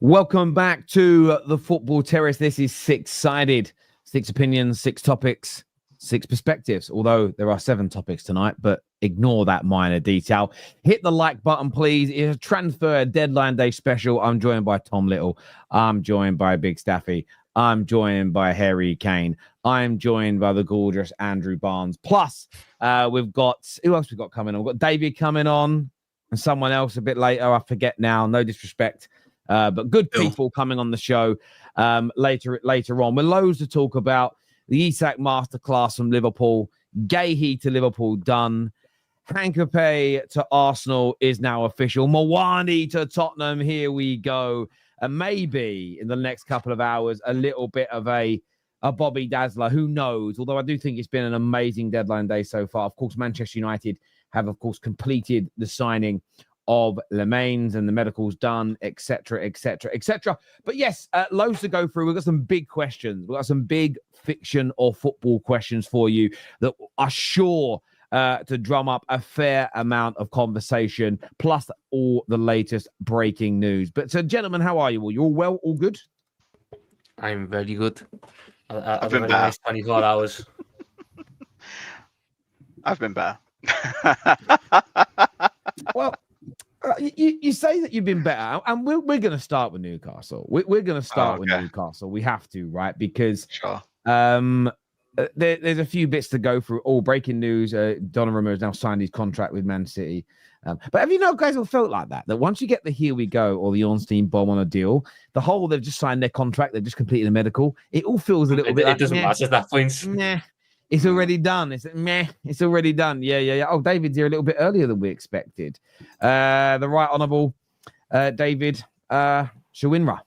Welcome back to the Football Terrace. This is six-sided. 6 opinions, 6 topics, 6 perspectives. Although there are 7 topics tonight, but ignore that minor detail. Hit the like button, please. It's a transfer deadline day special. I'm joined by Tom Little. I'm joined by Big Staffy. I'm joined by Harry Kane. I'm joined by the gorgeous Andrew Barnes. Plus, we've got... Who else we've got coming on? We've got David coming on and someone else a bit later. I forget now. No disrespect. But good people coming on the show later on. With loads to talk about. The Isak Masterclass from Liverpool. Guéhi to Liverpool done. Hincapie to Arsenal is now official. Muani to Tottenham. Here we go. And maybe in the next couple of hours, a little bit of a Bobby Dazzler. Who knows? Although I do think it's been an amazing deadline day so far. Of course, Manchester United have, of course, completed the signing of Lemaines and the medicals done, etc., etc., etc. But yes, loads to go through. We've got some big questions. We've got some big fiction or football questions for you that are sure to drum up a fair amount of conversation, plus all the latest breaking news. But so, gentlemen, how are you all? You all well? All good? I'm very good. I've been better. Nice 24 hours. I've been better. Well, you say that you've been better, and we're going to start with Newcastle. We're going to start with Newcastle. We have to, right? Because there's a few bits to go through. All breaking news: Donnarumma has now signed his contract with Man City. But have you know, guys, all felt like that once you get the here we go or the Ornstein bomb on a deal, the whole they've just signed their contract, they've just completed a medical. It all feels a little bit. It doesn't matter at that point. Nah. It's already done. It's already done. Yeah. Oh, David's here a little bit earlier than we expected. The Right Honourable David Shawinra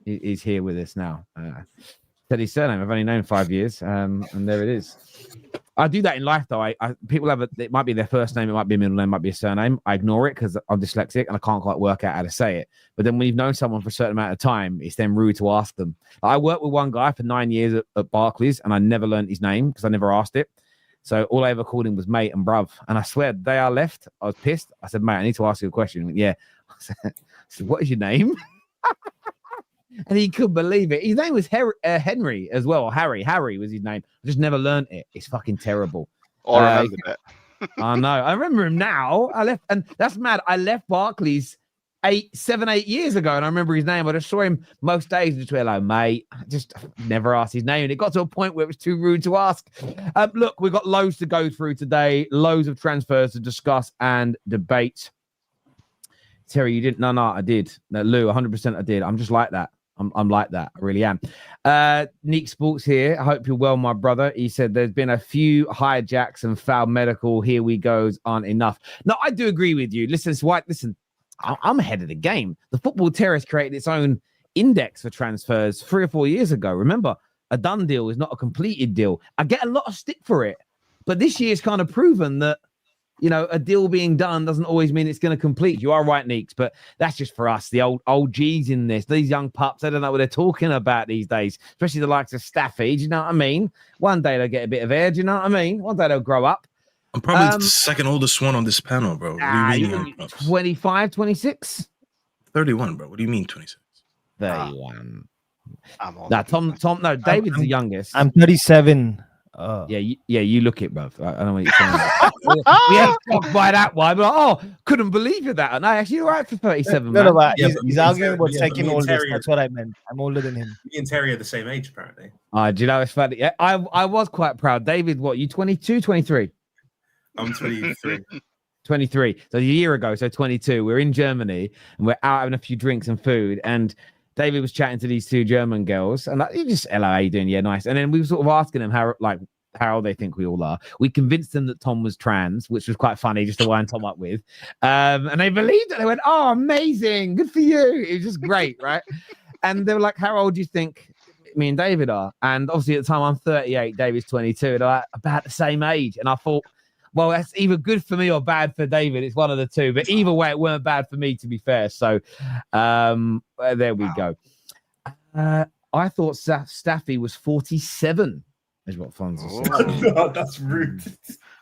is here with us now. Said his surname. I've only known 5 years, and there it is. I do that in life, though. People have it might be their first name, it might be a middle name, it might be a surname. I ignore it because I'm dyslexic and I can't quite work out how to say it. But then when you've known someone for a certain amount of time, it's then rude to ask them. I worked with one guy for 9 years at Barclays, and I never learned his name because I never asked it. So all I ever called him was mate and bruv. And I swear, the day I left, I was pissed. I said, mate, I need to ask you a question. He went, yeah. I said, what is your name? And he couldn't believe it. His name was Henry as well. Or Harry. Harry was his name. I just never learned it. It's fucking terrible. I remember it. I know. I remember him now. I left, and that's mad. I left Barclays 7, 8 years ago, and I remember his name. I just saw him most days. Just hello, mate. I just never asked his name, and it got to a point where it was too rude to ask. Look, we've got loads to go through today. Loads of transfers to discuss and debate. Terry, you didn't? No, I did. No, Lou, 100% I did. I'm just like that. I'm like that. I really am. Nick Sports here. I hope you're well, my brother. He said there's been a few hijacks and foul medical. Here we goes aren't enough. No, I do agree with you. Listen, I'm ahead of the game. The Football Terrace created its own index for transfers 3 or 4 years ago. Remember, a done deal is not a completed deal. I get a lot of stick for it, but this year's kind of proven that, you know, a deal being done doesn't always mean it's going to complete. You are right, Neeks, but that's just for us, the old G's in this. These young pups, they don't know what they're talking about these days, especially the likes of Staffy. Do you know what I mean? One day they'll get a bit of air. Do you know what I mean? One day they'll grow up. I'm probably the second oldest one on this panel, bro. What do you mean? 25, 26? 31, bro. What do you mean 26? 31. I'm on. Nah, Tom, no, David's the youngest. I'm 37. You look it, bro. I don't know what you're saying. We have talked by that one, but couldn't believe it. That no, actually, you're right for 37. No, he's arguing about second oldest. That's what I meant. I'm older than him. Me and Terry are the same age, apparently. Do you know it's funny? Yeah, I was quite proud. David, what, you 22, 23? I'm 23. 23. So a year ago, so 22. We're in Germany and we're out having a few drinks and food, and David was chatting to these 2 German girls, and like, just, hello, how you doing? Yeah, nice. And then we were sort of asking them how they think we all are. We convinced them that Tom was trans, which was quite funny just to wind Tom up with. And they believed it. They went, oh, amazing. Good for you. It was just great, right? And they were like, how old do you think me and David are? And obviously at the time I'm 38, David's 22. They're like, about the same age. And I thought, well, that's either good for me or bad for David. It's one of the two. But either way, it weren't bad for me, to be fair. So there we go. I thought Staffy was 47, is what Fonz said. Oh, that's rude.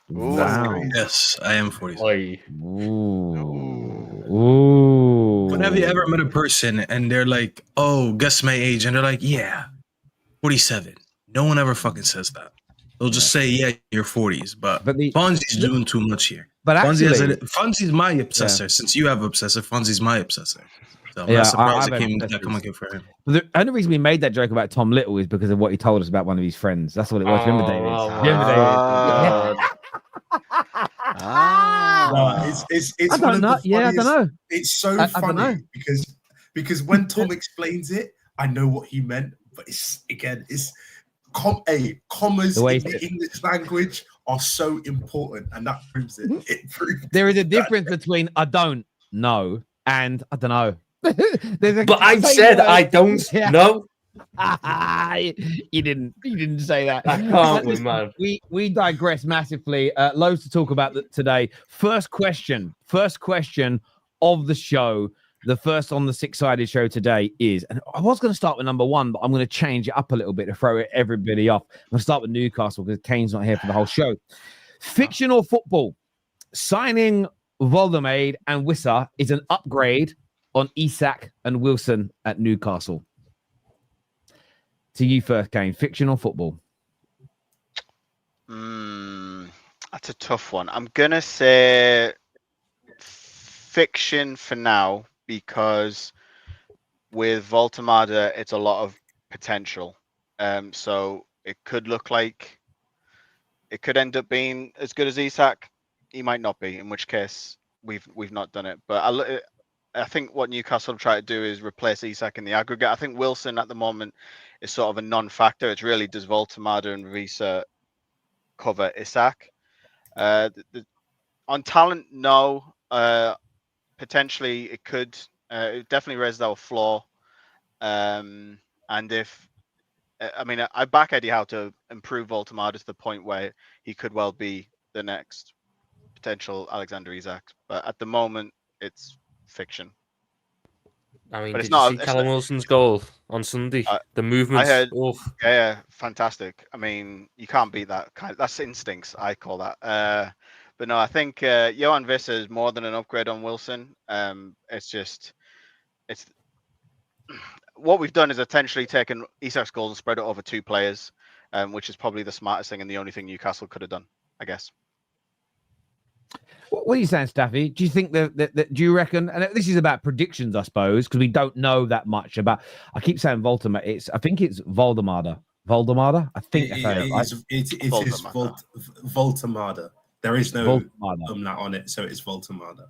Wow. Yes, I am 47. Ooh. But have you ever met a person and they're like, "Oh, guess my age," and they're like, "Yeah, 47." No one ever fucking says that. They'll just say, "Yeah, you're 40s." But Fonzie's doing too much here. But actually, Fonzie's my obsessor. Since you have obsessor, Fonzie's my obsessor. So I'm not surprised it came that come again for him. The only reason we made that joke about Tom Little is because of what he told us about one of his friends. That's what it was. Remember, David? It's I don't know. Yeah, I don't know. It's so funny because when Tom explains it, I know what he meant. But it's commas in the English language are so important, and that proves it. It proves there is a difference between I don't know and I don't know. But I said I don't know. You didn't say that. I can't, man. We digress massively. Loads to talk about today. First question of the show. The first on the six-sided show today is, and I was going to start with number one, but I'm going to change it up a little bit to throw everybody off. I'm going to start with Newcastle because Kane's not here for the whole show. Fiction or football? Signing Wødemade and Wissa is an upgrade on Isak and Wilson at Newcastle. To you first, Kane. Fiction or football? That's a tough one. I'm going to say fiction for now, because with Wødemade, it's a lot of potential. So it could look like it could end up being as good as Isak. He might not be, in which case we've not done it. But I think what Newcastle try to do is replace Isak in the aggregate. I think Wilson at the moment is sort of a non-factor. It's really does Wødemade and Wissa cover Isak. On talent, no. Potentially it could. It definitely raises our floor. And if I back Eddie Howe to improve Wødemade to the point where he could well be the next potential Alexander Isak. But at the moment, it's fiction. I mean, did you see Callum Wilson's goal on Sunday? The movement. Yeah, fantastic. I mean, you can't beat that. That's instincts, I call that. But no, I think Johan Wissa is more than an upgrade on Wilson. It's what we've done is essentially taken Isak's goals and spread it over two players, which is probably the smartest thing and the only thing Newcastle could have done, I guess. What are you saying, Staffy? Do you think that do you reckon? And this is about predictions, I suppose, because we don't know that much about. I keep saying Wødemade. I think it's Wødemade. Wødemade. I think it is Wødemade. There is no umlaut on it, so it's Wødemade.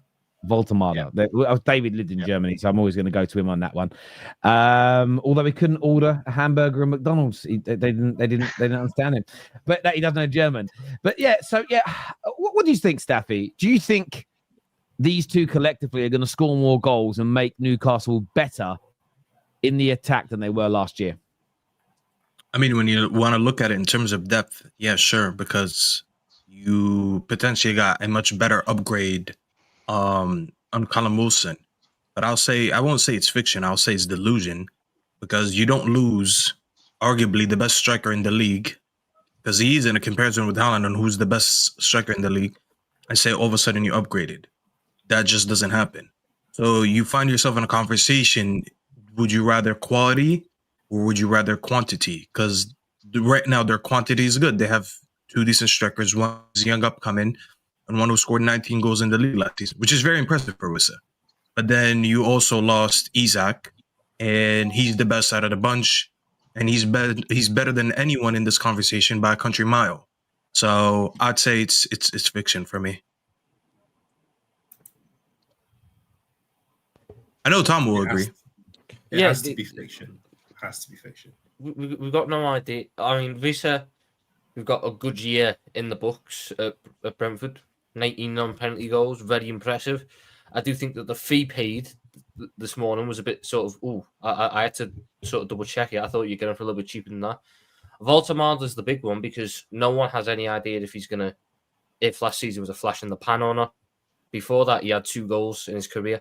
Wødemade. Yeah. David lived in Germany, so I'm always going to go to him on that one. Although he couldn't order a hamburger at McDonald's, they didn't understand him. But he doesn't know German. But what do you think, Staffy? Do you think these two collectively are going to score more goals and make Newcastle better in the attack than they were last year? I mean, when you want to look at it in terms of depth, yeah, sure, because you potentially got a much better upgrade on Callum Wilson. But I won't say it's fiction. I'll say it's delusion, because you don't lose arguably the best striker in the league, because he's in a comparison with Haaland on who's the best striker in the league, and say all of a sudden you upgraded. That just doesn't happen. So you find yourself in a conversation. Would you rather quality or would you rather quantity? Because right now their quantity is good. They have two decent strikers. One is young upcoming, and one who scored 19 goals in the league last season, which is very impressive for Wissa. But then you also lost Isak, and he's the best out of the bunch, and he's better than anyone in this conversation by a country mile. So I'd say it's fiction for me. I know Tom will agree. It has to be fiction. It has to be fiction. We've got no idea. I mean, Wissa, we've got a good year in the books at Brentford. 19 non-penalty goals, very impressive. I do think that the fee paid this morning was a bit sort of, I had to sort of double check it. I thought you'd get him for a little bit cheaper than that. Wødemade is the big one because no one has any idea if last season was a flash in the pan or not. Before that, he had 2 goals in his career.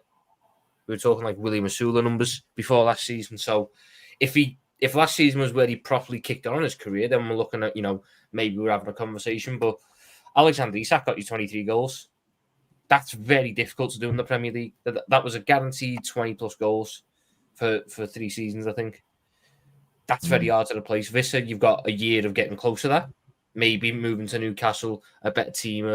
We were talking like William Masula numbers before last season. So if last season was where he properly kicked on in his career, then we're looking at, maybe we're having a conversation. But Alexander Isak got you 23 goals. That's very difficult to do in the Premier League. That was a guaranteed 20+ goals for 3 seasons, I think. That's very hard to replace. Wissa, you've got a year of getting close to that. Maybe moving to Newcastle, a better team,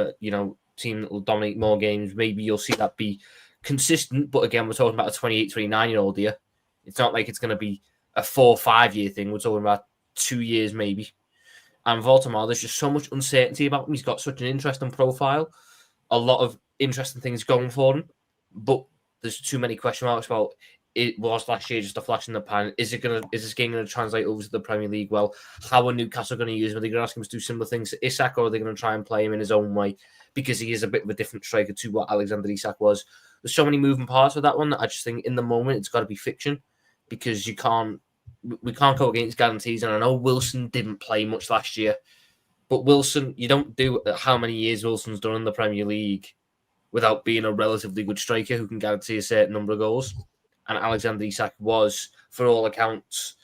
team that will dominate more games. Maybe you'll see that be consistent. But again, we're talking about a 28, 29-year-old here. It's not like it's going to be a 4 or 5 year thing. We're talking about 2 years maybe. And Wødemade, there's just so much uncertainty about him. He's got such an interesting profile. A lot of interesting things going for him. But there's too many question marks about it. Was last year just a flash in the pan? Is this game going to translate over to the Premier League well? How are Newcastle going to use him? Are they going to ask him to do similar things to Isak, or are they going to try and play him in his own way? Because he is a bit of a different striker to what Alexander Isak was. There's so many moving parts with that one that I just think in the moment it's got to be fiction, because we can't go against guarantees. And I know Wilson didn't play much last year, but Wilson, you don't do how many years Wilson's done in the Premier League without being a relatively good striker who can guarantee a certain number of goals. And Alexander Isak was, for all accounts,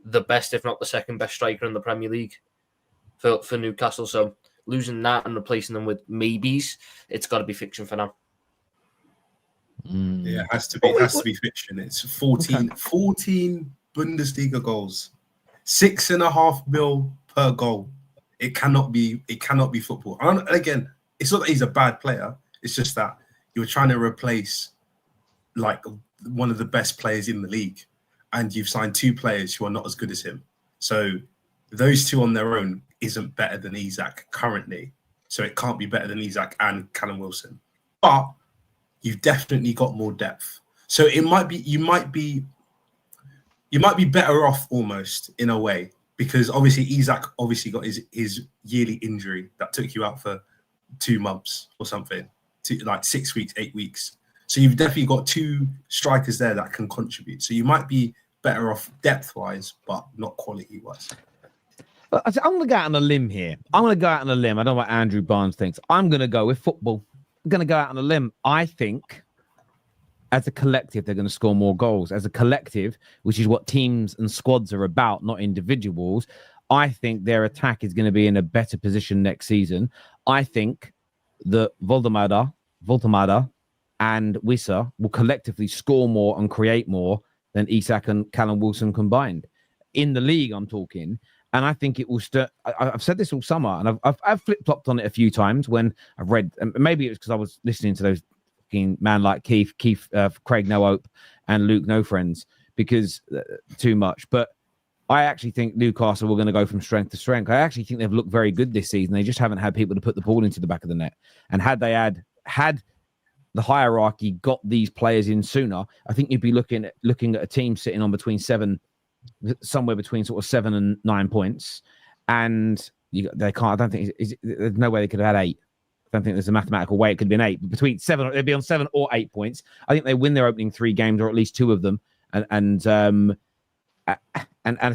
the best, if not the second best striker in the Premier League for Newcastle. So losing that and replacing them with maybes, it's got to be fiction for now. Yeah, it has to be fiction. It's 14 Bundesliga goals, 6.5 mil per goal. It cannot be football. And again, it's not that he's a bad player. It's just that you're trying to replace like one of the best players in the league, and you've signed 2 players who are not as good as him. So those 2 on their own isn't better than Isak currently. So it can't be better than Isak and Callum Wilson. But you've definitely got more depth. So it might be you might be better off almost in a way, because obviously Isak got his yearly injury that took you out for 2 months or something, like 6 weeks, 8 weeks. So you've definitely got 2 strikers there that can contribute. So you might be better off depth-wise, but not quality-wise. I'm going to go out on a limb here. I don't know what Andrew Barnes thinks. I'm going to go with football. I'm going to go out on a limb. I think as a collective, they're going to score more goals. As a collective, which is what teams and squads are about, not individuals, I think their attack is going to be in a better position next season. I think that Wødemade and Wissa will collectively score more and create more than Isak and Callum Wilson combined. In the league, I'm talking. And I think it will I've said this all summer, and I've flip-flopped on it a few times when I've read, and maybe it was because I was listening to those fucking man like Keith, Craig No Hope, and Luke No Friends, because too much. But I actually think Newcastle were going to go from strength to strength. I actually think they've looked very good this season. They just haven't had people to put the ball into the back of the net. And had they had the hierarchy got these players in sooner, I think you'd be looking at a team sitting on somewhere between sort of 7 and 9 points, and they can't. I don't think there's no way they could have had 8. I don't think there's a mathematical way it could have been 8. But between 7, they'd be on 7 or 8 points. I think they win their opening 3 games, or at least 2 of them, and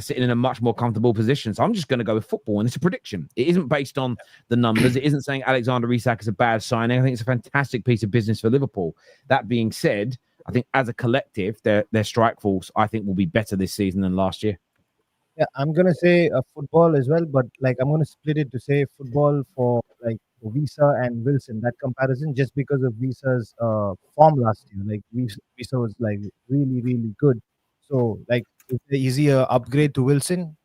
sitting in a much more comfortable position. So I'm just going to go with football, and it's a prediction. It isn't based on the numbers. It isn't saying Alexander Isak is a bad signing. I think it's a fantastic piece of business for Liverpool. That being said, I think as a collective, their strike force, I think, will be better this season than last year. Yeah, I'm going to say football as well, but I'm going to split it to say football for Wissa and Wilson, that comparison, just because of Vissa's form last year. Wissa was really, really good. So is the easier upgrade to Wilson?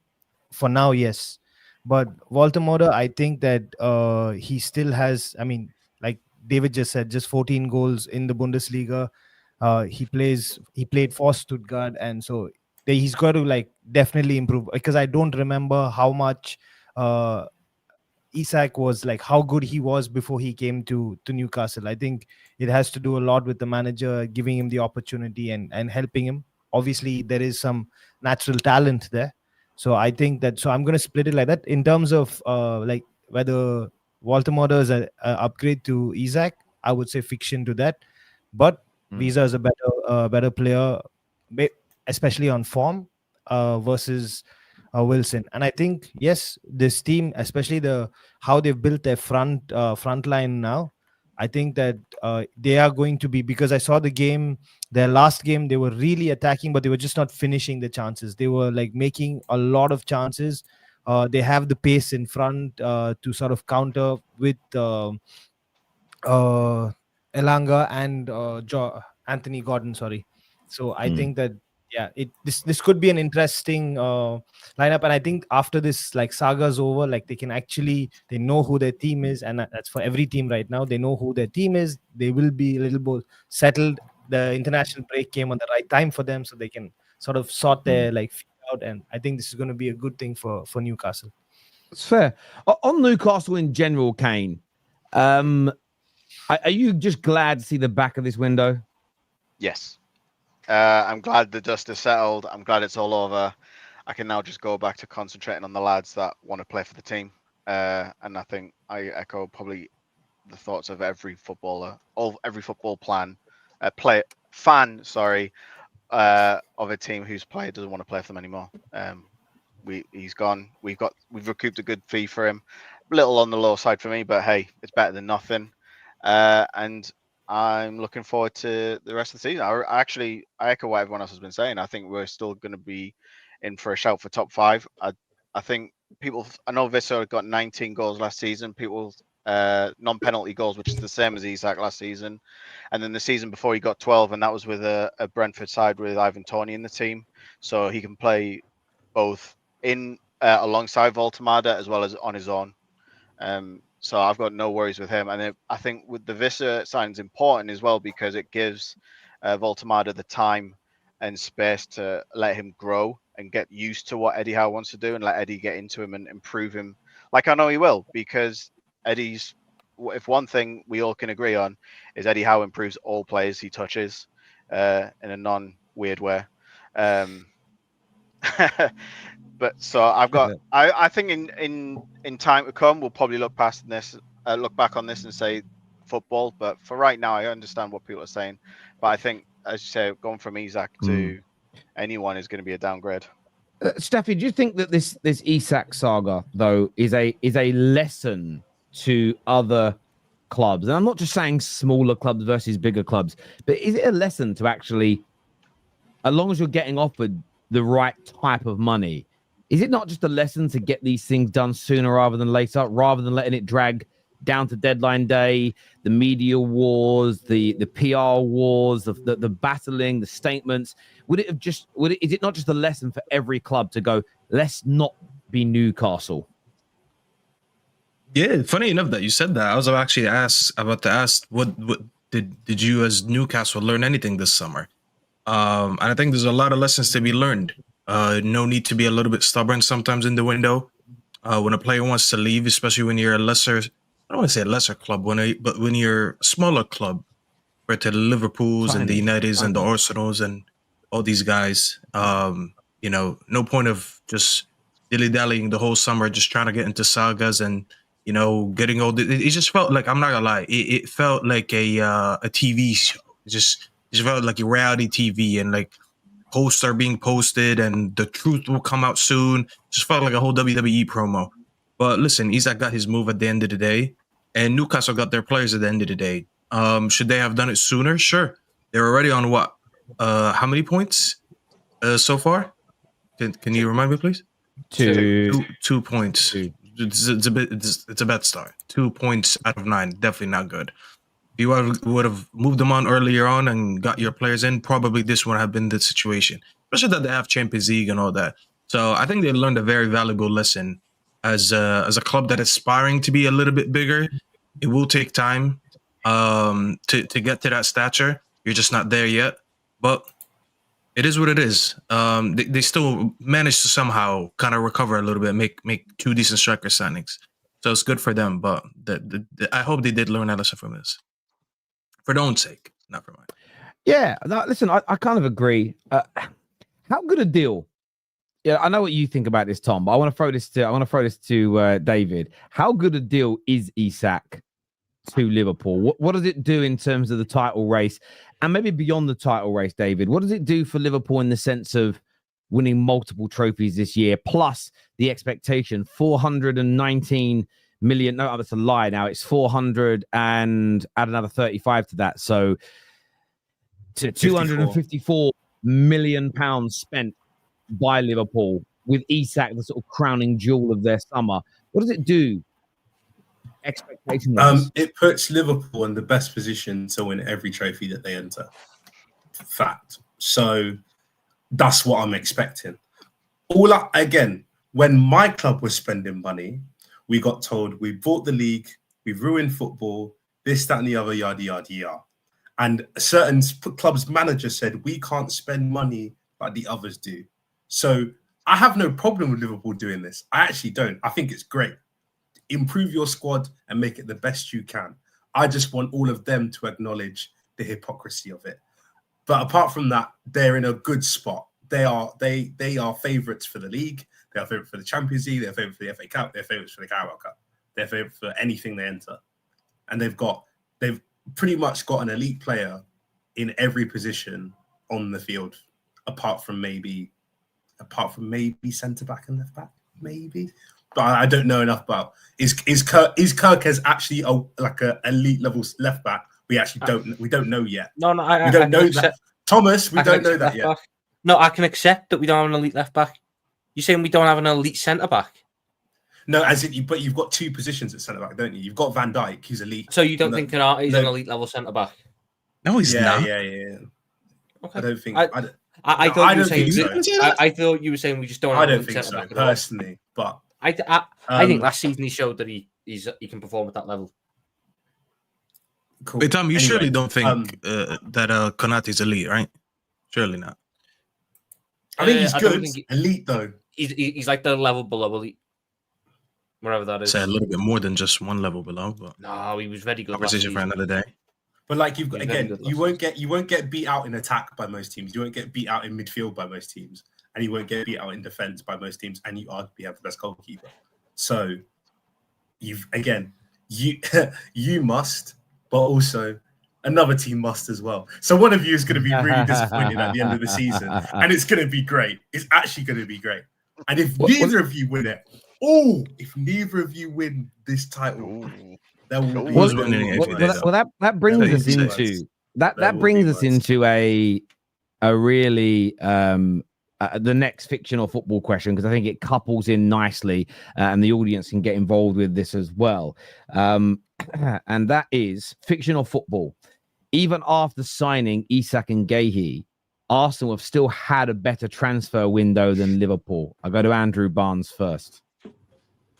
For now, yes. But Wødemade, I think that he still has, like David just said, just 14 goals in the Bundesliga. He played for Stuttgart, and so he's got to definitely improve, because I don't remember how much Isak was, how good he was before he came to Newcastle. I think it has to do a lot with the manager giving him the opportunity and helping him. Obviously, there is some natural talent there. So I think that, so I'm going to split it like that. In terms of whether Wødemade is an upgrade to Isak, I would say fiction to that. But Wissa is a better player, especially on form versus Wilson. And I think, yes, this team, especially how they've built their front line now, I think that they are going to be, because I saw their last game, they were really attacking, but they were just not finishing the chances. They were making a lot of chances. They have the pace in front to sort of counter with Elanga and Anthony Gordon. Sorry. So I think that this could be an interesting lineup, and I think after this saga's over, they know who their team is, and that's for every team right now. They know who their team is. They will be a little more settled. The international break came on the right time for them, so they can sort of sort their feet out, and I think this is going to be a good thing for Newcastle. It's fair. On Newcastle in general, Kane, are you just glad to see the back of this window? Yes. I'm glad the dust is settled. I'm glad it's all over. I can now just go back to concentrating on the lads that want to play for the team. And I think I echo probably the thoughts of every footballer, every football fan, of a team whose player doesn't want to play for them anymore. He's gone. We've recouped a good fee for him. A little on the low side for me, but hey, it's better than nothing. And I'm looking forward to the rest of the season. I echo what everyone else has been saying. I think we're still going to be in for a shout for top 5. I think I know Wissa got 19 goals last season. Non-penalty goals, which is the same as Isak last season. And then the season before he got 12, and that was with a Brentford side with Ivan Toney in the team. So he can play both in alongside Wødemade as well as on his own. So I've got no worries with him. And I think with the Wissa sign is important as well because it gives Wødemade the time and space to let him grow and get used to what Eddie Howe wants to do and let Eddie get into him and improve him. Like I know he will, because if one thing we all can agree on is Eddie Howe improves all players he touches in a non-weird way. But so I think in time to come we'll probably look back on this and say football. But for right now, I understand what people are saying. But I think, as you say, going from Isak to anyone is going to be a downgrade. Steffi, do you think that this Isak saga though is a lesson to other clubs? And I'm not just saying smaller clubs versus bigger clubs, but is it a lesson to actually, as long as you're getting offered the right type of money, is it not just a lesson to get these things done sooner rather than later, rather than letting it drag down to deadline day, the media wars, the PR wars, the battling, the statements? Is it not just a lesson for every club to go, let's not be Newcastle? Yeah, funny enough that you said that. I was actually about to ask, what did you as Newcastle learn anything this summer? And I think there's a lot of lessons to be learned. No need to be a little bit stubborn sometimes in the window. When a player wants to leave, especially when you're a lesser, I don't want to say a lesser club, but when you're a smaller club, compared to the Liverpools and the Uniteds and the Arsenals and all these guys, no point of just dilly-dallying the whole summer, just trying to get into sagas and, getting old. It just felt like, I'm not gonna lie, it felt like a TV show. It just felt like a reality TV, and like posts are being posted and the truth will come out soon. Just felt like a whole WWE promo. But listen, Isak got his move at the end of the day, and Newcastle got their players at the end of the day. Should they have done it sooner? Sure. They're already on what? How many points so far? Can you remind me, please? 2 points. It's a bad start. 2 points out of 9. Definitely not good. If you would have moved them on earlier on and got your players in, probably this would have been the situation. Especially that they have Champions League and all that. So I think they learned a very valuable lesson as a club that is aspiring to be a little bit bigger. It will take time to get to that stature. You're just not there yet. But it is what it is. They still managed to somehow kind of recover a little bit, make 2 decent striker signings. So it's good for them. But I hope they did learn a lesson from this. For their own sake, not for mine. Yeah, listen, I kind of agree. How good a deal? Yeah, I know what you think about this, Tom, but I want to throw this to David. How good a deal is Isak to Liverpool? What does it do in terms of the title race, and maybe beyond the title race, David? What does it do for Liverpool in the sense of winning multiple trophies this year, plus the expectation 419 million? No, that's a lie. Now it's 400 and add another 35 to that, so to 254 million pounds spent by Liverpool with Isak, the sort of crowning jewel of their summer. What does it do expectation wise? It puts Liverpool in the best position to win every trophy that they enter. Fact. So that's what I'm expecting. Again, when my club was spending money, we got told we bought the league, we've ruined football, this, that, and the other, yada, yada, yada. And certain clubs' managers said, we can't spend money like the others do. So I have no problem with Liverpool doing this. I actually don't. I think it's great. Improve your squad and make it the best you can. I just want all of them to acknowledge the hypocrisy of it. But apart from that, they're in a good spot. They are favourites for the league. They are favourites for the Champions League. They're favourites for the FA Cup. They're favourites for the Carabao Cup. They're favourites for anything they enter. And they've pretty much got an elite player in every position on the field, apart from maybe centre back and left back, maybe. But I don't know enough about is Kirkes actually a elite level left back? We don't know yet. No, we don't know that. Thomas, we don't know that yet. Back. No, I can accept that we don't have an elite left back. You're saying we don't have an elite centre back? No, but you've got two positions at centre back, don't you? You've got Van Dijk, who's elite. So you don't think Konate an elite level centre back? No, he's not. Yeah. Okay. I don't think. I thought you were saying we just don't. I don't think so personally, but I think last season he showed that he can perform at that level. Cool. Wait, Tom, you surely don't think that Konate's elite, right? Surely not. I think he's good. Elite though. He's like the level below elite, wherever that is. Say a little bit more than just one level below, but no, he was very good. Conversation for another day. But like you won't get beat out in attack by most teams. You won't get beat out in midfield by most teams, and you won't get beat out in defense by most teams. And you arguably have the best goalkeeper. So you must, but also another team must as well. So one of you is going to be really disappointed at the end of the season, and it's going to be great. It's actually going to be great. And if neither of you win it, if neither of you win this title. That brings us into that brings us into a really the next fictional football question, because I think it couples in nicely and the audience can get involved with this as well. And that is fictional football. Even after signing Isak and Guéhi, Arsenal have still had a better transfer window than Liverpool. I go to Andrew Barnes first.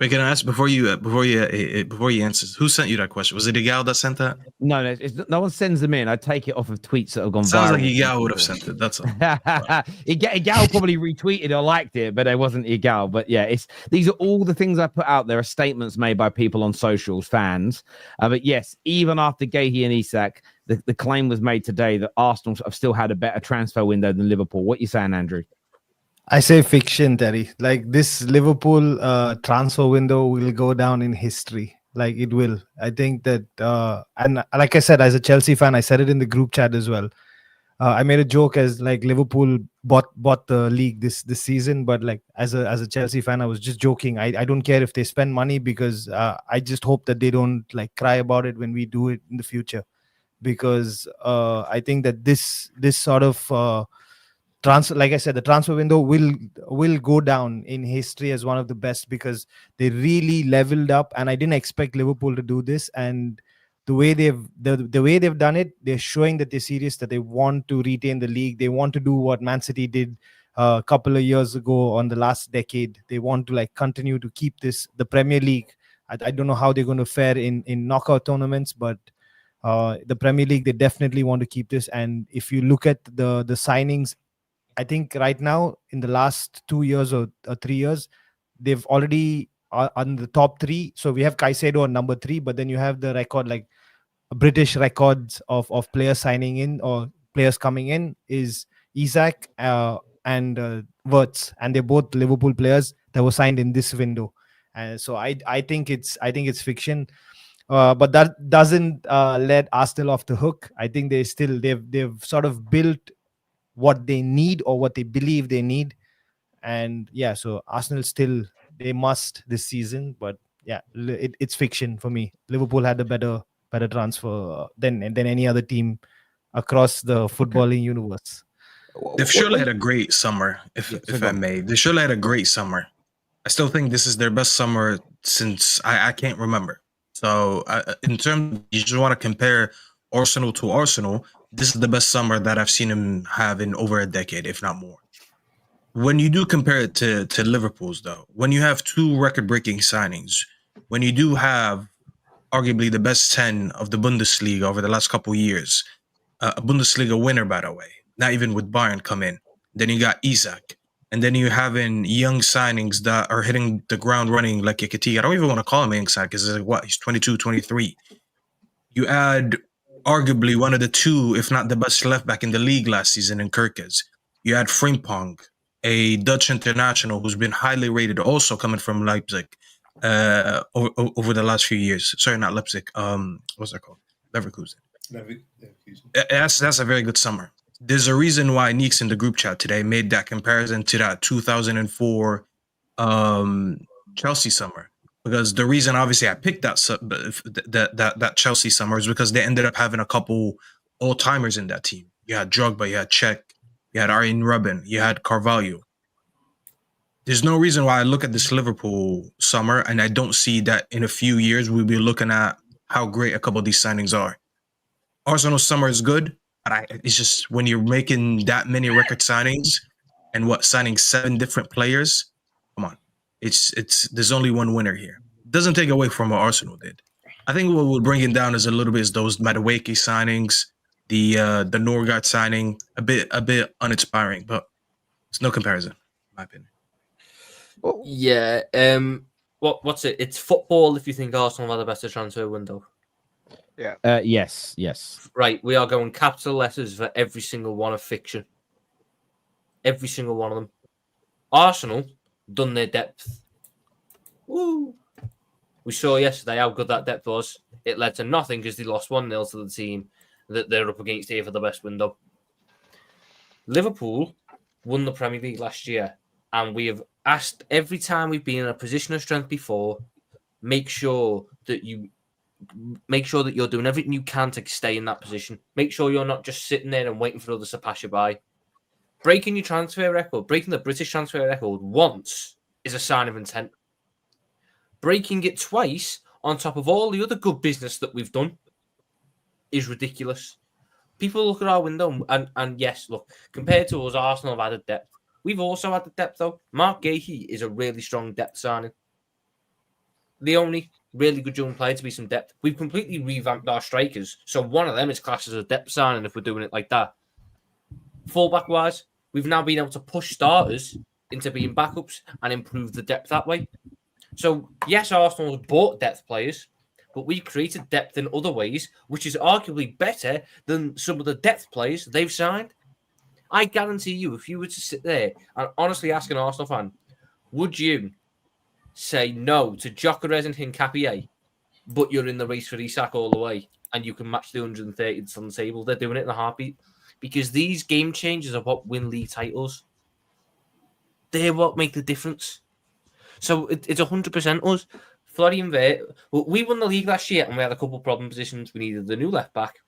Wait, can I ask before you answer? Who sent you that question? Was it Igal that sent that? No, no one sends them in. I take it off of tweets that have gone viral. Sounds like Igal would have sent it. That's all. Igal probably retweeted or liked it, but it wasn't Igal. But yeah, these are all the things I put out there are statements made by people on socials, fans. But yes, even after Guéhi and Isak, the claim was made today that Arsenal have still had a better transfer window than Liverpool. What are you saying, Andrew? I say fiction, Terry. Like this Liverpool transfer window will go down in history. Like it will. I think that, and like I said, as a Chelsea fan, I said it in the group chat as well. I made a joke as like Liverpool bought the league this season, but like as a Chelsea fan, I was just joking. I don't care if they spend money, because I just hope that they don't like cry about it when we do it in the future, because I think that this sort of like I said, the transfer window will go down in history as one of the best, because they really leveled up, and I didn't expect Liverpool to do this. And the way they've done it, they're showing that they're serious, that they want to retain the league. They want to do what Man City did a couple of years ago on the last decade. They want to like continue to keep the Premier League. I don't know how they're going to fare in knockout tournaments, but the Premier League, they definitely want to keep this. And if you look at the signings, I think right now in the last 2 years or 3 years, they've already on the top three. So we have Caicedo on number 3, but then you have the record, like British records of players signing in or players coming in is Isak and Wirtz, and they're both Liverpool players that were signed in this window. And so I think it's fiction, but that doesn't let Arsenal off the hook. I think they've sort of built what they need or what they believe they need. And yeah, so Arsenal still, they must this season, but yeah, it's fiction for me. Liverpool had a better transfer than any other team across the footballing universe. They've surely had a great summer, if I may. They surely had a great summer. I still think this is their best summer since I can't remember. So in terms, you just want to compare Arsenal to Arsenal. This is the best summer that I've seen him have in over a decade, if not more. When you do compare it to Liverpool's, though, when you have 2 record-breaking signings, when you do have arguably the best 10 of the Bundesliga over the last couple of years, a Bundesliga winner, by the way, not even with Bayern come in. Then you got Isak. And then you having young signings that are hitting the ground running like Hincapie. I don't even want to call him young sign because he's 22, 23. You add arguably one of the 2, if not the best left back in the league last season in Kirkes. You add Frimpong, a Dutch international who's been highly rated, also coming from Leipzig over the last few years. Sorry, not Leipzig. What's that called? Leverkusen. That's a very good summer. There's a reason why Neeks in the group chat today made that comparison to that 2004 Chelsea summer, because the reason obviously I picked that Chelsea summer is because they ended up having a couple all-timers in that team. You had Drogba, you had Cech, you had Arjen Robben, you had Carvalho. There's no reason why I look at this Liverpool summer and I don't see that in a few years we'll be looking at how great a couple of these signings are. Arsenal's summer is good, but it's just when you're making that many record signings and signing 7 different players, come on. It's there's only one winner here. Doesn't take away from what Arsenal did. I think what we're bringing down is a little bit is those Madueke signings, the Norgard signing, a bit uninspiring, but it's no comparison, in my opinion. Yeah. What's it? It's football if you think Arsenal had a better transfer window. Yeah. Yes. Right. We are going capital letters for every single one of fiction. Every single one of them. Arsenal done their depth. Woo! We saw yesterday how good that depth was. It led to nothing because they lost 1-0 to the team that they're up against here for the best window. Liverpool won the Premier League last year, and we have asked every time we've been in a position of strength before, make sure that you're doing everything you can to stay in that position. Make sure you're not just sitting there and waiting for others to pass you by. Breaking your transfer record, breaking the British transfer record once is a sign of intent. Breaking it twice on top of all the other good business that we've done is ridiculous. People look at our window and yes, look, compared to us, Arsenal have added depth. We've also had the depth, though. Mark Guehi is a really strong depth signing. The only really good young player to be some depth. We've completely revamped our strikers, so one of them is classed as a depth signing if we're doing it like that. Fullback-wise, we've now been able to push starters into being backups and improve the depth that way. So, yes, Arsenal has bought depth players, but we've created depth in other ways, which is arguably better than some of the depth players they've signed. I guarantee you, if you were to sit there and honestly ask an Arsenal fan, would you say no to Gyökeres and Hincapie, but you're in the race for Isak all the way and you can match the 130 that's on the table? They're doing it in a heartbeat because these game changers are what win league titles. They're what make the difference. So it's 100% us. Florian Wirtz, we won the league last year and we had a couple of problem positions. We needed the new left back,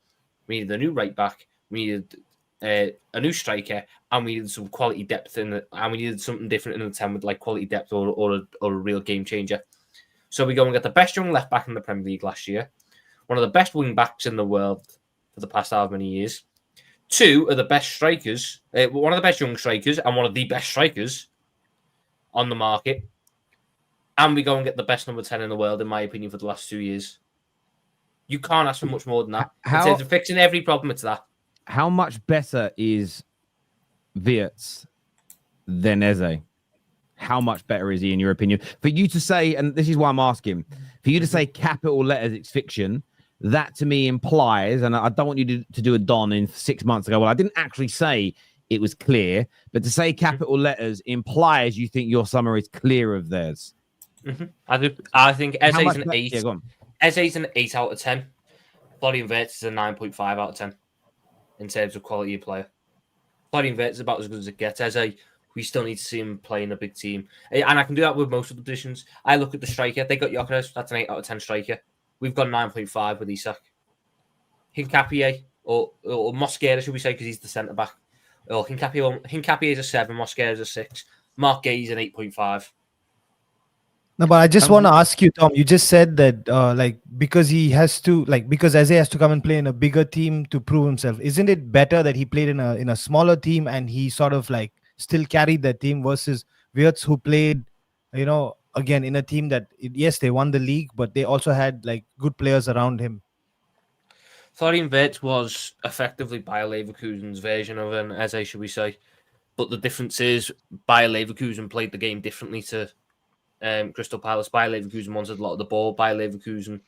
we needed the new right back, we needed a new striker, and we needed some quality depth in it, and we needed something different in the 10 with like quality depth or a real game changer. So we go and get the best young left back in the Premier League last year, one of the best wing backs in the world for the past however many years, 2 of the best strikers, one of the best young strikers and one of the best strikers on the market. And we go and get the best number 10 in the world, in my opinion, for the last 2 years. You can't ask for much more than that. In terms of fixing every problem, it's that. How much better is Wirtz than Eze? How much better is he, in your opinion? For you to say, and this is why I'm asking, for you to say capital letters, it's fiction, that to me implies, and I don't want you to do a Don in 6 months ago. Well, I didn't actually say it was clear, but to say capital letters implies you think your summer is clear of theirs. Mm-hmm. I do. I think Eze's an 8. Yeah, go on. Eze's an 8 out of 10. Florian Wirtz is a 9.5 out of 10 in terms of quality of player. Florian Wirtz is about as good as it gets. Eze, we still need to see him play in a big team. And I can do that with most of the positions. I look at the striker. They got Gyökeres. That's an 8 out of 10 striker. We've got 9.5 with Isak. Hincapie, or Mosquera, should we say, because he's the centre-back. Or Hincapie is a 7. Mosquera is a 6. Mark Guehi is an 8.5. No, but I just want to ask you, Tom. You just said that because he has to because Eze has to come and play in a bigger team to prove himself. Isn't it better that he played in a smaller team and he sort of still carried that team versus Wirtz, who played, again in a team that yes, they won the league, but they also had good players around him. Florian Wirtz was effectively Bayer Leverkusen's version of an Eze, should we say? But the difference is Bayer Leverkusen played the game differently to Crystal Palace. Bayer Leverkusen wanted a lot of the ball. Bayer Leverkusen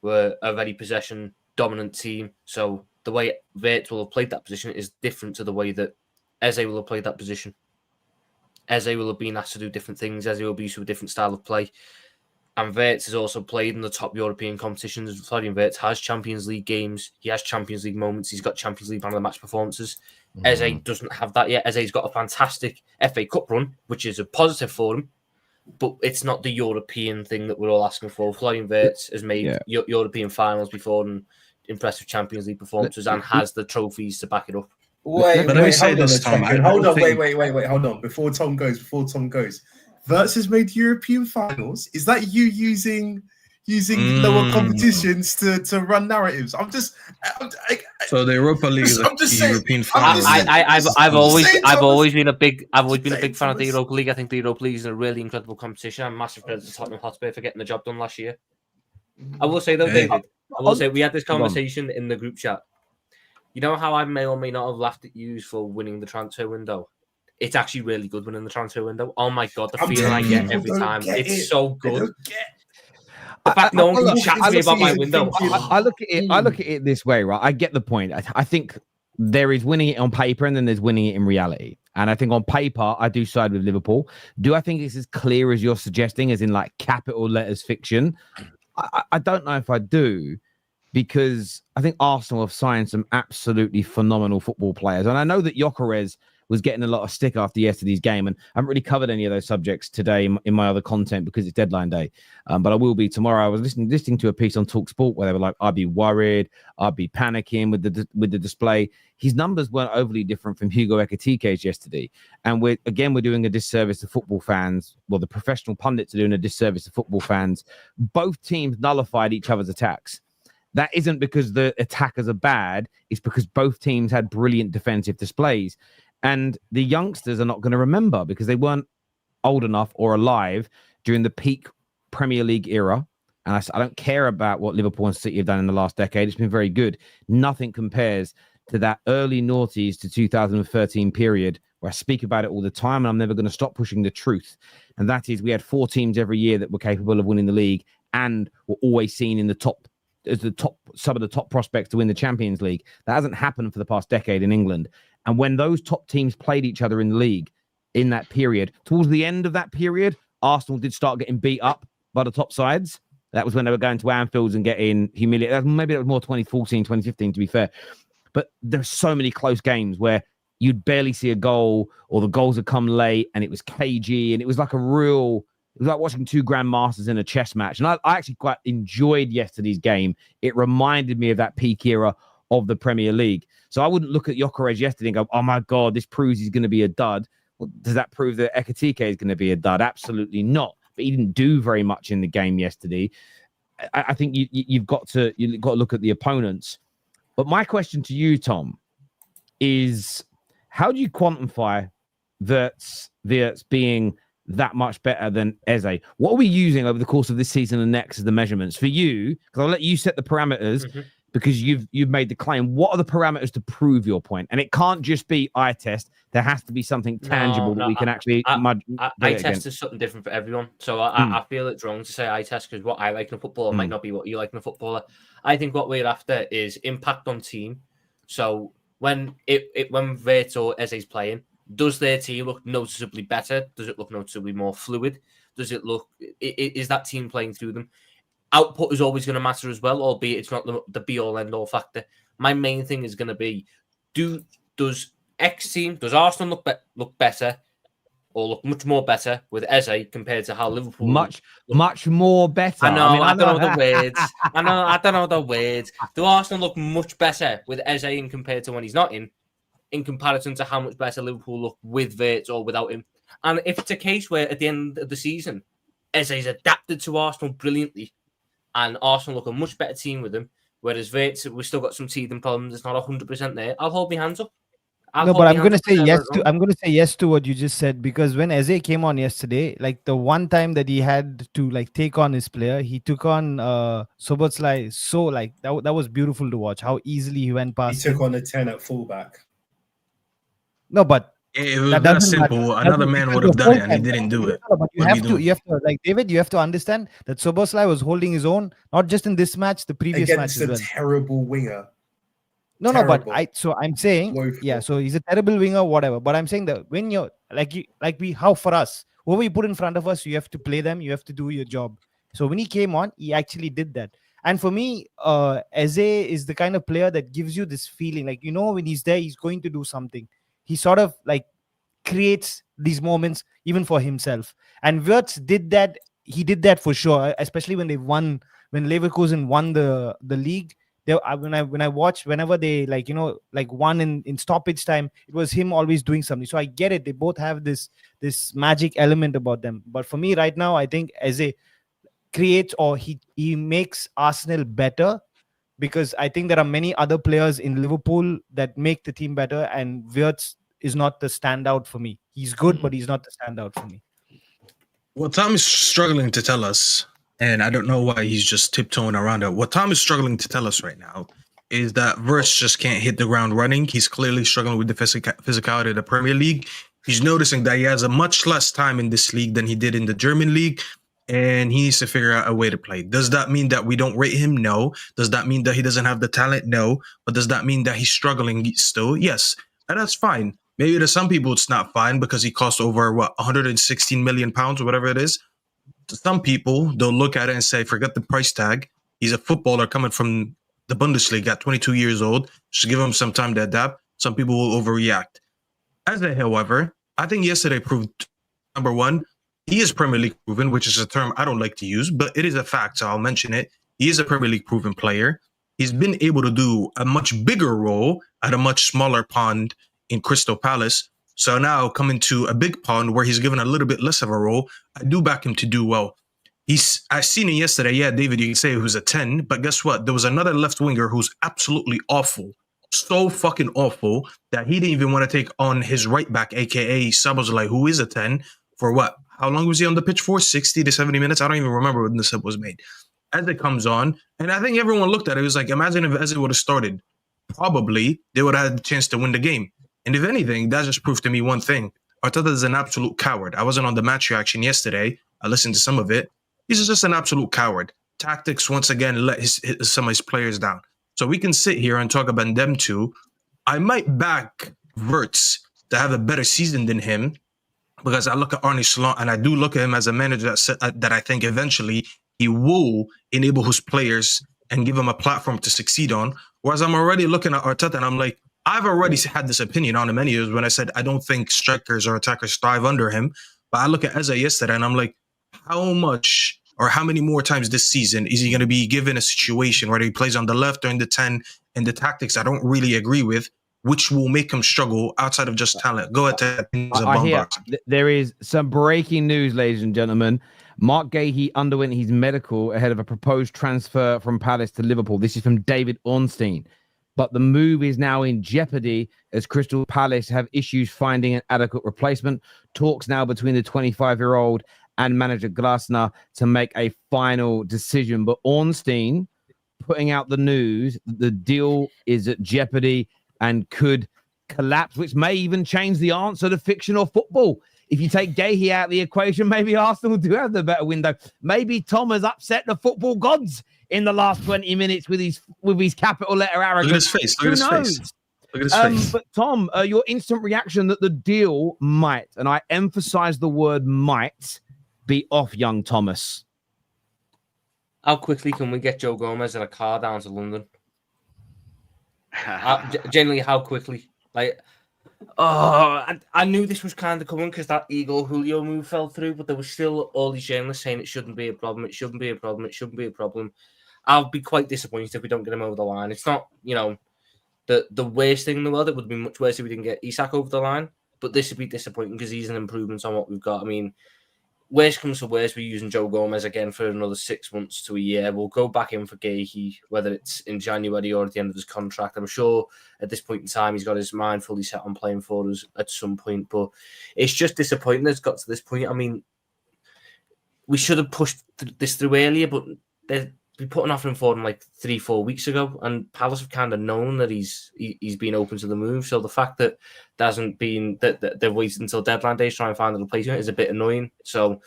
were a very possession dominant team. So the way Wirtz will have played that position is different to the way that Eze will have played that position. Eze will have been asked to do different things. Eze will be used to a different style of play. And Wirtz has also played in the top European competitions. Florian Wirtz has Champions League games. He has Champions League moments. He's got Champions League man of the match performances. Eze doesn't have that yet. Eze's got a fantastic FA Cup run, which is a positive for him. But it's not the European thing that we're all asking for. Florian Wirtz has made European finals before and impressive Champions League performances and has the trophies to back it up. Wait, let me say this, Tom. Hold on, wait, hold on. Before Tom goes. Wirtz has made European finals. Is that you using lower competitions to run narratives? So the Europa League is the European finals. I've always been a big fan of the Europa League. I think the Europa League is a really incredible competition. I'm massive credit to Tottenham Hotspur for getting the job done last year. I will say though, David, we had this conversation in the group chat. You know how I may or may not have laughed at you for winning the transfer window? It's actually really good winning the transfer window. Oh my God, the feeling I get every time. It's so good. The fact no one can chat to me about my window. I look at it this way, right? I get the point. I think there is winning it on paper and then there's winning it in reality. And I think on paper, I do side with Liverpool. Do I think it's as clear as you're suggesting, as in capital letters fiction? I don't know if I do, because I think Arsenal have signed some absolutely phenomenal football players. And I know that Gyökeres was getting a lot of stick after yesterday's game, and I haven't really covered any of those subjects today in my other content because it's deadline day. But I will be tomorrow. I was listening to a piece on TalkSport where they were like, "I'd be worried, I'd be panicking with the display." His numbers weren't overly different from Hugo Ekitike's yesterday, and we're doing a disservice to football fans. Well, the professional pundits are doing a disservice to football fans. Both teams nullified each other's attacks. That isn't because the attackers are bad; it's because both teams had brilliant defensive displays. And the youngsters are not going to remember because they weren't old enough or alive during the peak Premier League era. And I don't care about what Liverpool and City have done in the last decade. It's been very good. Nothing compares to that early noughties to 2013 period where I speak about it all the time and I'm never going to stop pushing the truth. And that is, we had 4 teams every year that were capable of winning the league and were always seen in the top as some of the top prospects to win the Champions League. That hasn't happened for the past decade in England. And when those top teams played each other in the league in that period, towards the end of that period, Arsenal did start getting beat up by the top sides. That was when they were going to Anfields and getting humiliated. Maybe it was more 2014, 2015, to be fair. But there's so many close games where you'd barely see a goal or the goals would come late and it was cagey and it was like watching 2 grandmasters in a chess match. And I actually quite enjoyed yesterday's game. It reminded me of that peak era of the Premier League. So I wouldn't look at Gyökeres yesterday and go, oh my God, this proves he's going to be a dud. Well, does that prove that Ekitike is going to be a dud? Absolutely not. But he didn't do very much in the game yesterday. I think you've got to look at the opponents. But my question to you, Tom, is how do you quantify Wirtz being that much better than Eze? What are we using over the course of this season and next as the measurements for you? Because I'll let you set the parameters because you've made the claim. What are the parameters to prove your point? And it can't just be eye test. There has to be something tangible that we can actually. Eye test is something different for everyone. So I feel it's wrong to say eye test because what I like in a footballer might not be what you like in a footballer. I think what we're after is impact on team. So when Wirtz or Eze's playing, does their team look noticeably better? Does it look noticeably more fluid? Does it look? Is that team playing through them? Output is always going to matter as well, albeit it's not the be-all, end-all factor. My main thing is going to be, does Arsenal look better or look much more better with Eze compared to how Liverpool much more better? I don't know the words. I don't know the words. Do Arsenal look much better with Eze in compared to when he's not in comparison to how much better Liverpool look with Wirtz or without him? And if it's a case where at the end of the season, Eze's adapted to Arsenal brilliantly, and Arsenal look a much better team with him. Whereas Wirtz, we've still got some teething problems. It's not 100% there. I'll hold my hands up. No, but I'm going to say yes to yes to what you just said, because when Eze came on yesterday, like the one time that he had to like take on his player, he took on Szoboszlai. So like that was beautiful to watch how easily he went past. He took on a 10 at fullback. No, but it was that simple. Another man would have done it, and he didn't do it. But you have to like David. You have to understand that Szoboszlai was holding his own, not just in this match, the previous match as well. Terrible winger. No, but I'm saying, yeah, so he's a terrible winger, whatever. But I'm saying that when you're how for us, whoever you put in front of us, you have to play them, you have to do your job. So when he came on, he actually did that. And for me, Eze is the kind of player that gives you this feeling, like, when he's there, he's going to do something. He sort of like creates these moments even for himself. And Wirtz did that. He did that for sure, especially when when Leverkusen won the league. When I watch, whenever they won in stoppage time, it was him always doing something. So I get it. They both have this magic element about them. But for me right now, I think Eze creates, or he makes Arsenal better, because I think there are many other players in Liverpool that make the team better, and Wirtz is not the standout for me. He's good, but he's not the standout for me. What Tom is struggling to tell us, and I don't know why he's just tiptoeing around it. What Tom is struggling to tell us right now is that Wirtz just can't hit the ground running. He's clearly struggling with the physicality of the Premier League. He's noticing that he has a much less time in this league than he did in the German league, and he needs to figure out a way to play. Does that mean that we don't rate him? No. Does that mean that he doesn't have the talent? No. But does that mean that he's struggling still? Yes. And that's fine. Maybe to some people it's not fine because he costs over, 116 million pounds or whatever it is. To some people, they'll look at it and say, forget the price tag. He's a footballer coming from the Bundesliga at 22 years old. Just give him some time to adapt. Some people will overreact. However, I think yesterday proved, number one, he is Premier League proven, which is a term I don't like to use, but it is a fact, so I'll mention it. He is a Premier League proven player. He's been able to do a much bigger role at a much smaller pond in Crystal Palace. So now coming to a big pond where he's given a little bit less of a role, I do back him to do well. I seen it yesterday. Yeah, David, you can say who's a 10, but guess what? There was another left winger who's absolutely awful. So fucking awful that he didn't even want to take on his right back, aka Szoboszlai, who is a 10, for what? How long was he on the pitch for? 60 to 70 minutes? I don't even remember when the sub was made. As it comes on, and I think everyone looked at it, it was like, imagine if Eze would have started. Probably they would have had the chance to win the game. And if anything, that just proved to me one thing. Arteta is an absolute coward. I wasn't on the match reaction yesterday. I listened to some of it. He's just an absolute coward. Tactics, once again, let some of his players down. So we can sit here and talk about them two. I might back Wirtz to have a better season than him, because I look at Arne Slot and I do look at him as a manager that I think eventually he will enable his players and give them a platform to succeed on. Whereas I'm already looking at Arteta and I'm like, I've already had this opinion on him many years when I said I don't think strikers or attackers thrive under him. But I look at Eze yesterday and I'm like, how much or how many more times this season is he going to be given a situation where he plays on the left or in the 10 and the tactics I don't really agree with, which will make him struggle outside of just talent? Go ahead. I hear there is some breaking news, ladies and gentlemen. Mark Guehi underwent his medical ahead of a proposed transfer from Palace to Liverpool. This is from David Ornstein. But the move is now in jeopardy as Crystal Palace have issues finding an adequate replacement. Talks now between the 25-year-old and manager Glasner to make a final decision. But Ornstein putting out the news that the deal is at jeopardy and could collapse, which may even change the answer to fictional football. If you take Guehi out of the equation, maybe Arsenal do have the better window. Maybe Tom has upset the football gods in the last 20 minutes with his capital letter arrogance. Look at his face. Look at his face. Look at his face. But Tom, your instant reaction that the deal might, and I emphasize the word might, be off young Thomas. How quickly can we get Joe Gomez in a car down to London? Generally, how quickly? I knew this was kind of coming because that Eagle Julio move fell through, but there was still all these journalists saying it shouldn't be a problem. It shouldn't be a problem. It shouldn't be a problem. I'll be quite disappointed if we don't get him over the line. It's not, the worst thing in the world. It would be much worse if we didn't get Isak over the line, but this would be disappointing because he's an improvement on what we've got. I mean, worst comes to worst, we're using Joe Gomez again for another 6 months to a year. We'll go back in for Guéhi, whether it's in January or at the end of his contract. I'm sure at this point in time, he's got his mind fully set on playing for us at some point. But it's just disappointing that it's got to this point. I mean, we should have pushed this through earlier, but we put an offer in for him like 3-4 weeks ago, and Palace have kind of known that he's been open to the move. So the fact that there hasn't been that they've waited until deadline day to try and find a replacement is a bit annoying. So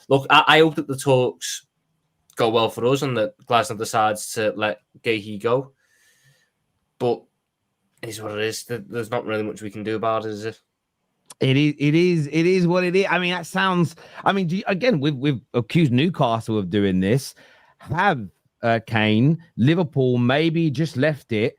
look, I hope that the talks go well for us and that Glasner decides to let Guehi go. But it is what it is. There's not really much we can do about it, is it? It is what it is. I mean, that sounds. I mean, again, we've accused Newcastle of doing this. Have Kane, Liverpool maybe just left it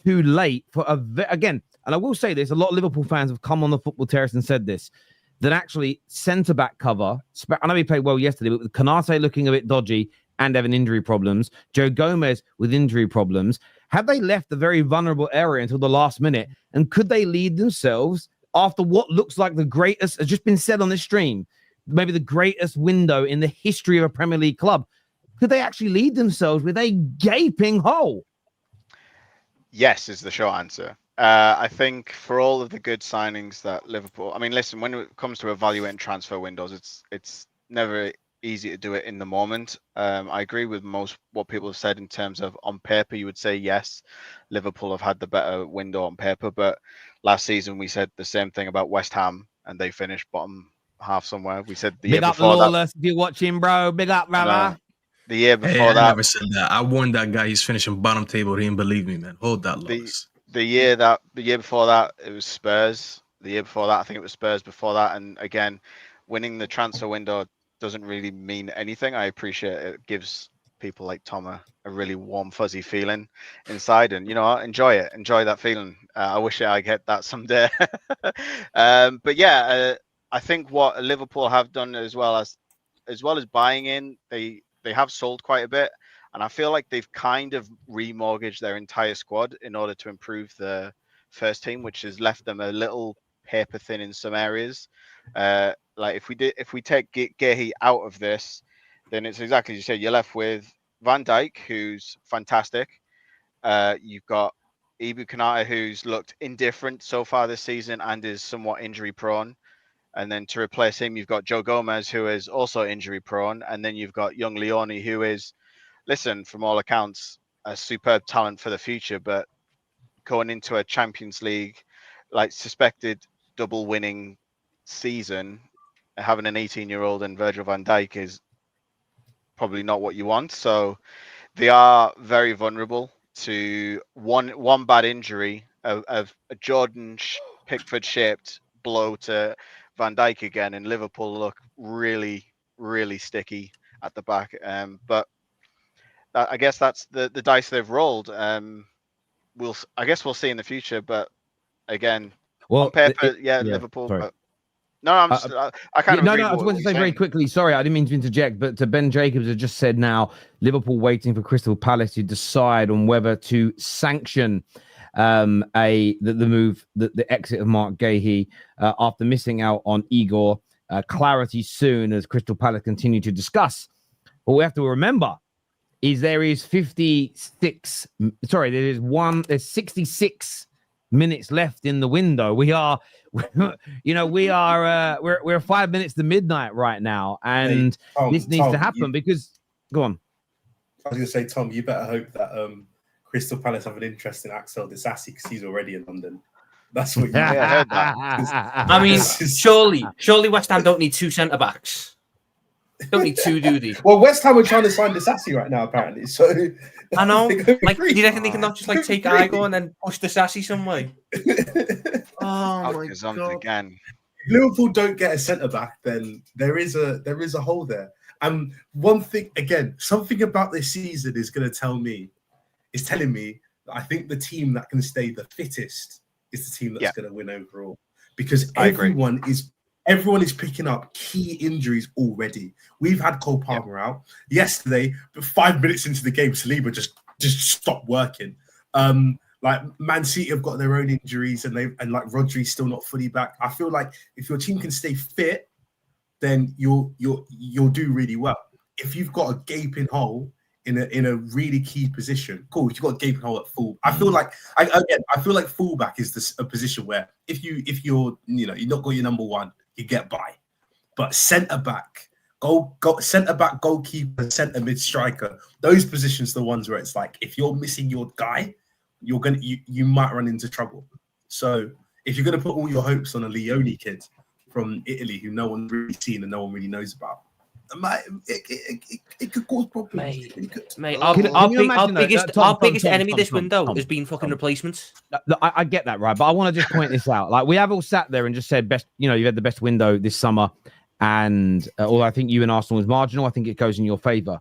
too late for again. And I will say this: a lot of Liverpool fans have come on the Football Terrace and said this, that actually centre back cover. I know he played well yesterday, but with Konate looking a bit dodgy and having injury problems, Joe Gomez with injury problems, have they left the very vulnerable area until the last minute? And could they lead themselves after what looks like the greatest, has just been said on this stream, maybe the greatest window in the history of a Premier League club? Could they actually lead themselves with a gaping hole? Yes, is the short answer. I think for all of the good signings that Liverpool, I mean, listen, when it comes to evaluating transfer windows, it's never easy to do it in the moment. I agree with most what people have said in terms of on paper, you would say, yes, Liverpool have had the better window on paper. But last season, we said the same thing about West Ham and they finished bottom half somewhere. We said the year before that. Big up Lawless, if you're watching, bro. Big up, brother. The year before I that, never said that. I warned that guy he's finishing bottom table. He didn't believe me, man. Hold that, Lewis. The year before that, it was Spurs. The year before that, I think it was Spurs before that. And again, winning the transfer window doesn't really mean anything. I appreciate it gives people like Tom a really warm, fuzzy feeling inside, and enjoy it. Enjoy that feeling. I wish I get that someday. But yeah, I think what Liverpool have done as well as buying in, they have sold quite a bit, and I feel like they've kind of remortgaged their entire squad in order to improve the first team, which has left them a little paper thin in some areas. Like if we take Guehi out of this, then it's exactly as you said. You're left with Van Dijk, who's fantastic. You've got Ibu Konate, who's looked indifferent so far this season and is somewhat injury prone. And then to replace him, you've got Joe Gomez, who is also injury prone. And then you've got young Leone, who is, listen, from all accounts, a superb talent for the future, but going into a Champions League, like suspected double winning season, having an 18-year-old and Virgil van Dijk is probably not what you want. So they are very vulnerable to one bad injury of a Jordan Pickford shaped blow to Van Dijk again, and Liverpool look really, really sticky at the back. But I guess that's the dice they've rolled. I guess we'll see in the future. But again, on paper, Liverpool. Sorry. But no, I'm just, I kind of agree. I just want to say very quickly. Sorry, I didn't mean to interject, but to Ben Jacobs has just said now, Liverpool waiting for Crystal Palace to decide on whether to sanction the exit of Mark Guehi after missing out on Igor. Clarity soon as Crystal Palace continue to discuss. But we have to remember is there's 66 minutes left in the window.We're 5 minutes to midnight right now, and this needs to happen because go on. I was going to say, Tom, you better hope that Crystal Palace have an interest in Axel Disasi because he's already in London. That's what you heard that. I mean, surely West Ham don't need two centre backs. Don't need two, do they? Well, West Ham are trying to sign Disasi right now, apparently. So I know. Like, do you reckon they can not just like take Igor and then push Disasi some way? Oh my God! Again. If Liverpool don't get a centre back, then there is a hole there. And one thing, again, something about this season is telling me that I think the team that can stay the fittest is the team that's going to win overall, because everyone is picking up key injuries already. We've had Cole Palmer out yesterday, but 5 minutes into the game, Saliba just stopped working. Like Man City have got their own injuries, and like Rodri's still not fully back. I feel like if your team can stay fit, then you'll do really well. If you've got a gaping hole in a really key position, cool. If you've got a gaping hole at full, I feel like I feel like fullback is a position where if you're you're not got your number one, you get by. But centre back, centre back, goalkeeper, centre mid striker, those positions are the ones where it's like if you're missing your guy, you might run into trouble. So if you're gonna put all your hopes on a Leone kid from Italy who no one's really seen and no one really knows about, it could cause problems. Mate, our biggest enemy this window has been fucking replacements. I get that, right? But I want to just point this out. Like, we have all sat there and just said, you've had the best window this summer. And although I think you and Arsenal is marginal, I think it goes in your favour.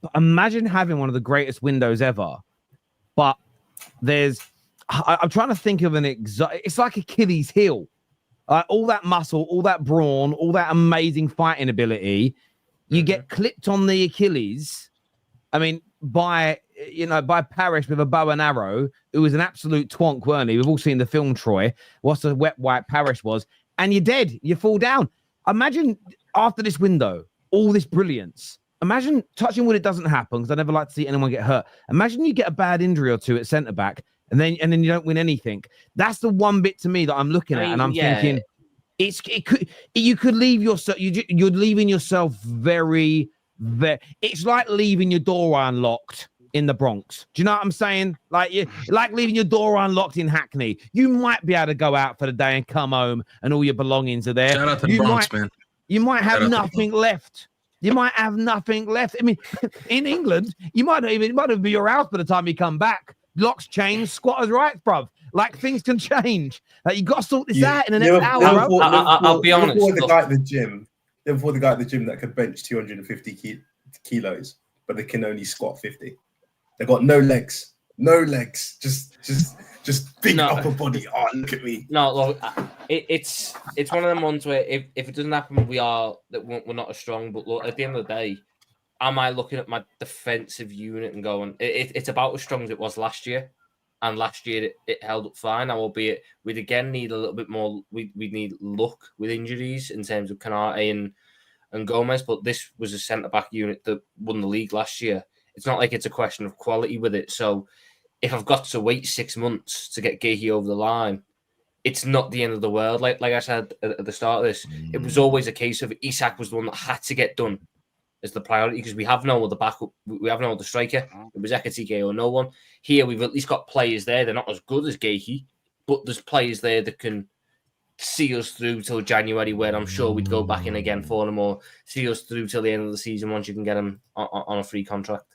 But imagine having one of the greatest windows ever. But I'm trying to think of it's like Achilles' heel. All that muscle, all that brawn, all that amazing fighting ability. You get clipped on the Achilles. I mean, by Parish with a bow and arrow, who was an absolute twonk, weren't he? We've all seen the film Troy. What's a wet wipe Parish was, and you're dead. You fall down. Imagine after this window, all this brilliance. Imagine, touching wood, it doesn't happen because I never like to see anyone get hurt. Imagine you get a bad injury or two at centre back, and then you don't win anything. That's the one bit to me that I'm looking at, and I'm thinking. You could leave yourself. You're leaving yourself very. It's like leaving your door unlocked in the Bronx. Do you know what I'm saying? Like leaving your door unlocked in Hackney. You might be able to go out for the day and come home, and all your belongings are there. Shout out to the Bronx, man. You might have nothing left. You might have nothing left. I mean, in England, it might even be your house by the time you come back. Locks, chains, squatters' rights, bruv. Like, things can change. Like, you got to sort this out in the next hour, bro. I'll be honest. Before the guy at the gym that could bench 250 kilos, but they can only squat 50. They got no legs, just big upper body. Oh, look at me. No, look, it's one of them ones where if it doesn't happen, we're not as strong. But look, at the end of the day, am I looking at my defensive unit and going, it's about as strong as it was last year? And last year it held up fine. Now, albeit we'd again need a little bit more. We need luck with injuries in terms of Canate and Gomez. But this was a centre back unit that won the league last year. It's not like it's a question of quality with it. So if I've got to wait 6 months to get Guéhi over the line, it's not the end of the world. Like I said at the start of this, it was always a case of Isak was the one that had to get done as the priority because we have no other backup. We have no other striker. It was Ekatike or no one. Here, we've at least got players there. They're not as good as Guéhi, but there's players there that can see us through till January, where I'm sure we'd go back in again for them, or see us through till the end of the season once you can get them on a free contract.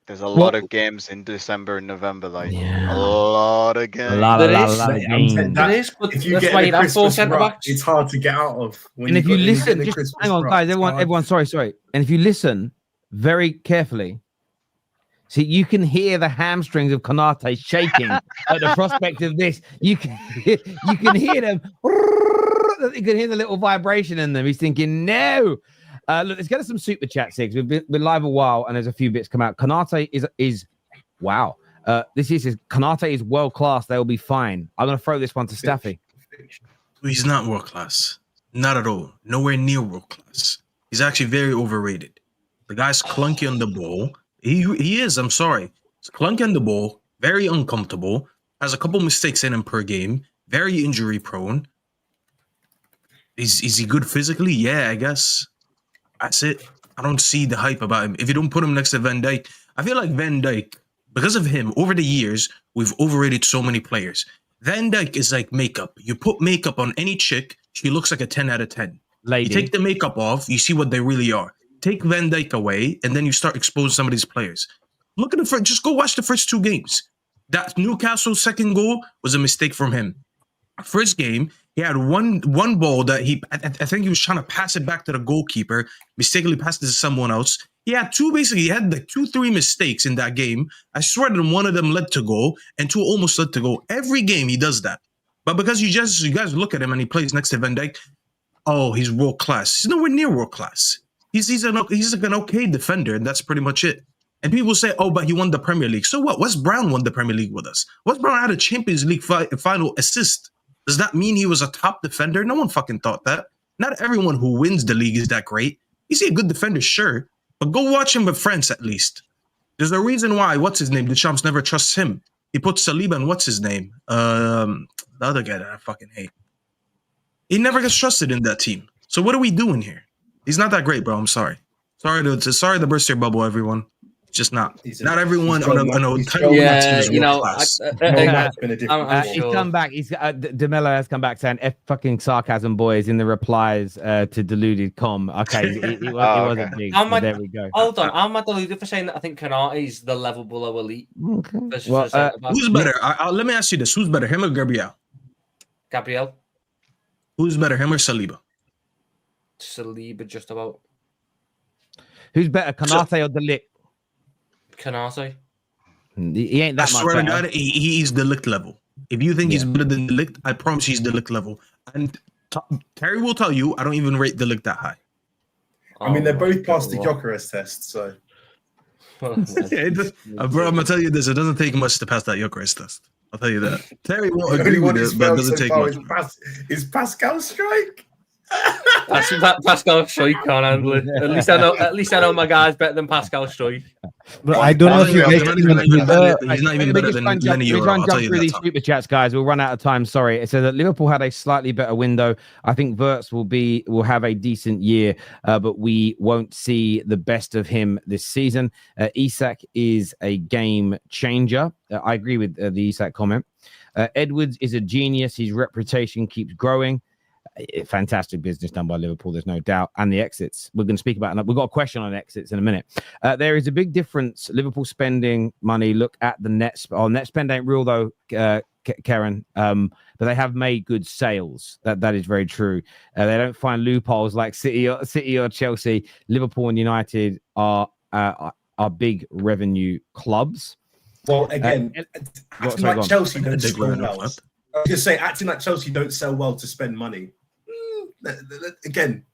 There's a lot of games in December and November, like a lot of games. A lot of games. There is, but if you that's get why the you have four Christmas centre rut, backs. it's hard to get out of. And if you listen, just hang on, guys, everyone, sorry. And if you listen very carefully, see, you can hear the hamstrings of Konate shaking at the prospect of this. You can hear them. You can hear the little vibration in them. He's thinking, no. Look, let's get us some super chats here. We've been live a while, and there's a few bits come out. Konate is wow. Konate is world class. They'll be fine. I'm gonna throw this one to Staffy. He's not world class, not at all. Nowhere near world class. He's actually very overrated. The guy's clunky on the ball. He is. I'm sorry. He's clunky on the ball. Very uncomfortable. Has a couple mistakes in him per game. Very injury prone. Is he good physically? Yeah, I guess. That's it. I don't see the hype about him. If you don't put him next to Van Dijk, I feel like Van Dijk, because of him, over the years, we've overrated so many players. Van Dijk is like makeup. You put makeup on any chick, she looks like a 10 out of 10. Lady. You take the makeup off, you see what they really are. Take Van Dijk away, and then you start exposing some of these players. Look at the first, just go watch the first two games. That Newcastle second goal was a mistake from him. First game, he had one ball that I think he was trying to pass it back to the goalkeeper, mistakenly passed it to someone else. He had like 2-3 mistakes in that game. I swear that one of them led to goal and two almost led to goal. Every game he does that. But because you guys look at him and he plays next to Van Dijk, oh, he's world class. He's nowhere near world class. He's an okay defender, and that's pretty much it. And people say, oh, but he won the Premier League. So what? Wes Brown won the Premier League with us. Wes Brown had a Champions League final assist. Does that mean he was a top defender? No one fucking thought that. Not everyone who wins the league is that great. You see a good defender, sure, but go watch him with France at least. There's a reason why, what's his name? Deschamps never trusts him. He puts Saliba and what's his name? The other guy that I fucking hate. He never gets trusted in that team. So what are we doing here? He's not that great, bro. I'm sorry. Sorry to burst your bubble, everyone. It's just not. Not everyone on a team is world class. He's come back. DeMello has come back saying F fucking sarcasm, boys, in the replies to deluded com. Okay, it wasn't big. So there we go. Hold on, I'm not deluded for saying that I think Konate's the level below elite. Okay. Well, who's better? Let me ask you this: who's better, him or Gabriel? Gabriel. Who's better, him or Saliba? Saliba, just about. Who's better, Konate or De Ligt? Konate. He ain't that I much swear to better. God, he's De Ligt level. If you think he's better than De Ligt, I promise he's De Ligt level. And Terry will tell you, I don't even rate De Ligt that high. I mean, they're both past the Gyökeres test, so. Bro, I'm gonna tell you this: it doesn't take much to pass that Gyökeres test. I'll tell you that. Terry won't agree with it, but it doesn't take much. Is Pascal Strike? Pascal Strike can't handle it. At least I know my guy's better than Pascal Strike. But I don't know if you guys He's not even better than Lenny We're Euro. trying I'll to tell jump you through these that. super chats, guys. We'll run out of time. Sorry. It says that Liverpool had a slightly better window. I think Wirtz will have a decent year, but we won't see the best of him this season. Isak is a game changer. I agree with the Isak comment. Edwards is a genius. His reputation keeps growing. Fantastic business done by Liverpool, there's no doubt. And the exits, we're going to speak about it. We've got a question on exits in a minute. There is a big difference. Liverpool spending money. Look at the net. Net spend ain't real though, Karen. But they have made good sales. That is very true. They don't find loopholes like City or Chelsea. Liverpool and United are big revenue clubs. Well, again, acting like Chelsea don't sell well. I was going to say, acting like Chelsea don't sell well to spend money. Again,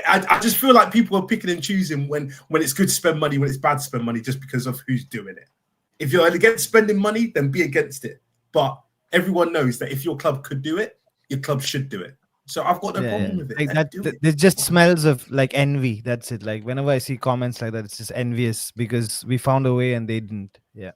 I just feel like people are picking and choosing when it's good to spend money, when it's bad to spend money, just because of who's doing it. If you're against spending money, then be against it. But everyone knows that if your club could do it, your club should do it. So I've got no problem with it. Like it just smells of like envy. That's it. Like whenever I see comments like that, it's just envious because we found a way and they didn't. Yeah.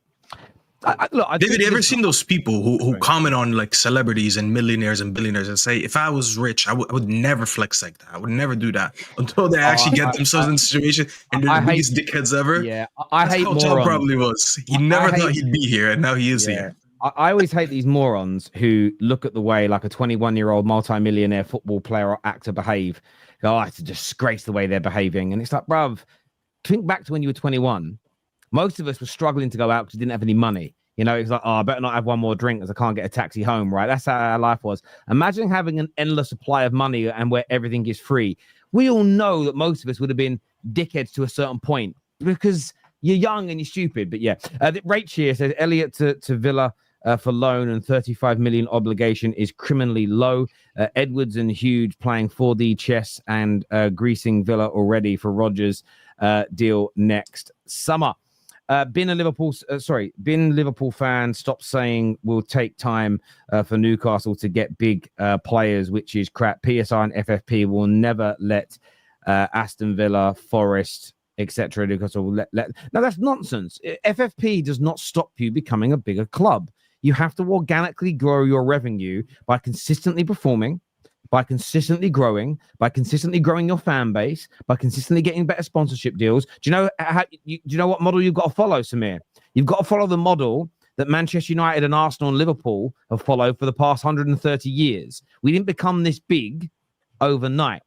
David, you ever seen those people who comment on like celebrities and millionaires and billionaires and say, if I was rich, I would never flex like that. I would never do that until they actually get themselves in a situation and they're the biggest dickheads ever. Yeah, I hate morons. Joe probably was. He never thought he'd be here, and now he is here. I always hate these morons who look at the way like a 21-year-old multi-millionaire football player or actor behave. Go, it's a disgrace the way they're behaving. And it's like, bruv, think back to when you were 21. Most of us were struggling to go out because we didn't have any money. You know, it's like, I better not have one more drink as I can't get a taxi home, right? That's how our life was. Imagine having an endless supply of money and where everything is free. We all know that most of us would have been dickheads to a certain point because you're young and you're stupid. But yeah, Rach here says Elliott to Villa for loan and 35 million obligation is criminally low. Edwards and Hughes playing 4D chess and greasing Villa already for Rodgers deal next summer. Been a Liverpool fan. Stop saying we'll take time for Newcastle to get big players, which is crap. PSR and FFP will never let Aston Villa, Forest, etc. Newcastle let. No, that's nonsense. FFP does not stop you becoming a bigger club. You have to organically grow your revenue by consistently performing, by consistently growing your fan base, by consistently getting better sponsorship deals. Do you know do you know what model you've got to follow, Samir? You've got to follow the model that Manchester United and Arsenal and Liverpool have followed for the past 130 years. We didn't become this big overnight.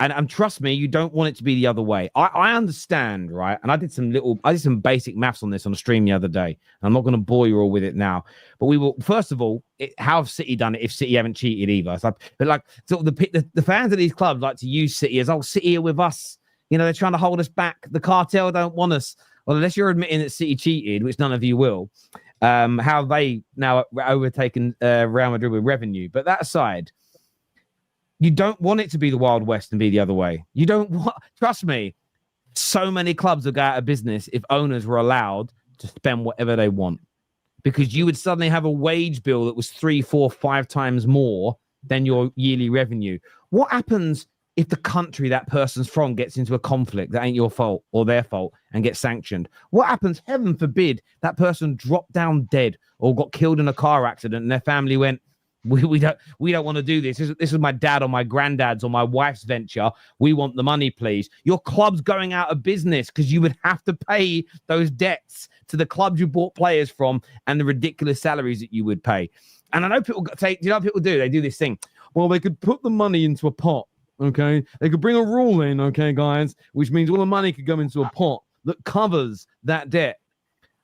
And trust me, you don't want it to be the other way. I understand, right? And I did some basic maths on this on a stream the other day. I'm not going to bore you all with it now. But we will, first of all, how have City done it if City haven't cheated either? So the fans of these clubs like to use City as, City are with us. You know, they're trying to hold us back. The cartel don't want us. Well, unless you're admitting that City cheated, which none of you will, how have they now overtaken Real Madrid with revenue? But that aside, you don't want it to be the Wild West and be the other way. You don't want, trust me, so many clubs would go out of business if owners were allowed to spend whatever they want. Because you would suddenly have a wage bill that was 3, 4, 5 times more than your yearly revenue. What happens if the country that person's from gets into a conflict that ain't your fault or their fault and gets sanctioned? What happens, heaven forbid, that person dropped down dead or got killed in a car accident and their family went, we don't want to do this. This is my dad or my granddad's or my wife's venture. We want the money, please. Your club's going out of business because you would have to pay those debts to the clubs you bought players from and the ridiculous salaries that you would pay. And I know people take, you know what people do? They do this thing. Well, they could put the money into a pot. Okay, they could bring a rule in. Okay, guys, which means all the money could go into a pot that covers that debt.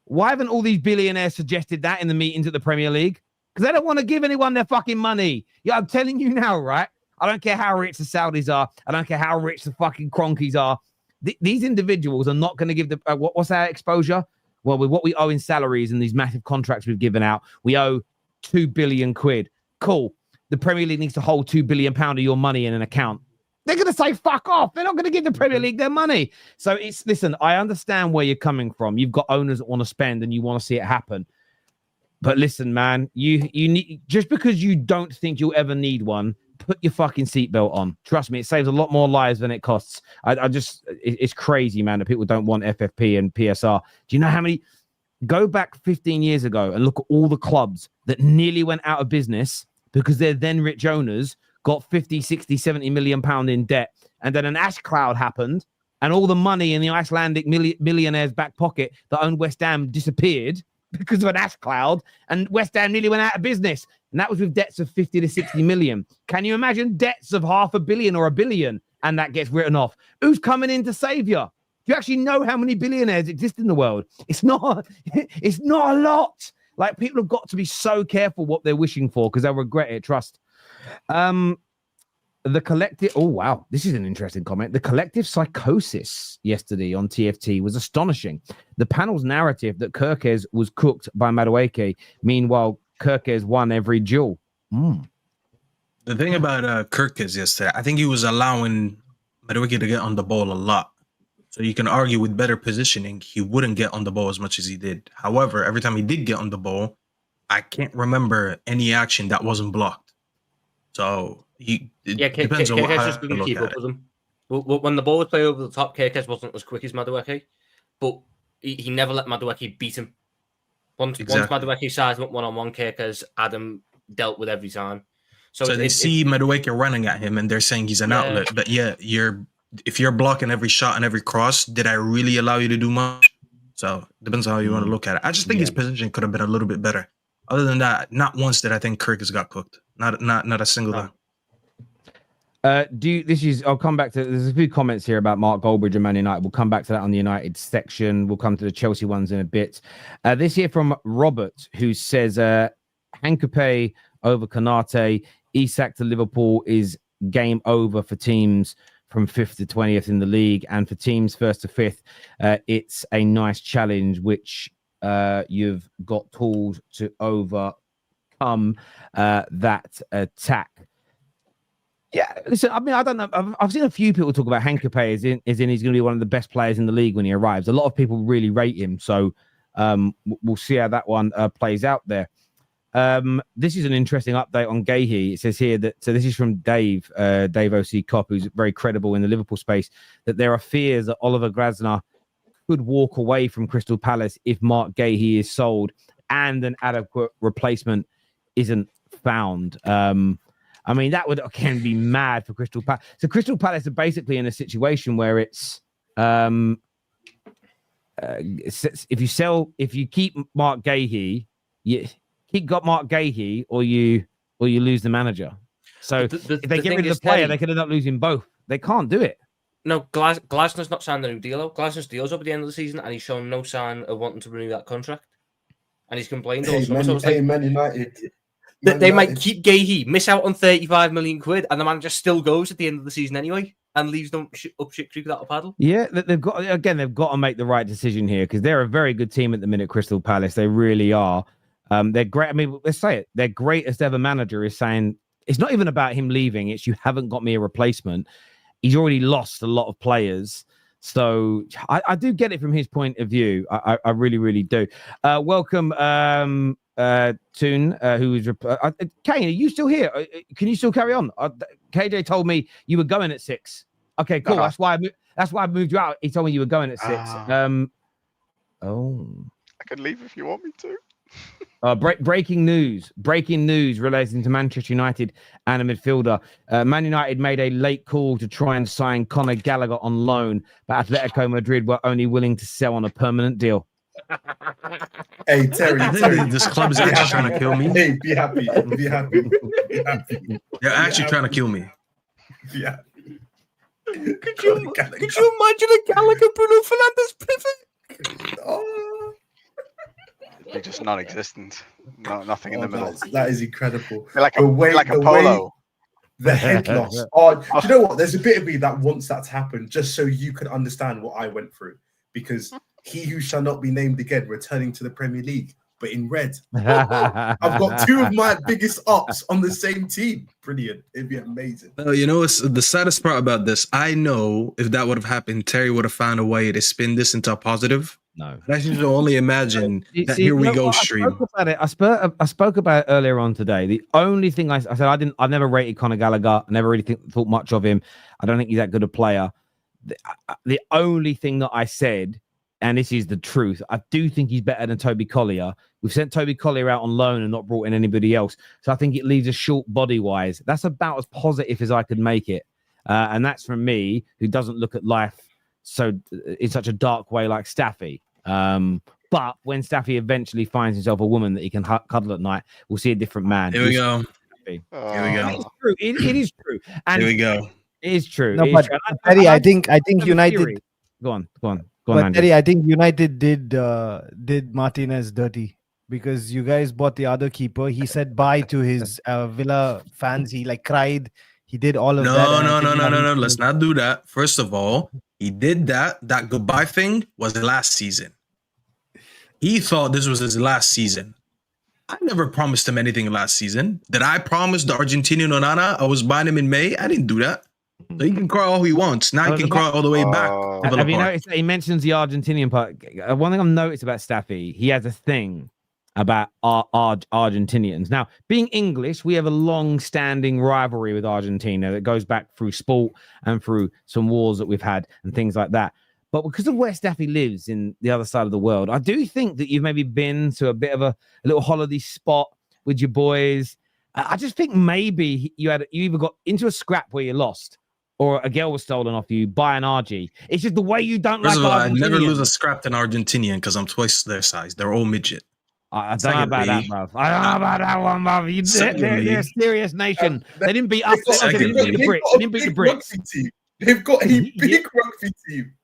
Why haven't all these billionaires suggested that in the meetings at the Premier League? Because they don't want to give anyone their fucking money. Yeah, I'm telling you now, right? I don't care how rich the Saudis are. I don't care how rich the fucking Cronkies are. These individuals are not going to give the what's our exposure? Well, with what we owe in salaries and these massive contracts we've given out, we owe 2 billion quid. Cool. The Premier League needs to hold £2 billion of your money in an account. They're going to say, fuck off. They're not going to give the Premier League their money. So listen, I understand where you're coming from. You've got owners that want to spend and you want to see it happen. But listen, man, you need, just because you don't think you'll ever need one, put your fucking seatbelt on. Trust me, it saves a lot more lives than it costs. It's crazy, man, that people don't want FFP and PSR. Do you know how many? Go back 15 years ago and look at all the clubs that nearly went out of business because their then rich owners got 50, 60, 70 million pound in debt. And then an ash cloud happened and all the money in the Icelandic millionaire's back pocket that owned West Ham disappeared because of an ash cloud, and West Ham nearly went out of business. And that was with debts of 50 to 60 million. Can you imagine debts of $500 million or $1 billion and that gets written off? Who's coming in to save you? Do you actually know how many billionaires exist in the world? It's not a lot. Like, people have got to be so careful what they're wishing for because they'll regret it. Trust. The collective. Oh, wow. This is an interesting comment. The collective psychosis yesterday on TFT was astonishing. The panel's narrative that Kirkes was cooked by Madueke. Meanwhile, Kirkes won every duel. The thing about Kirkes yesterday, I think he was allowing Madueke to get on the ball a lot. So you can argue with better positioning, he wouldn't get on the ball as much as he did. However, every time he did get on the ball, I can't remember any action that wasn't blocked. So depends on Kirkes just couldn't keep up with him. When the ball was played over the top, Kirkes wasn't as quick as Madueke, but he never let Madueke beat him. Once Madueke sized him up one-on-one, Kirkes Adam dealt with every time. So they see Madueke running at him and they're saying he's an outlet. But if you're blocking every shot and every cross, did I really allow you to do much? So depends on how you want to look at it. I just think his position could have been a little bit better. Other than that, not once did I think Kirkes got cooked. Not a single time. I'll come back to, there's a few comments here about Mark Goldbridge and Man United. We'll come back to that on the United section. We'll come to the Chelsea ones in a bit. This here from Robert, who says Hincapie over Konate, Isak to Liverpool is game over for teams from 5th to 20th in the league, and for teams 1st to 5th, it's a nice challenge which you've got tools to overcome that attack. Yeah, listen, I mean, I don't know. I've seen a few people talk about Hincapie as in he's going to be one of the best players in the league when he arrives. A lot of people really rate him, so we'll see how that one plays out there. This is an interesting update on Guehi. It says here that, so this is from Dave OC Cop, who's very credible in the Liverpool space, that there are fears that Oliver Glasner could walk away from Crystal Palace if Mark Guehi is sold and an adequate replacement isn't found. I mean, that would, again, be mad for Crystal Palace. So Crystal Palace are basically in a situation where it's if you keep Mark Guehi, got Mark Guehi, or you lose the manager. So if they get rid of the player, they could end up losing both. They can't do it. No, Glasner's not signed a new deal. Glasner's deal's up at the end of the season, and he's shown no sign of wanting to renew that contract. And he's complained also. Man United. They might keep Guehi, miss out on 35 million quid, and the manager still goes at the end of the season anyway, and leaves them up shit creek without a paddle. Yeah, they've got to make the right decision here, because they're a very good team at the minute, Crystal Palace. They really are. They're great. I mean, let's say it. Their greatest ever manager is saying it's not even about him leaving. It's, you haven't got me a replacement. He's already lost a lot of players. So I do get it from his point of view. I really, really do. Welcome, Toon, who was Kane, are you still here? Can you still carry on? KJ told me you were going at 6. Okay, cool. That's why I moved you out. He told me you were going at 6. I can leave if you want me to. Breaking news relating to Manchester United and a midfielder. Man United made a late call to try and sign Conor Gallagher on loan, but Atletico Madrid were only willing to sell on a permanent deal. Hey, Terry, this club is actually trying to kill me. Hey, be happy. Be happy. Be happy. They're actually trying to kill me. Be happy. Could you imagine a Gallagher Bruno Fernandes pivot? Oh. They're just non-existent. Nothing in the middle. That is incredible. They're like a polo. The head loss. Oh, do you know what? There's a bit of me that wants that to happen just so you can understand what I went through. Because he who shall not be named again returning to the Premier League, but in red. I've got 2 of my biggest ups on the same team. Brilliant. It'd be amazing. You know, it's the saddest part about this. I know if that would have happened, Terry would have found a way to spin this into a positive. No, I should only imagine that here we go stream. I spoke about it earlier on today. The only thing I said, I've never rated Conor Gallagher. I never really thought much of him. I don't think he's that good a player. The only thing that I said, and this is the truth, I do think he's better than Toby Collier. We've sent Toby Collier out on loan and not brought in anybody else. So I think it leaves us short body-wise. That's about as positive as I could make it. And that's from me, who doesn't look at life in such a dark way like Staffy. But when Staffy eventually finds himself a woman that he can cuddle at night, we'll see a different man. Here we go. Here we go. It's true. It is true. And here we go. It is true. No, but Terry, I think United. Go on. But Terry, I think United did Martinez dirty because you guys bought the other keeper. He said bye to his Villa fans. He cried. He did all of that. No. Let's not do that. First of all, he did that. That goodbye thing was last season. He thought this was his last season. I never promised him anything last season. Did I promise the Argentinian Onana I was buying him in May? I didn't do that. So he can cry all he wants. Now he can cry all the way back. Have you noticed that he mentions the Argentinian part? One thing I've noticed about Staffy, he has a thing about Argentinians. Now, being English, we have a long-standing rivalry with Argentina that goes back through sport and through some wars that we've had and things like that. But because of where Staffy lives in the other side of the world, I do think that you've maybe been to a bit of a little holiday spot with your boys. I just think maybe you either got into a scrap where you lost, or a girl was stolen off you by an RG. It's just the way you don't First like of all, Argentinians. I'd never lose a scrap to an Argentinian because I'm twice their size. They're all midget. I don't know about that, bruv. I don't know about that one, bruv. They're a serious nation. They didn't beat us. They didn't beat the Brits. They didn't beat the Brits. They've got a big rugby team.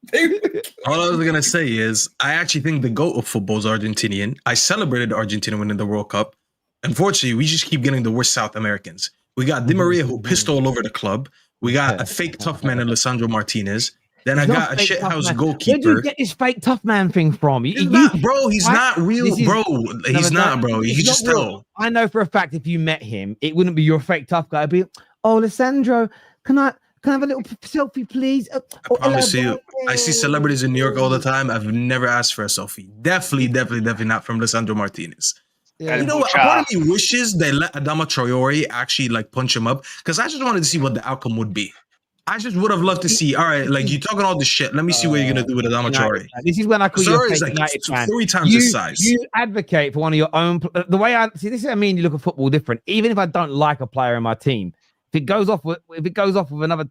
All I was going to say is I actually think the GOAT of football is Argentinian. I celebrated Argentina winning the World Cup. Unfortunately, we just keep getting the worst South Americans. We got Di Maria, who pissed all over the club. We got a fake tough man in Lisandro Martinez. Then I got a shithouse goalkeeper. Where do you get this fake tough man thing from? He's not real, bro. He's not, bro. He's just still. I know for a fact if you met him, it wouldn't be your fake tough guy. It'd be, oh, Lisandro, can I have a little selfie, please? I promise you, I see celebrities in New York all the time. I've never asked for a selfie. Definitely not from Lisandro Martinez. Yeah. You know what? Part of me wishes they let Adama Traore actually punch him up because I just wanted to see what the outcome would be. I just would have loved to see. All right, you talking all this shit. Let me see what you're gonna do with Adama Traore. This is when I call you a fake United fan. 3 times his size. You advocate for one of your own. The way I see this is what I mean. You look at football different. Even if I don't like a player in my team, if it goes off with another.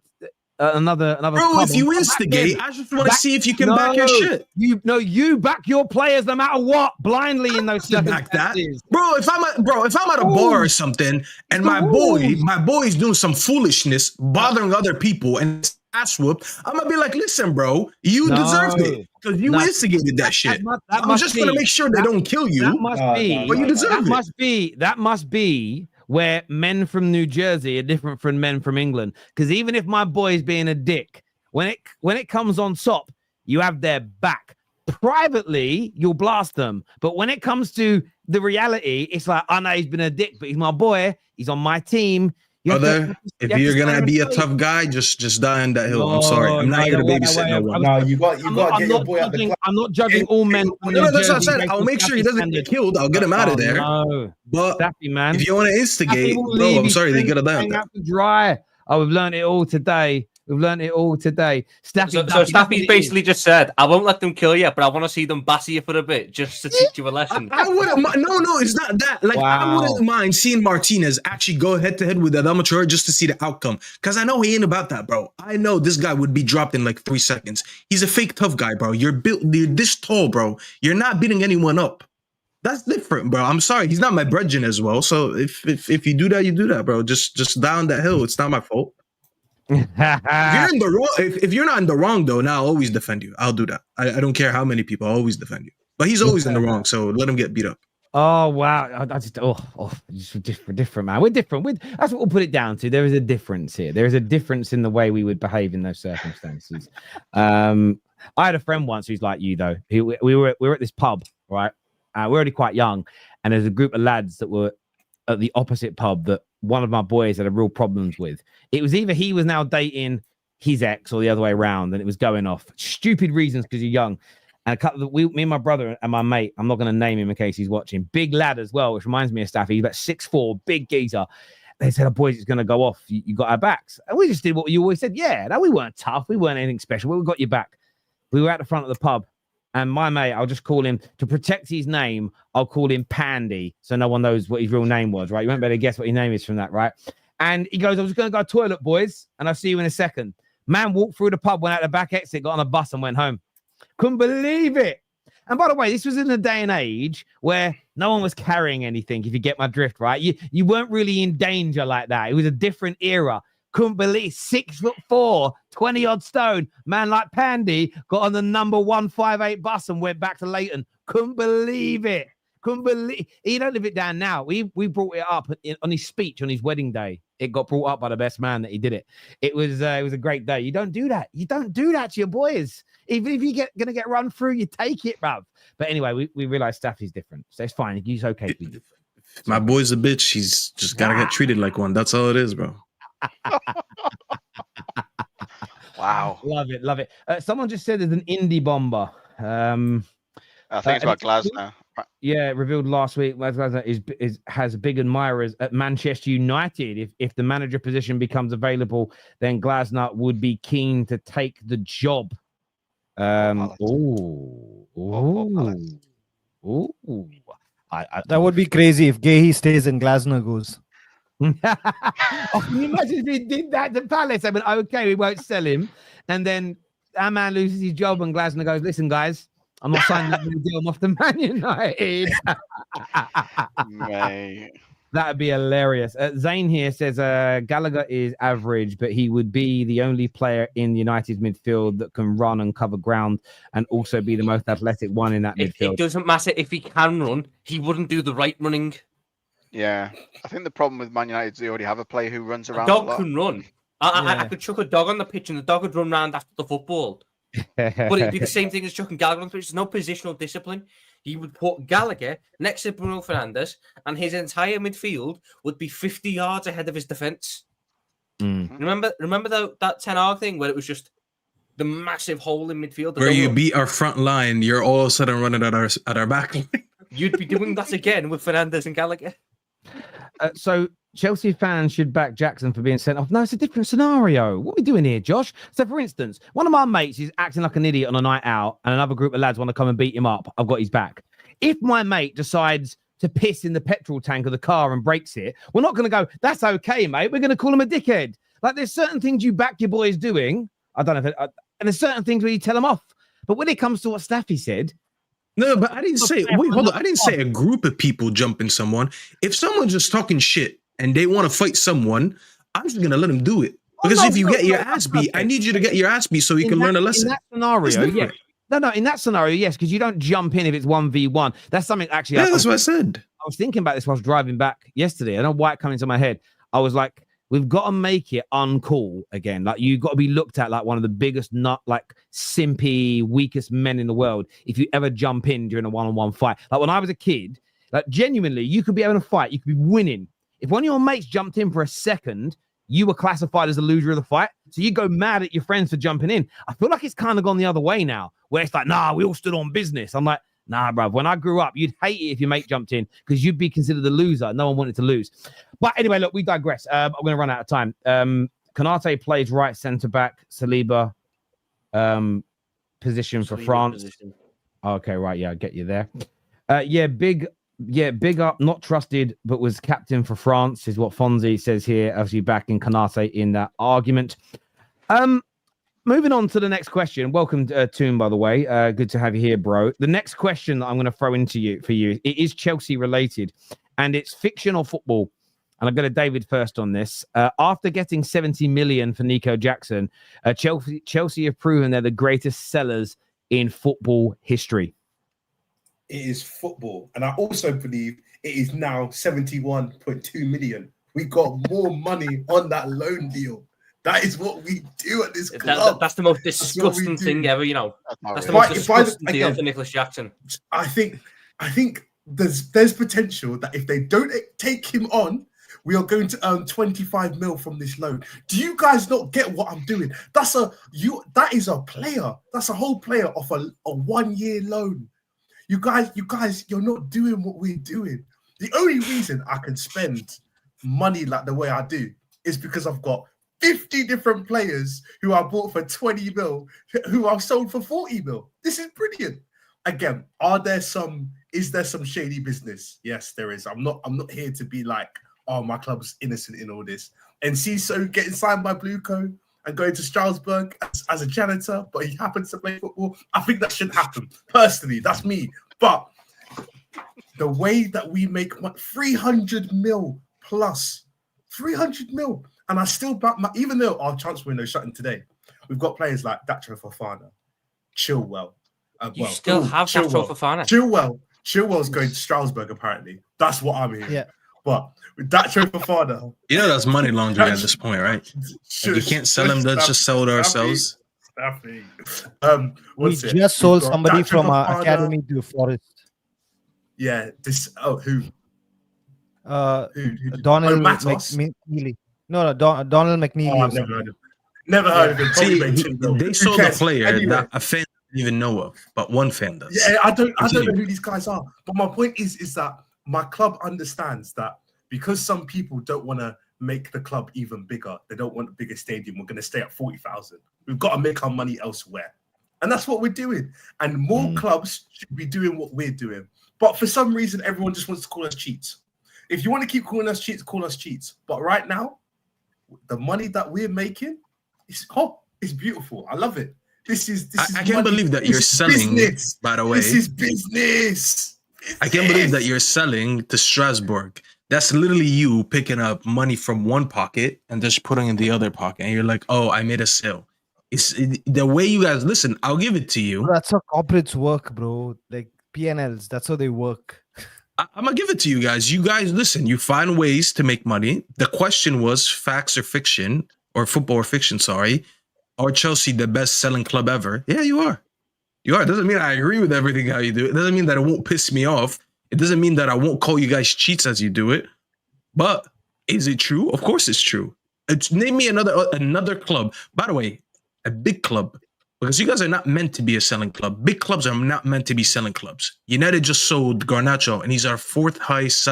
Bro, if you instigate, I just want to see if you can back your shit. You back your players no matter what, blindly in those circumstances. Bro, if I'm at a bar or something and my boy's doing some foolishness, bothering other people and ass whooped, I'm gonna be like, listen, bro, you deserved it because you instigated that shit. I'm just gonna make sure they don't kill you. That must be, but you deserve it. That must be where men from New Jersey are different from men from England. Because even if my boy's being a dick, when it comes on top, you have their back. Privately, you'll blast them. But when it comes to the reality, it's like, I know he's been a dick, but he's my boy. He's on my team. You have to- Brother, you if have to you're stand gonna and be a fight. tough guy, just die on that hill. I'm sorry. I'm not here to babysit no one. No, you got to get your boy out the club. I'm not judging all men. on No, their that's what I jersey said. based I'll on make sure he Staffy doesn't get standards. killed. I'll get him out of there. No, But Staffy, man. if you want to instigate, Staffy will bro, leave I'm his sorry, they friends gotta die on hang that. out to dry. Oh, we've learned it all today. We've learned it all today. Staffy, So Staffy's basically just said, I won't let them kill you, but I want to see them batter you for a bit just to teach you a lesson. I wouldn't. No, it's not that. Like, I wouldn't mind seeing Martinez actually go head to head with that amateur just to see the outcome. Because I know he ain't about that, bro. I know this guy would be dropped in like 3 seconds. He's a fake tough guy, bro. You're this tall, bro. You're not beating anyone up. That's different, bro. I'm sorry. He's not my brethren as well. So if you do that, you do that, bro. Just down that hill. It's not my fault. If you're in the wrong, if you're not in the wrong, though, now I'll always defend you. I'll do that. I don't care how many people. I'll always defend you. But he's always in the wrong, so let him get beat up. Oh wow! I just just different, man. We're different. That's what we'll put it down to. There is a difference here. There is a difference in the way we would behave in those circumstances. I had a friend once who's like you, though. We were at this pub, right? We're already quite young, and there's a group of lads that were at the opposite pub that one of my boys had a real problems with. It was either he was now dating his ex or the other way around, and it was going off. Stupid reasons because you're young. And a couple of me and my brother and my mate, I'm not going to name him in case he's watching, big lad as well, which reminds me of Staffy. He's about 6'4", big geezer. They said, "Oh, boys, it's going to go off. You got our backs." And we just did what you always said. Yeah, no, we weren't tough. We weren't anything special. We got your back. We were at the front of the pub. And my mate, I'll just call him, to protect his name, I'll call him Pandy, so no one knows what his real name was, right? You won't be able to guess what his name is from that, right? And he goes, "I was going to go to the toilet, boys, and I'll see you in a second." Man walked through the pub, went out the back exit, got on a bus and went home. Couldn't believe it. And by the way, this was in a day and age where no one was carrying anything, if you get my drift, right? You weren't really in danger like that. It was a different era. Couldn't believe 6'4", 20-odd stone, man like Pandy got on the number 158 bus and went back to Leighton. Couldn't believe it. Couldn't believe he don't live it down now. We brought it up on his speech on his wedding day. It got brought up by the best man that he did it. It was a great day. You don't do that. You don't do that to your boys. Even if you're gonna get run through, you take it, bruv. But anyway, we realized Staffy's different, so it's fine. He's okay to be different. My boy's a bitch. He's just gotta get treated like one. That's all it is, bro. Wow. Love it. Someone just said there's an indie bomber. I think it's about Glasgow. Yeah, revealed last week. Glasgow has big admirers at Manchester United. If the manager position becomes available, then Glasgow would be keen to take the job. That would be crazy if Guéhi stays and Glasgow goes. Can you imagine if he did that to Palace? I mean, okay, we won't sell him, and then our man loses his job, and Glasgow goes, "Listen, guys, I'm not signing that new deal. I'm off to Man United." That'd be hilarious. Zane here says Gallagher is average, but he would be the only player in United's midfield that can run and cover ground, and also be the most athletic one in that midfield. It doesn't matter if he can run; he wouldn't do the right running. Yeah, I think the problem with Man United is they already have a player who runs around. A dog can run. I could chuck a dog on the pitch and the dog would run around after the football. But it'd be the same thing as chucking Gallagher on the pitch. There's no positional discipline. He would put Gallagher next to Bruno Fernandes, and his entire midfield would be 50 yards ahead of his defence. Remember that Ten Hag thing where it was just the massive hole in midfield where you beat our front line, you're all of a sudden running at our back line. You'd be doing that again with Fernandes and Gallagher. So Chelsea fans should back Jackson for being sent off. No, it's a different scenario. What are we doing here, Josh? So, for instance, one of my mates is acting like an idiot on a night out, and another group of lads want to come and beat him up. I've got his back. If my mate decides to piss in the petrol tank of the car and breaks it, we're not going to go, "That's okay, mate." We're going to call him a dickhead. Like, there's certain things you back your boys doing. I don't know and there's certain things where you tell them off. But when it comes to what Staffy said. No, but I didn't say. Wait, hold on. I didn't say a group of people jumping someone. If someone's just talking shit and they want to fight someone, I'm just gonna let them do it. Because if you get your ass beat, I need you to get your ass beat so you can learn a lesson. In that scenario, yeah. No. In that scenario, yes, because you don't jump in if it's 1v1. That's something actually. Yeah, that's what I said. I was thinking about this while I was driving back yesterday. I don't know why it came into my head. I was like, we've got to make it uncool again. Like, you've got to be looked at like one of the biggest, simpy, weakest men in the world if you ever jump in during a one-on-one fight. Like, when I was a kid, like, genuinely, you could be having a fight, you could be winning. if one of your mates jumped in for a second, you were classified as a loser of the fight. So you go mad at your friends for jumping in. I feel like it's kind of gone the other way now, where it's like, nah, we all stood on business. I'm like, nah, bruv. When I grew up, you'd hate it if your mate jumped in because you'd be considered the loser. No one wanted to lose. But anyway, look, we digress. I'm going to run out of time. Kanate plays right centre back. Saliba position for France. Position. Okay, right. Yeah, I get you there. Big up, not trusted, but was captain for France, is what Fonzie says here. Obviously, backing Kanate in that argument. Moving on to the next question. Welcome, Toon, by the way. Good to have you here, bro. The next question that I'm going to throw into you for you, it is Chelsea related, and it's fiction or football. And I'll go to David first on this. After getting 70 million for Nico Jackson, Chelsea have proven they're the greatest sellers in football history. It is football. And I also believe it is now 71.2 million. We got more money on that loan deal. That is what we do at this club. That's the most disgusting thing ever, you know. That's the most disgusting deal for Nicolas Jackson. I think there's potential that if they don't take him on, we are going to earn 25 mil from this loan. Do you guys not get what I'm doing? That is a player. That's a whole player off a 1 year loan. You guys, you're not doing what we're doing. The only reason I can spend money like the way I do is because I've got 50 different players who I bought for 20 mil, who I've sold for 40 mil. This is brilliant. Again, is there some shady business? Yes, there is. I'm not here to be like, oh, my club's innocent in all this. And so getting signed by Blueco and going to Strasbourg as a janitor, but he happens to play football. I think that shouldn't happen. Personally, that's me. But the way that we make 300 mil plus, 300 mil. And I still back even though our transfer window is shutting today, we've got players like Dacho Fofana, Chilwell. You still have Dacho Fofana. Chilwell's going to Strasbourg, apparently. That's what I'm hearing. Yeah. But with Dacho Fofana, you know that's money laundering at this point, right? Like you can't sell them. Let's just sell it ourselves. We just sold somebody from our academy to Forest. Yeah. Who? Donald McNeely. No, Donald McNeely. Oh, never heard of him. See, they sold a player that a fan didn't even know of, but one fan does. Yeah, I don't know who these guys are. But my point is that my club understands that because some people don't want to make the club even bigger, they don't want a bigger stadium, we're going to stay at 40,000. We've got to make our money elsewhere. And that's what we're doing. And more clubs should be doing what we're doing. But for some reason, everyone just wants to call us cheats. If you want to keep calling us cheats, call us cheats. But right now, the money that we're making is beautiful. I love it. I can't believe that you're selling, business. By the way. This is business. I can't believe that you're selling to Strasbourg. That's literally you picking up money from one pocket and just putting in the other pocket. And you're like, oh, I made a sale. It's the way you guys listen. I'll give it to you. That's how corporates work, bro. Like P&Ls, that's how they work. I'm going to give it to you guys. You guys, listen, you find ways to make money. The question was facts or fiction, or football or fiction, sorry. Are Chelsea the best selling club ever? Yeah, you are. You are. It doesn't mean I agree with everything how you do it. It doesn't mean that it won't piss me off. It doesn't mean that I won't call you guys cheats as you do it. But is it true? Of course it's true. Name me another club. By the way, a big club. Because you guys are not meant to be a selling club. Big clubs are not meant to be selling clubs. United just sold Garnacho, and he's our fourth highest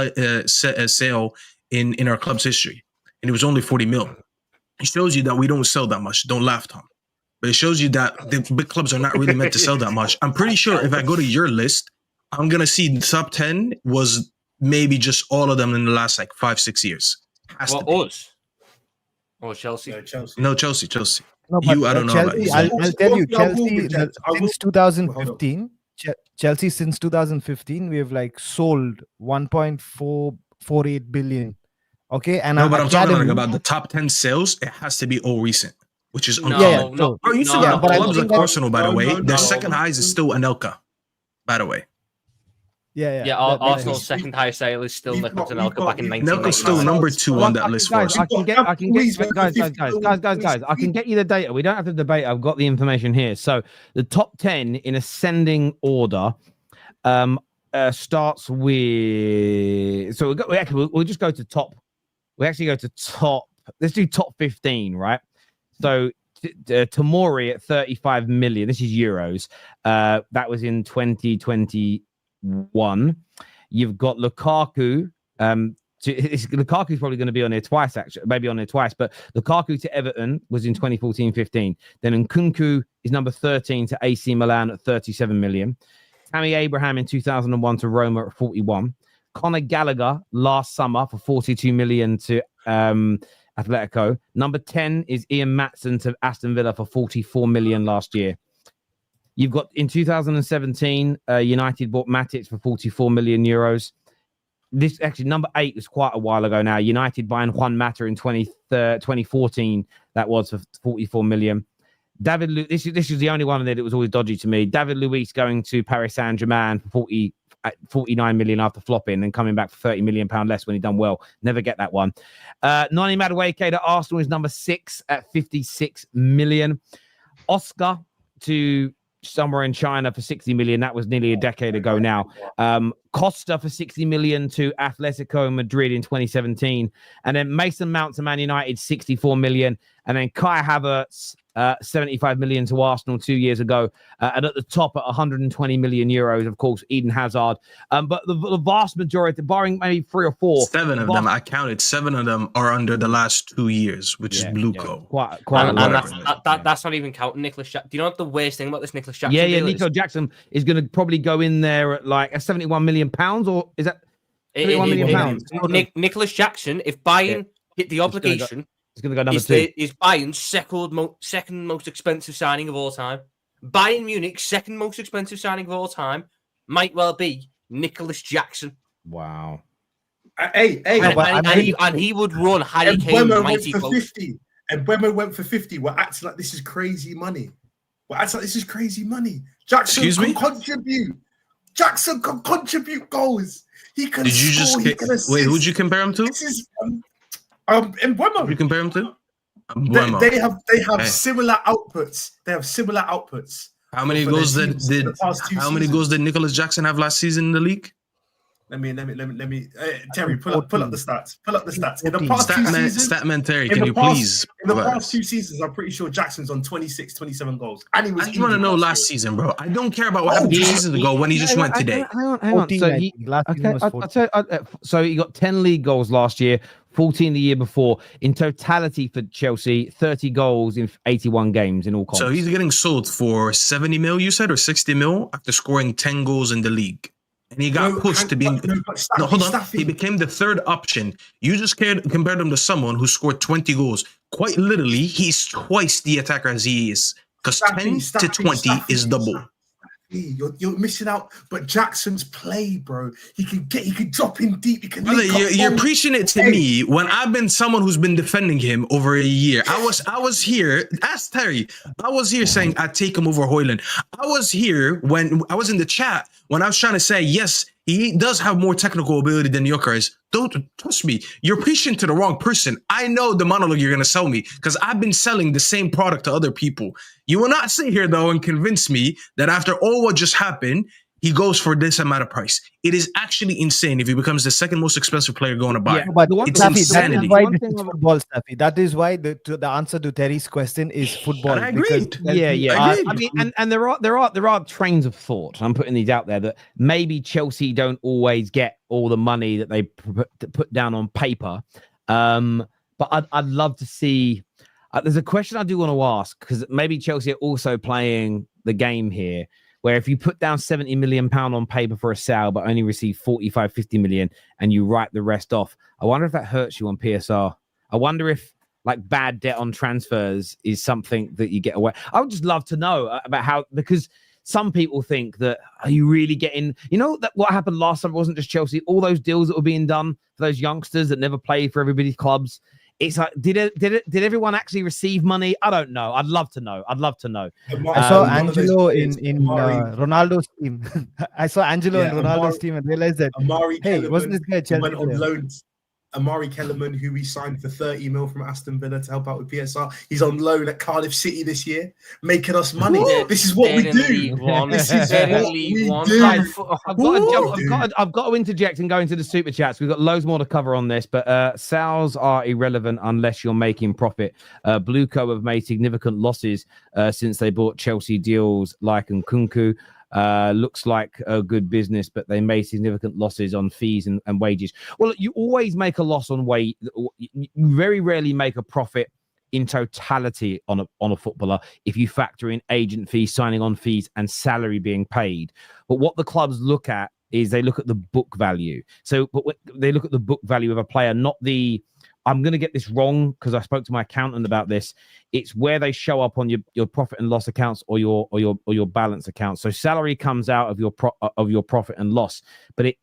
sale in our club's history. And it was only 40 mil. It shows you that we don't sell that much. Don't laugh, Tom. But it shows you that the big clubs are not really meant to sell that much. I'm pretty sure if I go to your list, I'm going to see the top 10 was maybe just all of them in the last like 5-6 years. Us? Or Chelsea? No, Chelsea. No, I don't know about you. I'll tell you, Chelsea since 2015, Chelsea since 2015, we have like sold 1.448 billion. Okay, and no, but I'm talking about the top 10 sales. It has to be all recent, which is no. Are you still got clubs like Arsenal, by the way? Their second highest is still Anelka, by the way. Yeah. Arsenal's second highest sale is still Nicolas Anelka back in 1999. Anelka's still number 2 on that list for us. I can get guys. I can get you the data. We don't have to debate. I've got the information here. So the top 10 in ascending order starts with. So we'll just go to top we actually go to top. Let's do top 15, right? So Tomori at 35 million. This is euros. That was in 2021. You've got Lukaku. Lukaku's probably going to be on there twice, actually, maybe on there twice. But Lukaku to Everton was in 2014-15. Then Nkunku is number 13 to AC Milan at 37 million. Tammy Abraham in 2001 to Roma at 41. Conor Gallagher last summer for 42 million to Atletico. Number 10 is Ian Matson to Aston Villa for 44 million last year. You've got in 2017, United bought Matic for 44 million euros. This actually number 8 was quite a while ago now. United buying Juan Mata in 2014. That was for 44 million. This is the only one that was always dodgy to me. David Luiz going to Paris Saint-Germain for 49 million after flopping and coming back for 30 million pound less when he done well. Never get that one. Noni Madueke to Arsenal is number 6 at 56 million. Oscar to somewhere in China for 60 million. That was nearly a decade ago now. Costa for 60 million to Atletico Madrid in 2017. And then Mason Mount to Man United, 64 million. And then Kai Havertz, 75 million to Arsenal 2 years ago. And at the top at 120 million euros, of course, Eden Hazard. But the vast majority, barring maybe 3 or 4. 7 of them, I counted 7 of them are under the last 2 years, which is Bluco. Quite and that's not even counting Nicolas Jackson. Do you know what the worst thing about this Nicolas Jackson deal is? Nicolas Jackson is going to probably go in there at like a 71 million pounds, or is that 71 million pounds? Nicolas Jackson, if Bayern hit the obligation, it's going to go number 2. Is Bayern's second most expensive signing of all time. Bayern Munich's second most expensive signing of all time might well be Nicolas Jackson. Wow. And he would run Harry Kane mighty close. 50. And Wødemade went for 50. We're acting like this is crazy money. Jackson can contribute. Jackson can contribute goals. He can. Did you score, just wait? Who'd you compare him to? This is and Wødemade. Who'd you compare him to? They have similar outputs. How many goals did Nicolas Jackson have last season in the league? Let me. Terry, pull up the stats. In the past 2 seasons, Statman Terry, can you please? In the past 2 seasons, I'm pretty sure Jackson's on 26, 27 goals. And he was. I just want to know last season, bro. I don't care about what happened 2 seasons ago when he just went today. Hang on. So he got 10 league goals last year, 14 the year before. In totality for Chelsea, 30 goals in 81 games in all comps. So he's getting sold for 70 mil, you said, or 60 mil after scoring 10 goals in the league. And he got pushed to being. Hold on. He became the third option. You just compared him to someone who scored 20 goals. Quite literally, he's twice the attacker as he is. Because 10 to 20 is double. You're missing out. But Jackson's play, bro. He can drop in deep. You're preaching it to me when I've been someone who's been defending him over a year. I was here. Ask Terry. I was here saying I'd take him over Højlund. I was here when I was in the chat when I was trying to say yes, he does have more technical ability than Gyökeres. Don't trust me. You're preaching to the wrong person. I know the monologue you're going to sell me because I've been selling the same product to other people. You will not sit here, though, and convince me that after all what just happened, he goes for this amount of price. It is actually insane if he becomes the second most expensive player going to buy. Yeah, but it's insanity. That is why the answer to Terry's question is football. And I agreed. I mean, and there are trains of thought. I'm putting these out there that maybe Chelsea don't always get all the money that they put down on paper. But I'd love to see. There's a question I do want to ask because maybe Chelsea are also playing the game here, where if you put down 70 million pound on paper for a sale, but only receive 45, 50 million and you write the rest off, I wonder if that hurts you on PSR. I wonder if like bad debt on transfers is something that you get away. I would just love to know about how, because some people think that, are you really getting, that what happened last summer wasn't just Chelsea, all those deals that were being done for those youngsters that never played for everybody's clubs. It's like, did everyone actually receive money? I don't know. I'd love to know. I saw Angelo in Ronaldo's team. I saw Angelo in Ronaldo's team and realized that, Amari hey, wasn't this guy Chelsea went on loans. Amari Kellerman, who we signed for 30 mil from Aston Villa to help out with PSR. He's on loan at Cardiff City this year, making us money. This is what we do. This is what we do. I've got to interject and go into the super chats. We've got loads more to cover on this, but sales are irrelevant unless you're making profit. Blueco have made significant losses since they bought Chelsea deals like Nkunku. Looks like a good business, but they made significant losses on fees and wages. Well, you always make a loss on wage. You very rarely make a profit in totality on a footballer if you factor in agent fees, signing on fees, and salary being paid. But what the clubs look at is they look at the book value. So, but they look at the book value of a player, not the. I'm going to get this wrong because I spoke to my accountant about this. It's where they show up on your profit and loss accounts or your balance accounts. So salary comes out of your profit and loss, but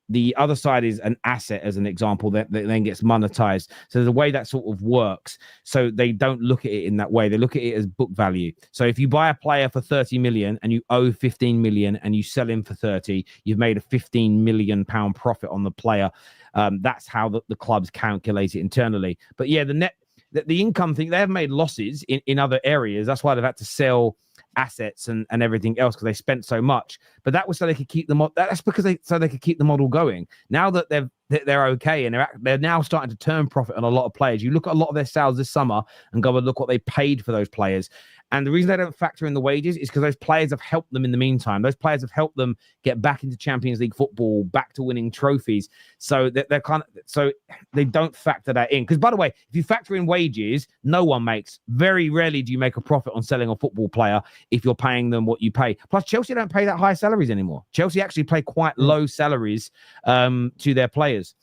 the other side is an asset, as an example, that then gets monetized. So the way that sort of works, so they don't look at it in that way. They look at it as book value. So if you buy a player for 30 million and you owe 15 million and you sell him for 30, you've made a 15 million pound profit on the player. That's how the clubs calculate it internally. But yeah, the income thing, they have made losses in other areas. That's why they've had to sell assets and everything else because they spent so much. But that was so they could keep the that's because so they could keep the model going. Now that they're okay and they're now starting to turn profit on a lot of players. You look at a lot of their sales this summer and go and look what they paid for those players. And the reason they don't factor in the wages is because those players have helped them in the meantime. Those players have helped them get back into Champions League football, back to winning trophies. So they're so they don't factor that in. Because by the way, if you factor in wages, no one makes. Very rarely do you make a profit on selling a football player if you're paying them what you pay. Plus, Chelsea don't pay that high salaries anymore. Chelsea actually pay quite low salaries to their players.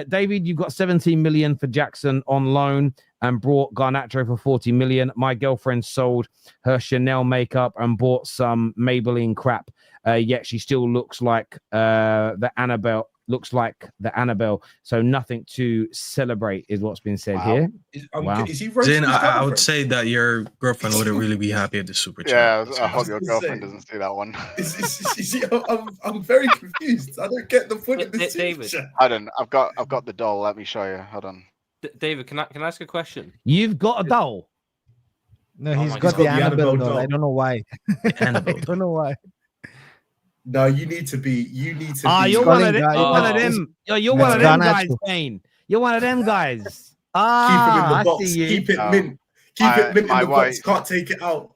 David, you've got 17 million for Jackson on loan and brought Garnacho for 40 million. My girlfriend sold her Chanel makeup and bought some Maybelline crap. Yet she still looks like the Annabelle. So nothing to celebrate is what's been said here. Is he roasting Zin, his I would girlfriend? say that your girlfriend wouldn't really be happy at the super chat. Yeah, I hope your girlfriend doesn't see that one. I'm very confused. I don't get the point of this. David. Hold on, I've got the doll. Let me show you. Hold on. David, can I ask a question? You've got a doll. No, Oh he's my got God. the Annabelle Annabelle doll. I doll. don't know why. Annabelle. I don't know why. No, you need to be. You're Calling one of them. guy- You're one of Oh. them. You're one That's of them Garnacho. guys, Kane. You're one of them guys. Keep him in Ah, the box. I see you. Keep it No. mint. Keep it mint in my the wife- box. Can't take it out.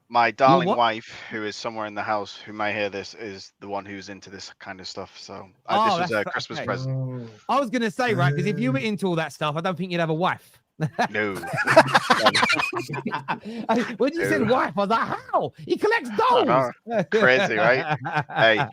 My darling what? wife, who is somewhere in the house, who may hear this, is the one who's into this kind of stuff. So Oh, this was a that's Christmas okay. present. I was gonna say, right, because if you were into all that stuff, I don't think you'd have a wife. No. When you said No. wife, I was like, how? He collects I know. dolls. Crazy, right? Hey.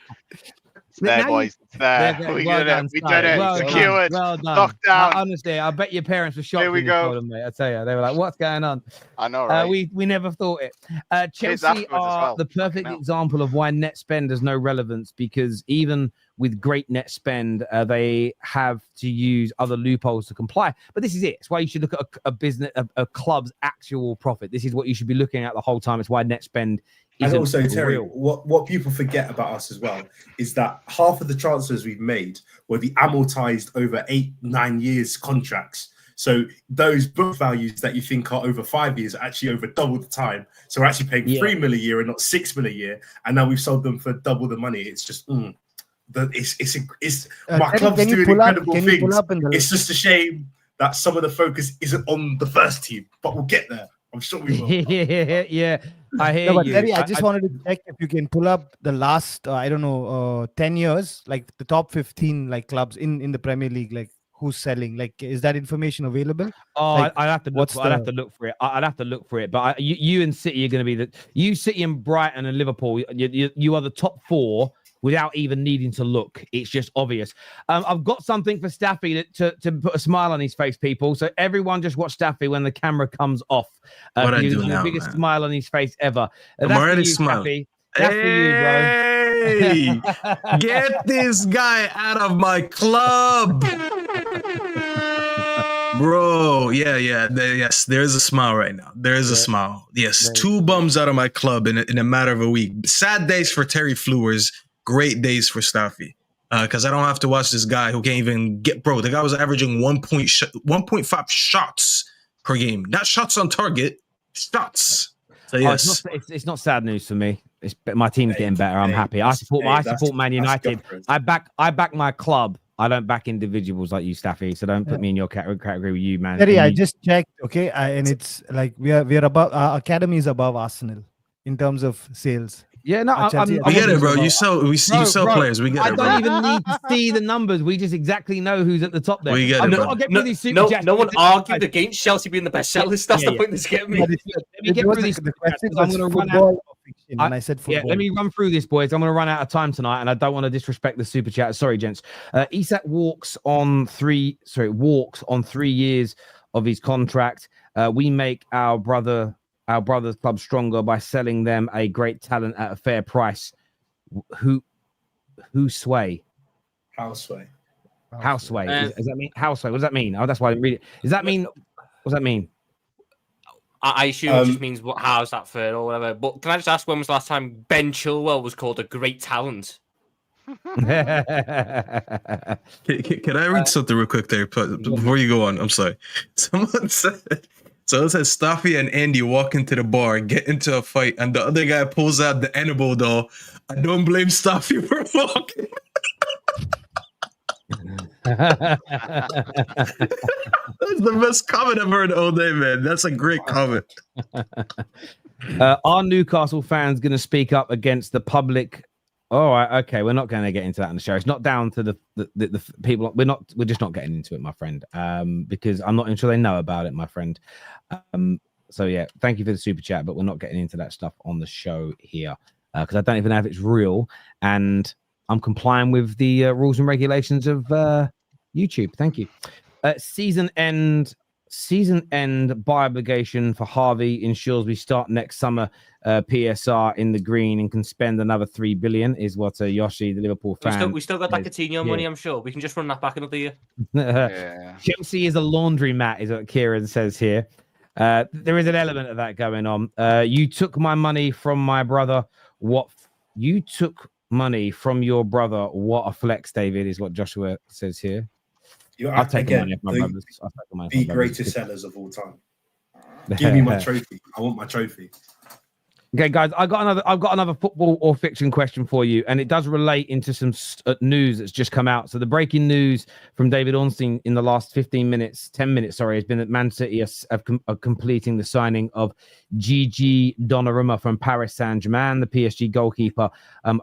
It's there, Now you- boys. It's there. Yeah, We well did done, it. We son. did it. Well Secured. done. Well done. Locked down. Honestly, I bet your parents were shocked Here we when you go. told them, mate. I tell you, they were like, "What's going on?" I know, right? We never thought it. Kids Chelsea afterwards as are well. the perfect Fucking hell. example of why net spend has no relevance, because even with great net spend, they have to use other loopholes to comply. But this is it. It's why you should look at a business, a club's actual profit. This is what you should be looking at the whole time. It's why net spend And isn't also, Terry, real. what people forget about us as well is that half of the transfers we've made were the amortized over 8-9 years contracts. So those book values that you think are over 5 years are actually over double the time. So we're actually paying 3 mil a year and not 6 mil a year. And now we've sold them for double the money. It's just my club's Can you doing pull up- incredible can you pull things. up in the- It's just a shame that some of the focus isn't on the first team, but we'll get there. I'm sure we will. Yeah, I hear No, but you. Terry, I just wanted to check if you can pull up the last, 10 years, like the top 15 like clubs in the Premier League, like who's selling. Like, is that information available? Oh, Like, I'd have to look. what's I'd have the- to look for it. I'd have to look for it. But you and City are going to be you, City and Brighton and Liverpool. You are the top four without even needing to look. It's just obvious. I've got something for Staffy to put a smile on his face, people. So everyone just watch Staffy when the camera comes off. What I he's do got the now, biggest man. smile on his face ever. I'm That's for already you, smiling. Staffy. That's for you, bro. Hey, get this guy out of my club. Bro, yes, there's a smile right now. There's a smile. Yes, Right. 2 bums out of my club in a matter of a week. Sad days for Terry Flewers, great days for Staffy. because I don't have to watch this guy who can't even get. Bro, the guy was averaging 1.5 shots per game. Not shots on target, shots. So yes, it's not sad news for me. My team's getting better. I'm happy. I support Man United. I back my club. I don't back individuals like you, Staffy. So don't put me in your category with you, man. Terry, I just checked, okay, and it's like we are above. Our academy is above Arsenal in terms of sales. Yeah, no, we get it, bro. You sell players. We get it, bro. I don't even need to see the numbers. We just exactly know who's at the top there. We get it, bro. No one argued against Chelsea being the best sellers. That's the point that's getting me. Let me get through these questions. I'm going to run out. And I said football. Yeah, let me run through this, boys. I'm going to run out of time tonight, and I don't want to disrespect the super chat. Sorry, gents. Isak walks on 3 years of his contract. We make our brother's club stronger by selling them a great talent at a fair price. Who sway? Houseway. Does that mean houseway? What does that mean? Oh, that's why I didn't read it. Does that mean? What does that mean? I assume it just means how's that fair or whatever. But can I just ask, when was the last time Ben Chilwell was called a great talent? Can I read something real quick there before you go on? I'm sorry. Someone said Staffy and Andy walk into the bar, get into a fight, and the other guy pulls out the edible doll. I don't blame Staffy for walking. That's the best comment I've heard all day, man. That's a great comment. Are Newcastle fans going to speak up against the public? All right, okay, we're not going to get into that in the show. It's not down to the people. We're just not getting into it, my friend. Because I'm not sure they know about it, my friend. So yeah, thank you for the super chat, but we're not getting into that stuff on the show here because I don't even know if it's real, and I'm complying with the rules and regulations of YouTube. Thank you. Season end buy obligation for Harvey ensures we start next summer PSR in the green and can spend another 3 billion is what Yoshi, the Liverpool fan. We still got that Coutinho money, I'm sure. We can just run that back another year. Chelsea is a laundromat, is what Kieran says here. There is an element of that going on. You took my money from my brother. You took money from your brother. What a flex, David, is what Joshua says here. I'll take the greatest sellers of all time. Give me my trophy. I want my trophy. Okay, guys, I've got another football or fiction question for you, and it does relate into some news that's just come out. So the breaking news from David Ornstein in the last 10 minutes, has been that Man City are completing the signing of Gigi Donnarumma from Paris Saint-Germain. The PSG goalkeeper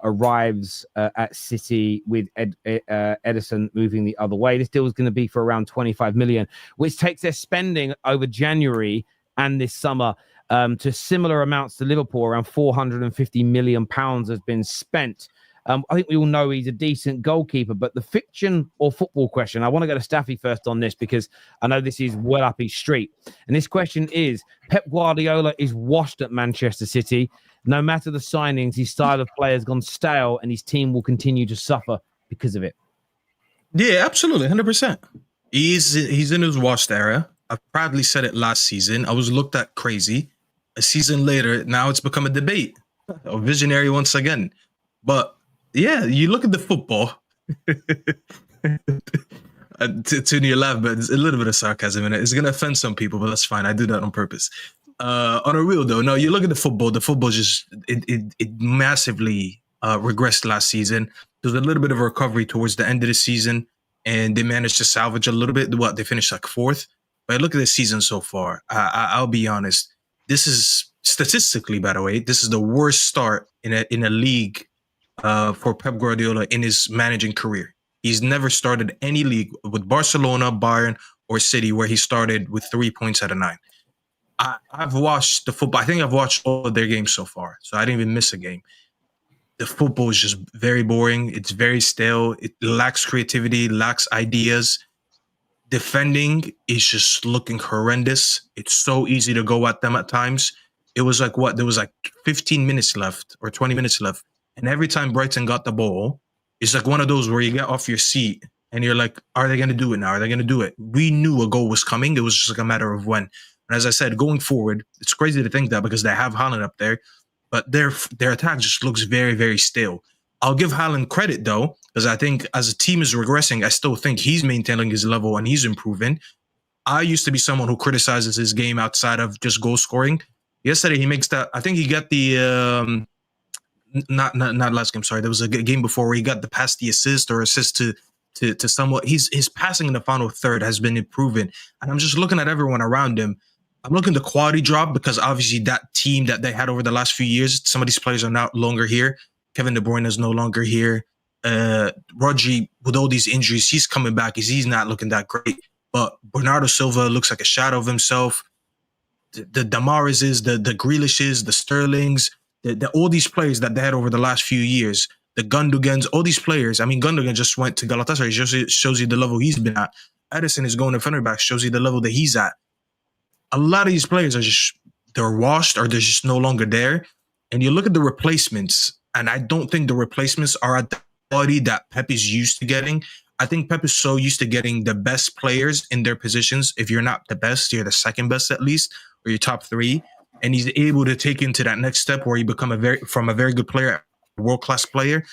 arrives at City with Edison moving the other way. This deal is going to be for around 25 million, which takes their spending over January and this summer to similar amounts to Liverpool. Around 450 million pounds has been spent. I think we all know he's a decent goalkeeper, but the fiction or football question, I want to go to Staffy first on this because I know this is well up his street. And this question is, Pep Guardiola is washed at Manchester City. No matter the signings, his style of play has gone stale and his team will continue to suffer because of it. Yeah, absolutely. 100%. He's in his washed era. I proudly said it last season. I was looked at crazy. A season later, now it's become a debate. A visionary once again. But yeah, you look at the football. To your laugh, but there's a little bit of sarcasm in it. It's going to offend some people, but that's fine. I do that on purpose. On a real though, no, you look at the football just, it massively regressed last season. There was a little bit of a recovery towards the end of the season, and they managed to salvage a little bit. They finished like 4th. But look at this season so far. I'll be honest. This is statistically, by the way, this is the worst start in a league for Pep Guardiola in his managing career. He's never started any league with Barcelona, Bayern, or City where he started with 3 points out of 9. I've watched the football. I think I've watched all of their games so far, so I didn't even miss a game. The football is just very boring. It's very stale. It lacks creativity, lacks ideas. Defending is just looking horrendous. It's so easy to go at them at times. It was like there was like 15 minutes left or 20 minutes left. And every time Brighton got the ball, it's like one of those where you get off your seat and you're like, are they going to do it now? Are they going to do it? We knew a goal was coming. It was just like a matter of when. And as I said, going forward, it's crazy to think that because they have Haaland up there, but their attack just looks very, very stale. I'll give Haaland credit, though, because I think as a team is regressing, I still think he's maintaining his level and he's improving. I used to be someone who criticizes his game outside of just goal scoring. Yesterday, he makes that. I think he got the not last game. Sorry, there was a game before where he got the pass, the assist to somewhat. His passing in the final third has been improving, and I'm just looking at everyone around him. I'm looking at the quality drop because obviously that team that they had over the last few years, some of these players are no longer here. Kevin De Bruyne is no longer here. Rodri, with all these injuries, he's coming back. He's not looking that great. But Bernardo Silva looks like a shadow of himself. The Damarizes, the Grealishes, the Sterlings, all these players that they had over the last few years, the Gundogan's, all these players. I mean, Gundogan just went to Galatasaray. It shows you the level he's been at. Edison is going to Fenerbahce, shows you the level that he's at. A lot of these players are they're washed or they're just no longer there. And you look at the replacements, and I don't think the replacements are at the quality that Pep is used to getting. I think Pep is so used to getting the best players in their positions. If you're not the best, you're the second best at least, or your top three. And he's able to take into that next step where you become from a very good player, a world-class player.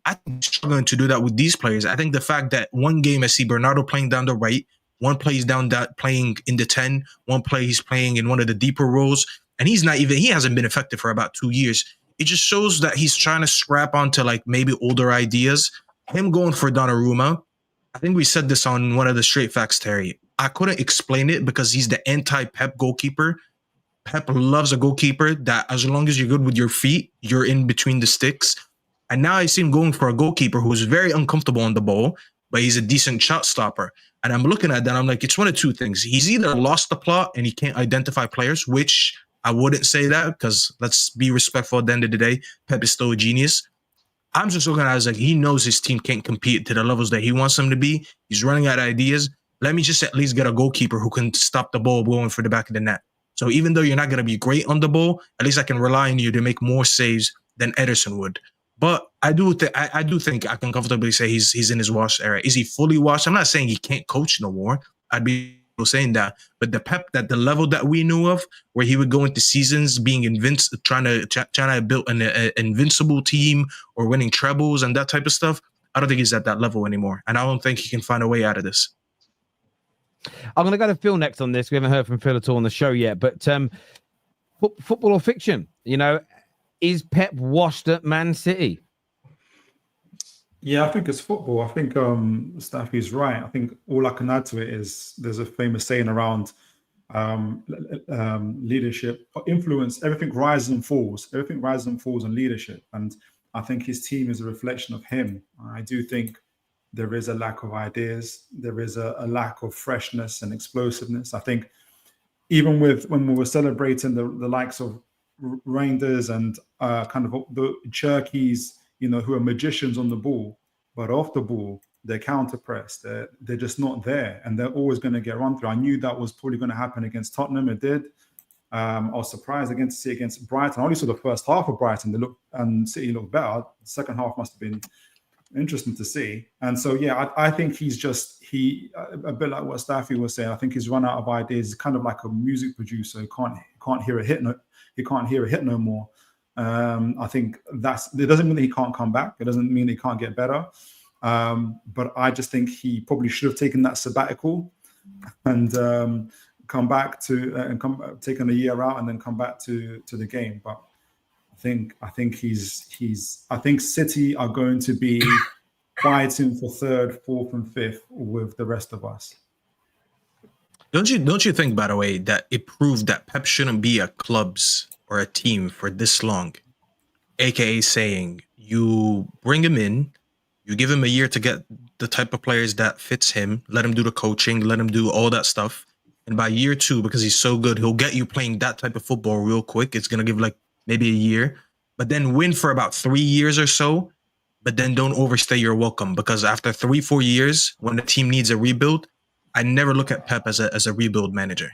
I think he's struggling to do that with these players. I think the fact that one game I see Bernardo playing down the right, one play he's down that playing in the 10, one play he's playing in one of the deeper roles, and he hasn't been effective for about 2 years. It just shows that he's trying to scrap onto like maybe older ideas. Him going for Donnarumma, I think we said this on one of the Straight Facts, Terry. I couldn't explain it because he's the anti-Pep goalkeeper. Pep loves a goalkeeper that as long as you're good with your feet, you're in between the sticks. And now I see him going for a goalkeeper who's very uncomfortable on the ball, but he's a decent shot stopper. And I'm looking at that, I'm like, it's one of two things. He's either lost the plot and he can't identify players, which I wouldn't say that because let's be respectful at the end of the day. Pep is still a genius. I'm just looking at it as like he knows his team can't compete to the levels that he wants them to be. He's running out of ideas. Let me just at least get a goalkeeper who can stop the ball going for the back of the net. So even though you're not going to be great on the ball, at least I can rely on you to make more saves than Ederson would. But I do think I can comfortably say he's in his washed era. Is he fully washed? I'm not saying he can't coach no more. I'd be saying that. But the Pep, that the level that we knew of, where he would go into seasons being trying to build an invincible team or winning trebles and that type of stuff, I don't think he's at that level anymore. And I don't think he can find a way out of this. I'm going to go to Phil next on this. We haven't heard from Phil at all on the show yet. But football or fiction? You know, is Pep washed at Man City? Yeah, I think it's football. I think Staffy's right. I think all I can add to it is there's a famous saying around leadership, influence. Everything rises and falls. Everything rises and falls in leadership. And I think his team is a reflection of him. I do think there is a lack of ideas. There is a lack of freshness and explosiveness. I think even when we were celebrating the likes of Rangers and kind of the Cherkies, you know, who are magicians on the ball, but off the ball, they're counter press. They're just not there, and they're always going to get run through. I knew that was probably going to happen against Tottenham. It did. I was surprised again to see against Brighton. I only saw the first half of Brighton. And City looked better. The second half must have been interesting to see. And so, yeah, I think he's a bit like what Staffy was saying. I think he's run out of ideas. He's kind of like a music producer. He can't hear a hit. He can't hear a hit no more. I think it doesn't mean that he can't come back. It doesn't mean he can't get better. But I just think he probably should have taken that sabbatical and come back to taken a year out and then come back to the game. But I think City are going to be fighting for third, fourth, and fifth with the rest of us. Don't you think, by the way, that it proved that Pep shouldn't be a clubs or a team for this long? AKA saying you bring him in, you give him a year to get the type of players that fits him, let him do the coaching, let him do all that stuff. And by year 2, because he's so good, he'll get you playing that type of football real quick. It's going to give like maybe a year, but then win for about 3 years or so. But then don't overstay your welcome, because after 3-4 years, when the team needs a rebuild, I never look at Pep as a rebuild manager.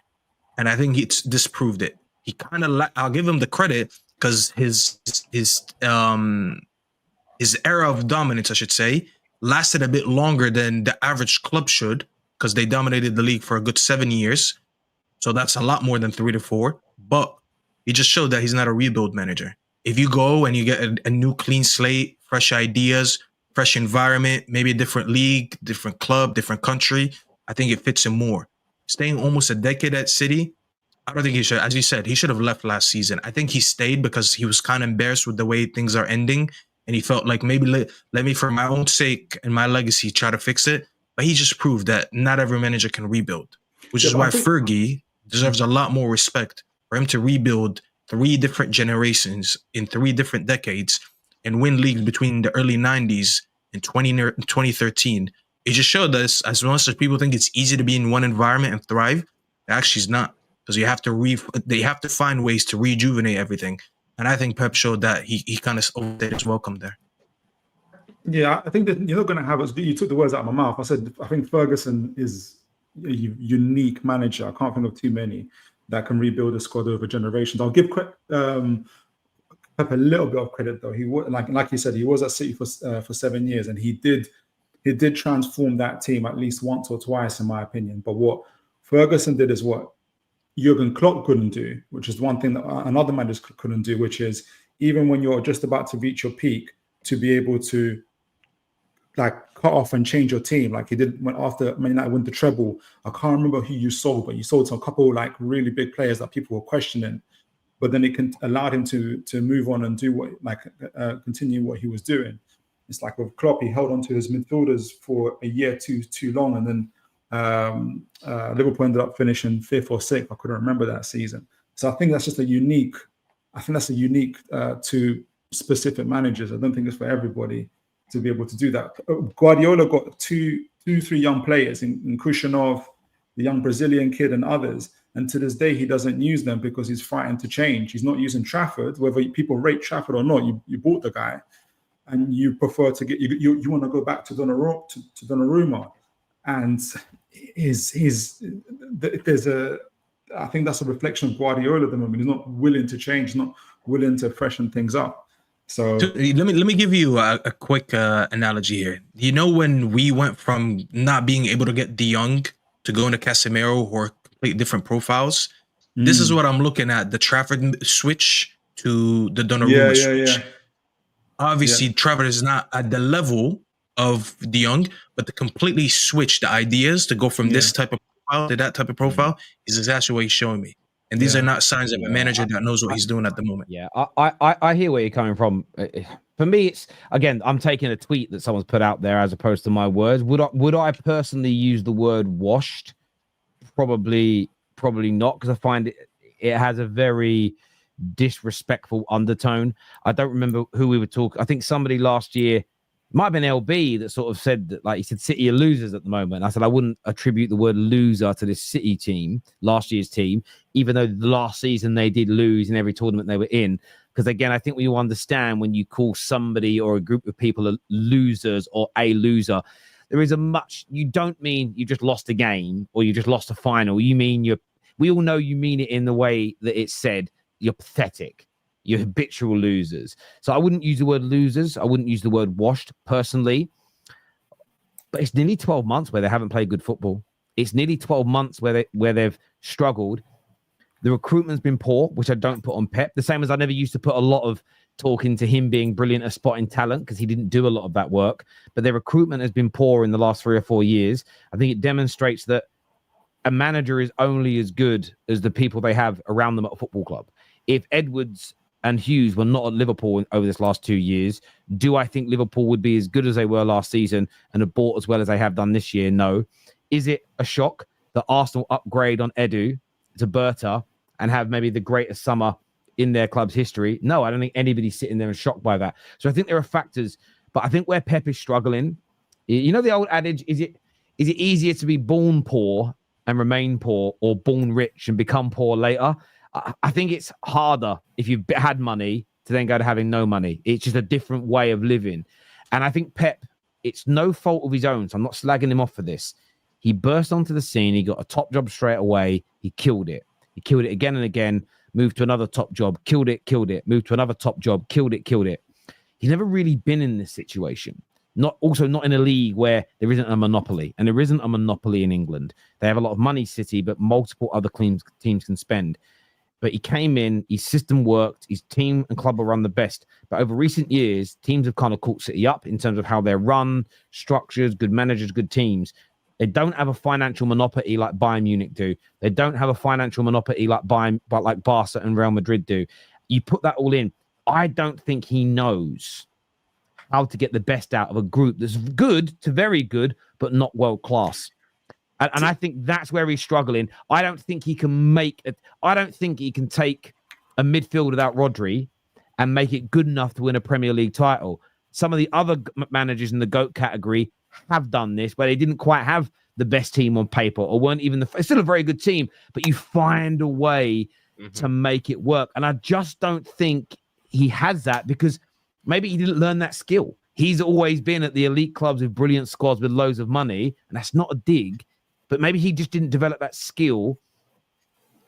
And I think it's disproved it. He kind of, I'll give him the credit because his era of dominance, I should say, lasted a bit longer than the average club should, because they dominated the league for a good 7 years. So that's a lot more than 3 to 4. But he just showed that he's not a rebuild manager. If you go and you get a new clean slate, fresh ideas, fresh environment, maybe a different league, different club, different country. I think it fits him more. Staying almost a decade at City, I don't think he should. As you said, he should have left last season. I think he stayed because he was kind of embarrassed with the way things are ending. And he felt like maybe let me, for my own sake and my legacy, try to fix it. But he just proved that not every manager can rebuild, which is why Fergie deserves a lot more respect for him to rebuild 3 different generations in 3 different decades and win leagues between the early 90s and 2013. It just showed us, as much as people think it's easy to be in one environment and thrive, it actually is not, because you have to they have to find ways to rejuvenate everything. And I think Pep showed that he kind of overstayed his welcome there. Yeah, I think that you're not going to have us. You took the words out of my mouth. I said I think Ferguson is a unique manager. I can't think of too many that can rebuild a squad over generations. I'll give Pep a little bit of credit though. He was like you said, he was at City for 7 years, and he did transform that team at least once or twice, in my opinion. But what Ferguson did is what Jurgen Klopp couldn't do, which is one thing that another manager couldn't do, which is even when you're just about to reach your peak, to be able to like cut off and change your team, like he did when after Man United won the treble. I can't remember who you sold, but you sold to a couple like really big players that people were questioning. But then it allowed him to move on and do what continue what he was doing. It's like with Klopp, he held on to his midfielders for a year too long, and then Liverpool ended up finishing 5th or 6th. I couldn't remember that season. So I think that's just a unique. I think that's a unique to specific managers. I don't think it's for everybody to be able to do that. Guardiola got 3 young players in Kushanov, the young Brazilian kid, and others. And to this day, he doesn't use them because he's frightened to change. He's not using Trafford. Whether people rate Trafford or not, you bought the guy, and you prefer to get you want to go back to Donnarumma, and I think that's a reflection of Guardiola at the moment. He's not willing to change, not willing to freshen things up. So let me give you a quick analogy here. You know, when we went from not being able to get De Jong to go into Casemiro or complete different profiles, this is what I'm looking at: the Trafford switch to the Donnarumma switch. Yeah. Obviously, Trafford is not at the level of De Jong, but to completely switch the ideas to go from this type of profile to that type of profile is exactly what he's showing me. And these are not signs of a manager that knows what he's doing at the moment. Yeah, I hear where you're coming from. For me, it's, again, I'm taking a tweet that someone's put out there as opposed to my words. Would I personally use the word washed? Probably not, because I find it has a very disrespectful undertone. I don't remember who we were talking. I think somebody last year, might have been LB, that sort of said that, like, he said City are losers at the moment. I said I wouldn't attribute the word loser to this City team, last year's team, even though last season they did lose in every tournament they were in. Because again, I think we all understand when you call somebody or a group of people losers or a loser, there is you don't mean you just lost a game or you just lost a final. You mean we all know you mean it in the way that it's said. You're pathetic. You're habitual losers. So I wouldn't use the word losers. I wouldn't use the word washed personally. But it's nearly 12 months where they haven't played good football. It's nearly 12 months where they've struggled. The recruitment's been poor, which I don't put on Pep. The same as I never used to put a lot of talk into him being brilliant at spotting talent, because he didn't do a lot of that work. But their recruitment has been poor in the last 3 or 4 years. I think it demonstrates that a manager is only as good as the people they have around them at a football club. If Edwards and Hughes were not at Liverpool over this last 2 years, do I think Liverpool would be as good as they were last season and have bought as well as they have done this year? No. Is it a shock that Arsenal upgrade on Edu to Berta and have maybe the greatest summer in their club's history? No, I don't think anybody's sitting there and shocked by that. So I think there are factors, but I think where Pep is struggling, you know the old adage, is it easier to be born poor and remain poor, or born rich and become poor later? I think it's harder if you've had money to then go to having no money. It's just a different way of living. And I think Pep, it's no fault of his own, so I'm not slagging him off for this. He burst onto the scene. He got a top job straight away. He killed it. He killed it again and again, moved to another top job, killed it, moved to another top job, killed it. He's never really been in this situation. Not in a league where there isn't a monopoly, and there isn't a monopoly in England. They have a lot of money, City, but multiple other teams can spend. but he came in, his system worked, his team and club were run the best. But over recent years, teams have kind of caught City up in terms of how they're run, structures, good managers, good teams. They don't have a financial monopoly like Bayern Munich do. They don't have a financial monopoly like Barca and Real Madrid do. You put that all in. I don't think he knows how to get the best out of a group that's good to very good, but not world class. And I think that's where he's struggling. I don't think he can take a midfield without Rodri and make it good enough to win a Premier League title. Some of the other managers in the GOAT category have done this, where they didn't quite have the best team on paper or weren't even it's still a very good team, but you find a way to make it work. And I just don't think he has that because maybe he didn't learn that skill. He's always been at the elite clubs with brilliant squads with loads of money, and that's not a dig. But maybe he just didn't develop that skill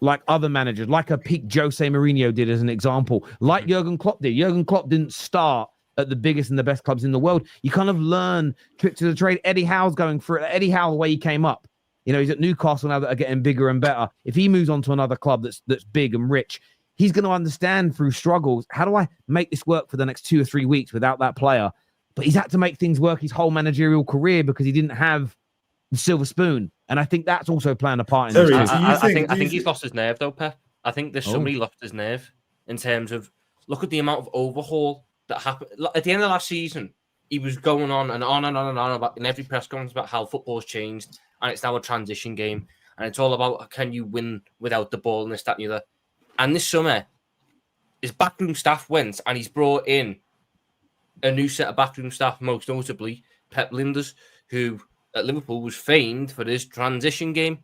like other managers, like a peak Jose Mourinho did as an example, like Jurgen Klopp did. Jurgen Klopp didn't start at the biggest and the best clubs in the world. You kind of learn tricks of the trade. Eddie Howe's going through it. Eddie Howe, the way he came up, he's at Newcastle now that are getting bigger and better. If he moves on to another club that's big and rich, he's going to understand through struggles, how do I make this work for the next 2 or 3 weeks without that player? But he's had to make things work his whole managerial career because he didn't have the silver spoon. And I think that's also playing a part in Terry, this. I think he's lost his nerve, though, Pep. I think there's somebody lost his nerve in terms of, look at the amount of overhaul that happened. At the end of last season, he was going on and on and on and on about in every press conference about how football's changed and it's now a transition game. And it's all about, can you win without the ball and this, that, and the other. And this summer, his backroom staff went and he's brought in a new set of backroom staff, most notably Pep Linders, who at Liverpool was famed for his transition game.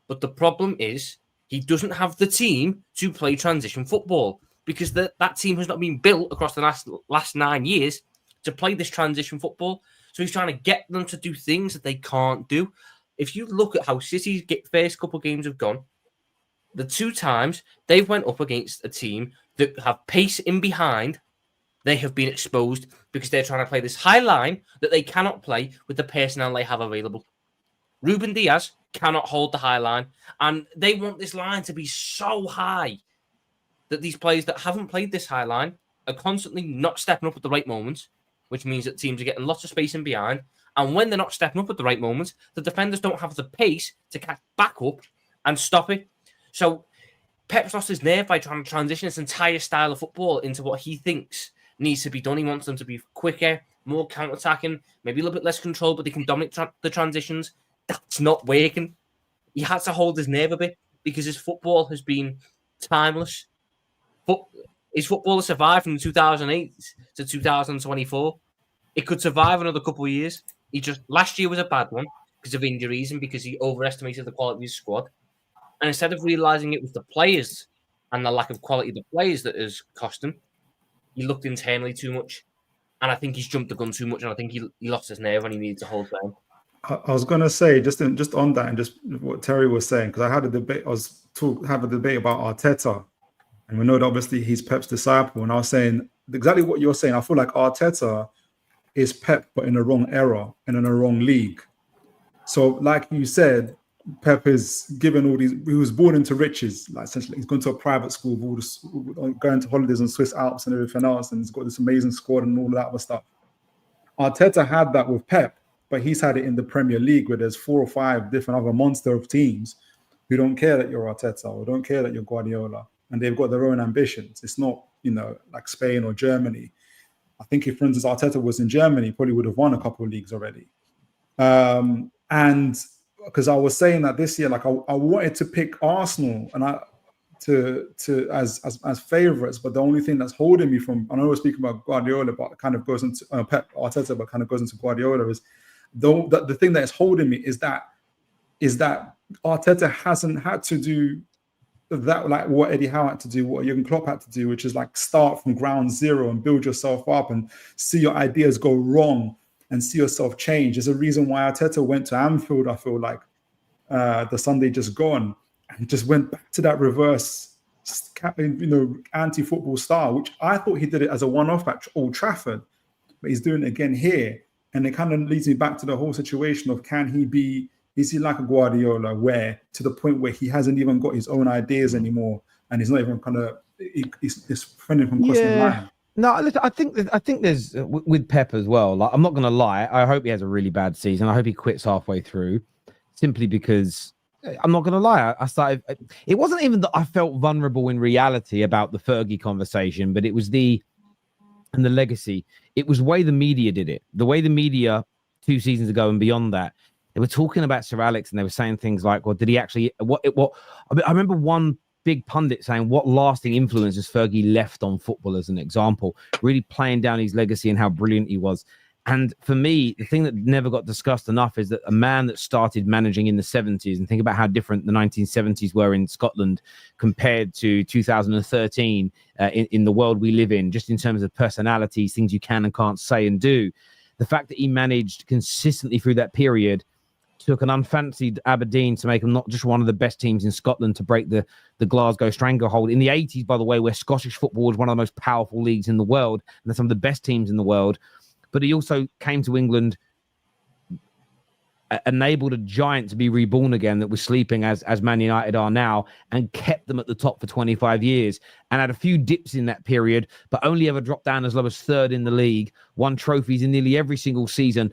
But the problem is he doesn't have the team to play transition football because that team has not been built across the last 9 years to play this transition football. So he's trying to get them to do things that they can't do. If you look at how City's first couple of games have gone, the 2 times they've went up against a team that have pace in behind, they have been exposed because they're trying to play this high line that they cannot play with the personnel they have available. Ruben Diaz cannot hold the high line, and they want this line to be so high that these players that haven't played this high line are constantly not stepping up at the right moments, which means that teams are getting lots of space in behind. And when they're not stepping up at the right moments, the defenders don't have the pace to catch back up and stop it. So Pep's lost his nerve by trying to transition this entire style of football into what he thinks needs to be done. He wants them to be quicker, more counter-attacking, maybe a little bit less control, but they can dominate the transitions. That's not working. He had to hold his nerve a bit because his football has been timeless. His football has survived from 2008 to 2024. It could survive another couple of years. Last year was a bad one because of injuries and because he overestimated the quality of his squad. And instead of realising it was the players and the lack of quality of the players that has cost him, he looked internally too much. And I think he's jumped the gun too much. And I think he lost his nerve and he needed to hold down. I was going to say, just on that and just what Terry was saying, because I had a debate, have a debate about Arteta. And we know that obviously he's Pep's disciple. And I was saying exactly what you're saying. I feel like Arteta is Pep, but in the wrong era and in the wrong league. So like you said, Pep is given all these, he was born into riches, like essentially he's gone to a private school, going to holidays in Swiss Alps and everything else, and he's got this amazing squad and all of that other stuff. Arteta had that with Pep, but he's had it in the Premier League where there's 4 or 5 different other monster of teams who don't care that you're Arteta or don't care that you're Guardiola, and they've got their own ambitions. It's not, like Spain or Germany. I think if, for instance, Arteta was in Germany, he probably would have won a couple of leagues already. And because I was saying that this year, like I wanted to pick Arsenal and as favourites, but the only thing that's holding me from, I know we're speaking about Guardiola, but it kind of goes into Pep Arteta, but kind of goes into Guardiola, is the thing that is holding me is that Arteta hasn't had to do that, like what Eddie Howe had to do, what Jurgen Klopp had to do, which is like start from ground zero and build yourself up and see your ideas go wrong and see yourself change. There's a reason why Arteta went to Anfield, I feel like, the Sunday just gone, and just went back to that reverse, anti-football style, which I thought he did it as a one-off at Old Trafford, but he's doing it again here. And it kind of leads me back to the whole situation of, is he like a Guardiola, where to the point where he hasn't even got his own ideas anymore and he's not even kind of he's defending from crossing the line. No, listen, I think there's with Pep as well. Like, I'm not going to lie. I hope he has a really bad season. I hope he quits halfway through, simply because I'm not going to lie. I started. It wasn't even that I felt vulnerable in reality about the Fergie conversation, but it was the legacy. It was the way the media did it. The way the media 2 seasons ago and beyond that, they were talking about Sir Alex and they were saying things like, "Well, did he actually? What? I remember one big pundit saying, what lasting influence has Fergie left on football as an example, really playing down his legacy and how brilliant he was. And for me, the thing that never got discussed enough is that a man that started managing in the 70s, and think about how different the 1970s were in Scotland compared to 2013 in the world we live in, just in terms of personalities, things you can and can't say and do. The fact that he managed consistently through that period, took an unfancied Aberdeen to make them not just one of the best teams in Scotland, to break the Glasgow stranglehold. In the 80s, by the way, where Scottish football was one of the most powerful leagues in the world, and they're some of the best teams in the world. But he also came to England, enabled a giant to be reborn again that was sleeping as Man United are now, and kept them at the top for 25 years, and had a few dips in that period, but only ever dropped down as low as 3rd in the league, won trophies in nearly every single season,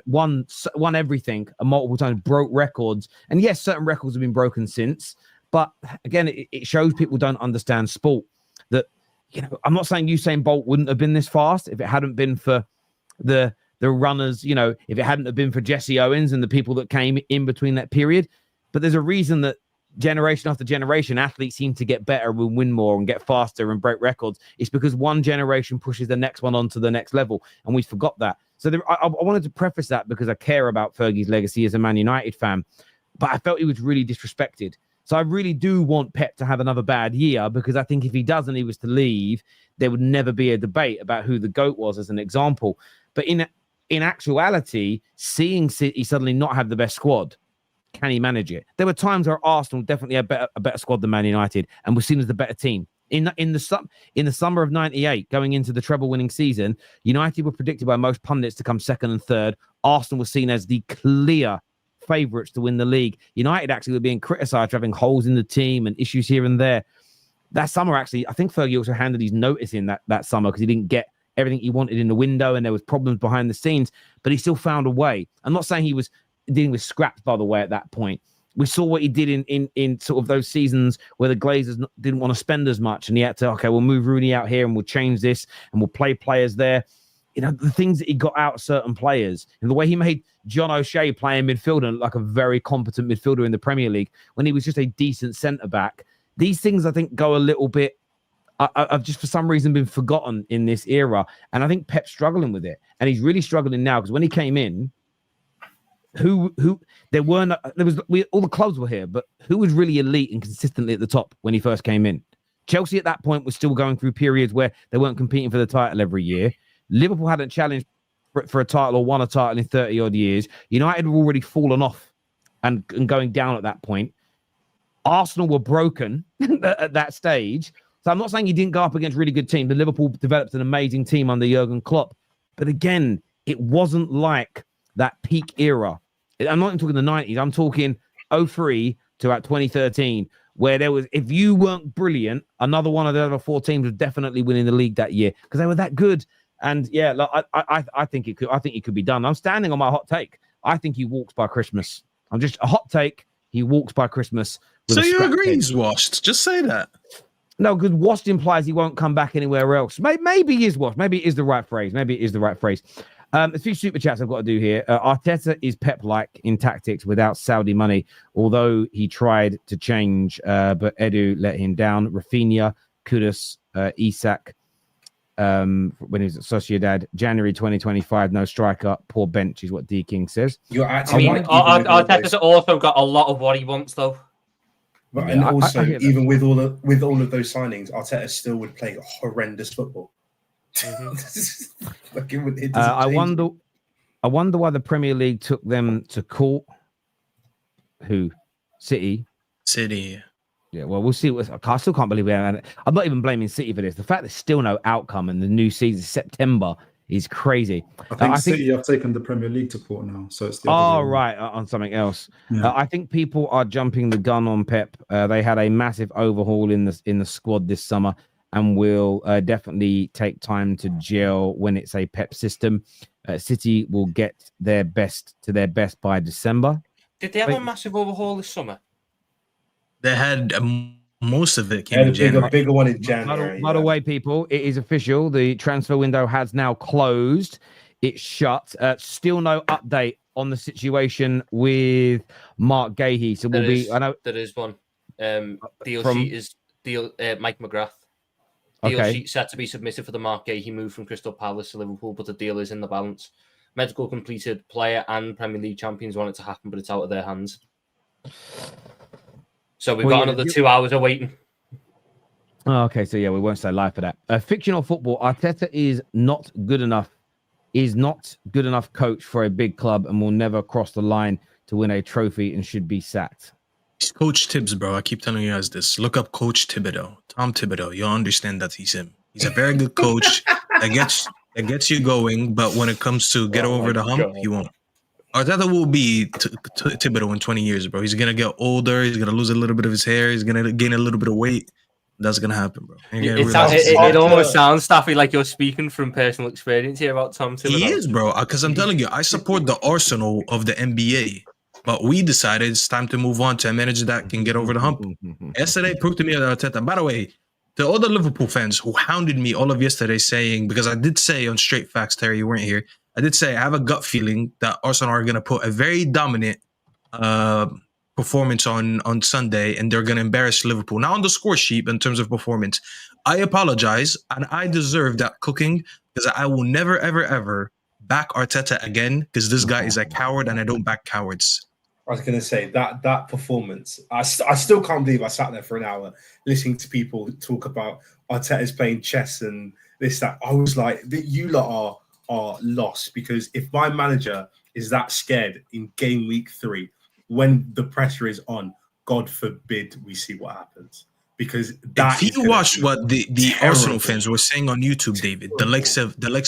won everything multiple times, broke records. And yes, certain records have been broken since, but again, it shows people don't understand sport. That, I'm not saying Usain Bolt wouldn't have been this fast if it hadn't been for the runners, if it hadn't have been for Jesse Owens and the people that came in between that period. But there's a reason that generation after generation, athletes seem to get better and win more and get faster and break records. It's because one generation pushes the next one on to the next level, and we forgot that. So I wanted to preface that because I care about Fergie's legacy as a Man United fan, but I felt he was really disrespected. So I really do want Pep to have another bad year, because I think if he does and he was to leave, there would never be a debate about who the GOAT was as an example. But in actuality, seeing City suddenly not have the best squad, can he manage it? There were times where Arsenal definitely had a better squad than Man United and was seen as the better team. In the summer of '98, going into the treble-winning season, United were predicted by most pundits to come 2nd and 3rd. Arsenal was seen as the clear favourites to win the league. United actually were being criticised for having holes in the team and issues here and there. That summer, actually, I think Fergie also handed his notice in that summer because he didn't get everything he wanted in the window and there was problems behind the scenes, but he still found a way. I'm not saying he was dealing with scraps, by the way, at that point. We saw what he did in sort of those seasons where the Glazers didn't want to spend as much, and he had to, okay, we'll move Rooney out here and we'll change this and we'll play players there. The things that he got out of certain players, and the way he made John O'Shea playing midfielder like a very competent midfielder in the Premier League when he was just a decent centre-back. These things, I think, go a little bit, I've just for some reason been forgotten in this era. And I think Pep's struggling with it. And he's really struggling now, because when he came in, all the clubs were here, but who was really elite and consistently at the top when he first came in? Chelsea at that point was still going through periods where they weren't competing for the title every year. Liverpool hadn't challenged for a title or won a title in 30 odd years. United were already fallen off and going down at that point. Arsenal were broken at that stage. So I'm not saying he didn't go up against really good teams. The Liverpool developed an amazing team under Jurgen Klopp. But again, it wasn't like that peak era. I'm not even talking the 90s. I'm talking 03 to about 2013, where there was, if you weren't brilliant, another one of the other 4 teams was definitely winning the league that year because they were that good. And yeah, look, I think it could be done. I'm standing on my hot take. I think he walks by Christmas. I'm just a hot take. He walks by Christmas. So you agree he's washed? Just say that. No, because washed implies he won't come back anywhere else. Maybe he is washed. Maybe it is the right phrase. A few super chats I've got to do here. Arteta is Pep-like in tactics without Saudi money, although he tried to change, but Edu let him down. Rafinha, Kudus, Isak, when he was at Sociedad, January 2025, no striker, poor bench is what D King says. You're actually Arteta's also got a lot of what he wants, though. But and also, even with all of those signings, Arteta still would play horrendous football. Mm-hmm. I wonder why the Premier League took them to court. Who? City. Yeah, well, we'll see. I still can't believe it. I'm not even blaming City for this. The fact there's still no outcome and the new season, September, is crazy. I think City have taken the Premier League to court now, so it's the other way around. Right, on something else. Yeah. I think people are jumping the gun on Pep. They had a massive overhaul in the squad this summer, and will definitely take time to gel when it's a Pep system. City will get their best by December. Did they have a massive overhaul this summer? They had most of it They came had in a January. bigger one in January. By the way, people, it is official. The transfer window has now closed. It's shut. Still no update on the situation with Mark Guehi. So I know there is one. Deal from- sheet is Mike McGrath. Deal sheet set to be submitted for the Mark Guehi move from Crystal Palace to Liverpool, but the deal is in the balance. Medical completed. Player and Premier League champions want it to happen, but it's out of their hands. So we've got another 2 hours of waiting. Oh, okay, so yeah, we won't stay live for that. Fictional football. Arteta is not good enough. Is not good enough coach for a big club, and will never cross the line to win a trophy, and should be sacked. He's Coach Tibbs, bro. I keep telling you guys this. Look up Coach Thibodeau, Tom Thibodeau. You'll understand that he's him. He's a very good coach that gets you going, but when it comes to get over the hump, he won't. Arteta will be Thibodeau in 20 years, bro. He's gonna get older. He's gonna lose a little bit of his hair. He's gonna gain a little bit of weight. That's gonna happen, bro. It almost sounds, Staffy, like you're speaking from personal experience here about Tom Thibodeau. He is, bro. Because I'm telling you, I support the Arsenal of the NBA, but we decided it's time to move on to a manager that can get over the hump. Yesterday proved to me that Arteta. By the way, to all the Liverpool fans who hounded me all of yesterday saying, because I did say on Straight Facts, Terry, you weren't here, I did say I have a gut feeling that Arsenal are going to put a very dominant performance on Sunday, and they're going to embarrass Liverpool. Now on the score sheet in terms of performance, I apologize, and I deserve that cooking, because I will never, ever, ever back Arteta again, because this guy is a coward, and I don't back cowards. I was going to say that performance, I still can't believe I sat there for an hour listening to people talk about Arteta's playing chess and this, that. I was like, you lot are lost, because if my manager is that scared in game week 3, when the pressure is on, God forbid we see what happens. Because that if you watch what the Arsenal fans were saying on YouTube, David, the likes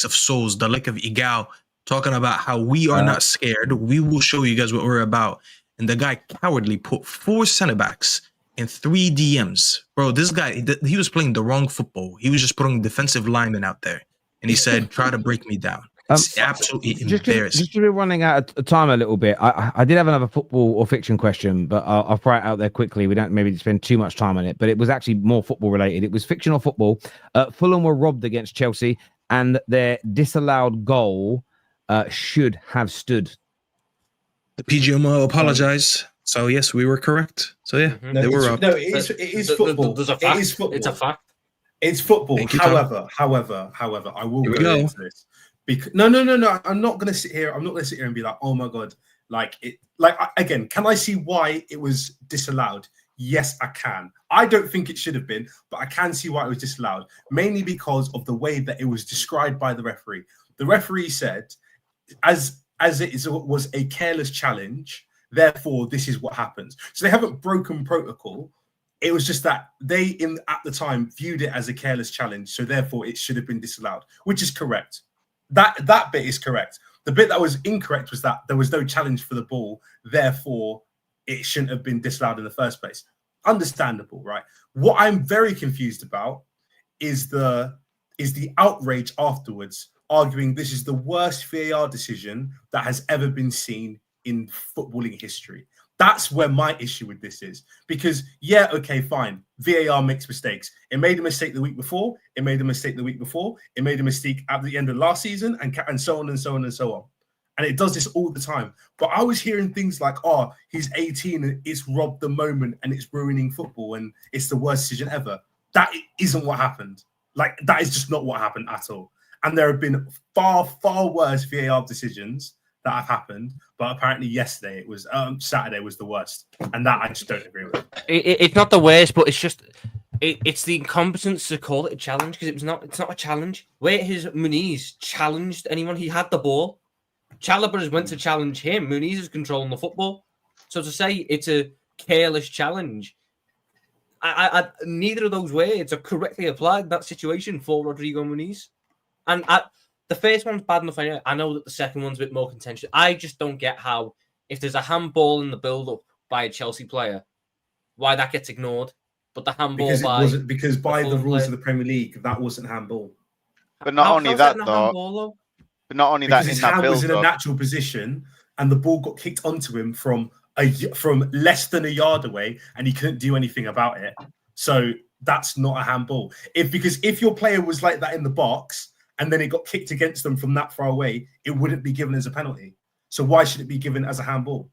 of Souls, the like of Igal, talking about how we are not scared, we will show you guys what we're about. And the guy cowardly put 4 center backs and 3 DMs. Bro, this guy, he was playing the wrong football. He was just putting defensive linemen out there. And he said, try to break me down. It's absolutely embarrassing. Just to be running out of time a little bit, I did have another football or fiction question, but I'll throw it out there quickly. We don't maybe spend too much time on it, but it was actually more football related. It was fictional football. Fulham were robbed against Chelsea, and their disallowed goal should have stood. The PGMO apologize. So yes, we were correct. So yeah, they were robbed. No, it is football. There's a fact. It is football. It's a fact. It's football. You, however, I will go into this. Because no. I'm not going to sit here. I'm not going to sit here and be like, oh my god, again. Can I see why it was disallowed? Yes, I can. I don't think it should have been, but I can see why it was disallowed. Mainly because of the way that it was described by the referee. The referee said, as it was a careless challenge, therefore this is what happens. So they haven't broken protocol. It was just that they, at the time, viewed it as a careless challenge, so therefore it should have been disallowed, which is correct. That bit is correct. The bit that was incorrect was that there was no challenge for the ball, therefore it shouldn't have been disallowed in the first place. Understandable, right? What I'm very confused about is the outrage afterwards, arguing this is the worst VAR decision that has ever been seen in footballing history. That's where my issue with this is. Because, yeah, okay, fine. VAR makes mistakes. It made a mistake the week before. It made a mistake the week before. It made a mistake at the end of last season, and so on and so on and so on. And it does this all the time. But I was hearing things like, oh, he's 18 and it's robbed the moment and it's ruining football and it's the worst decision ever. That isn't what happened. Like, that is just not what happened at all. And there have been far, far worse VAR decisions that have happened, but apparently yesterday it was Saturday was the worst, and that I just don't agree with. It's not the worst, but it's just it's the incompetence to call it a challenge, because it's not a challenge. Where his Muniz challenged anyone, he had the ball. Chalobah went to challenge him. Muniz is controlling the football, so to say it's a careless challenge, I neither of those words are correctly applied in that situation for Rodrigo Muniz. And the first one's bad enough anyway. I know that the second one's a bit more contentious. I just don't get how, if there's a handball in the build-up by a Chelsea player, why that gets ignored. But the handball because by the rules of the Premier League, that wasn't handball. But not only that, though. But not only that, his in that hand was in a build-up, natural position, and the ball got kicked onto him from less than a yard away, and he couldn't do anything about it. So that's not a handball. Because if your player was like that in the box, and then it got kicked against them from that far away, it wouldn't be given as a penalty. So why should it be given as a handball?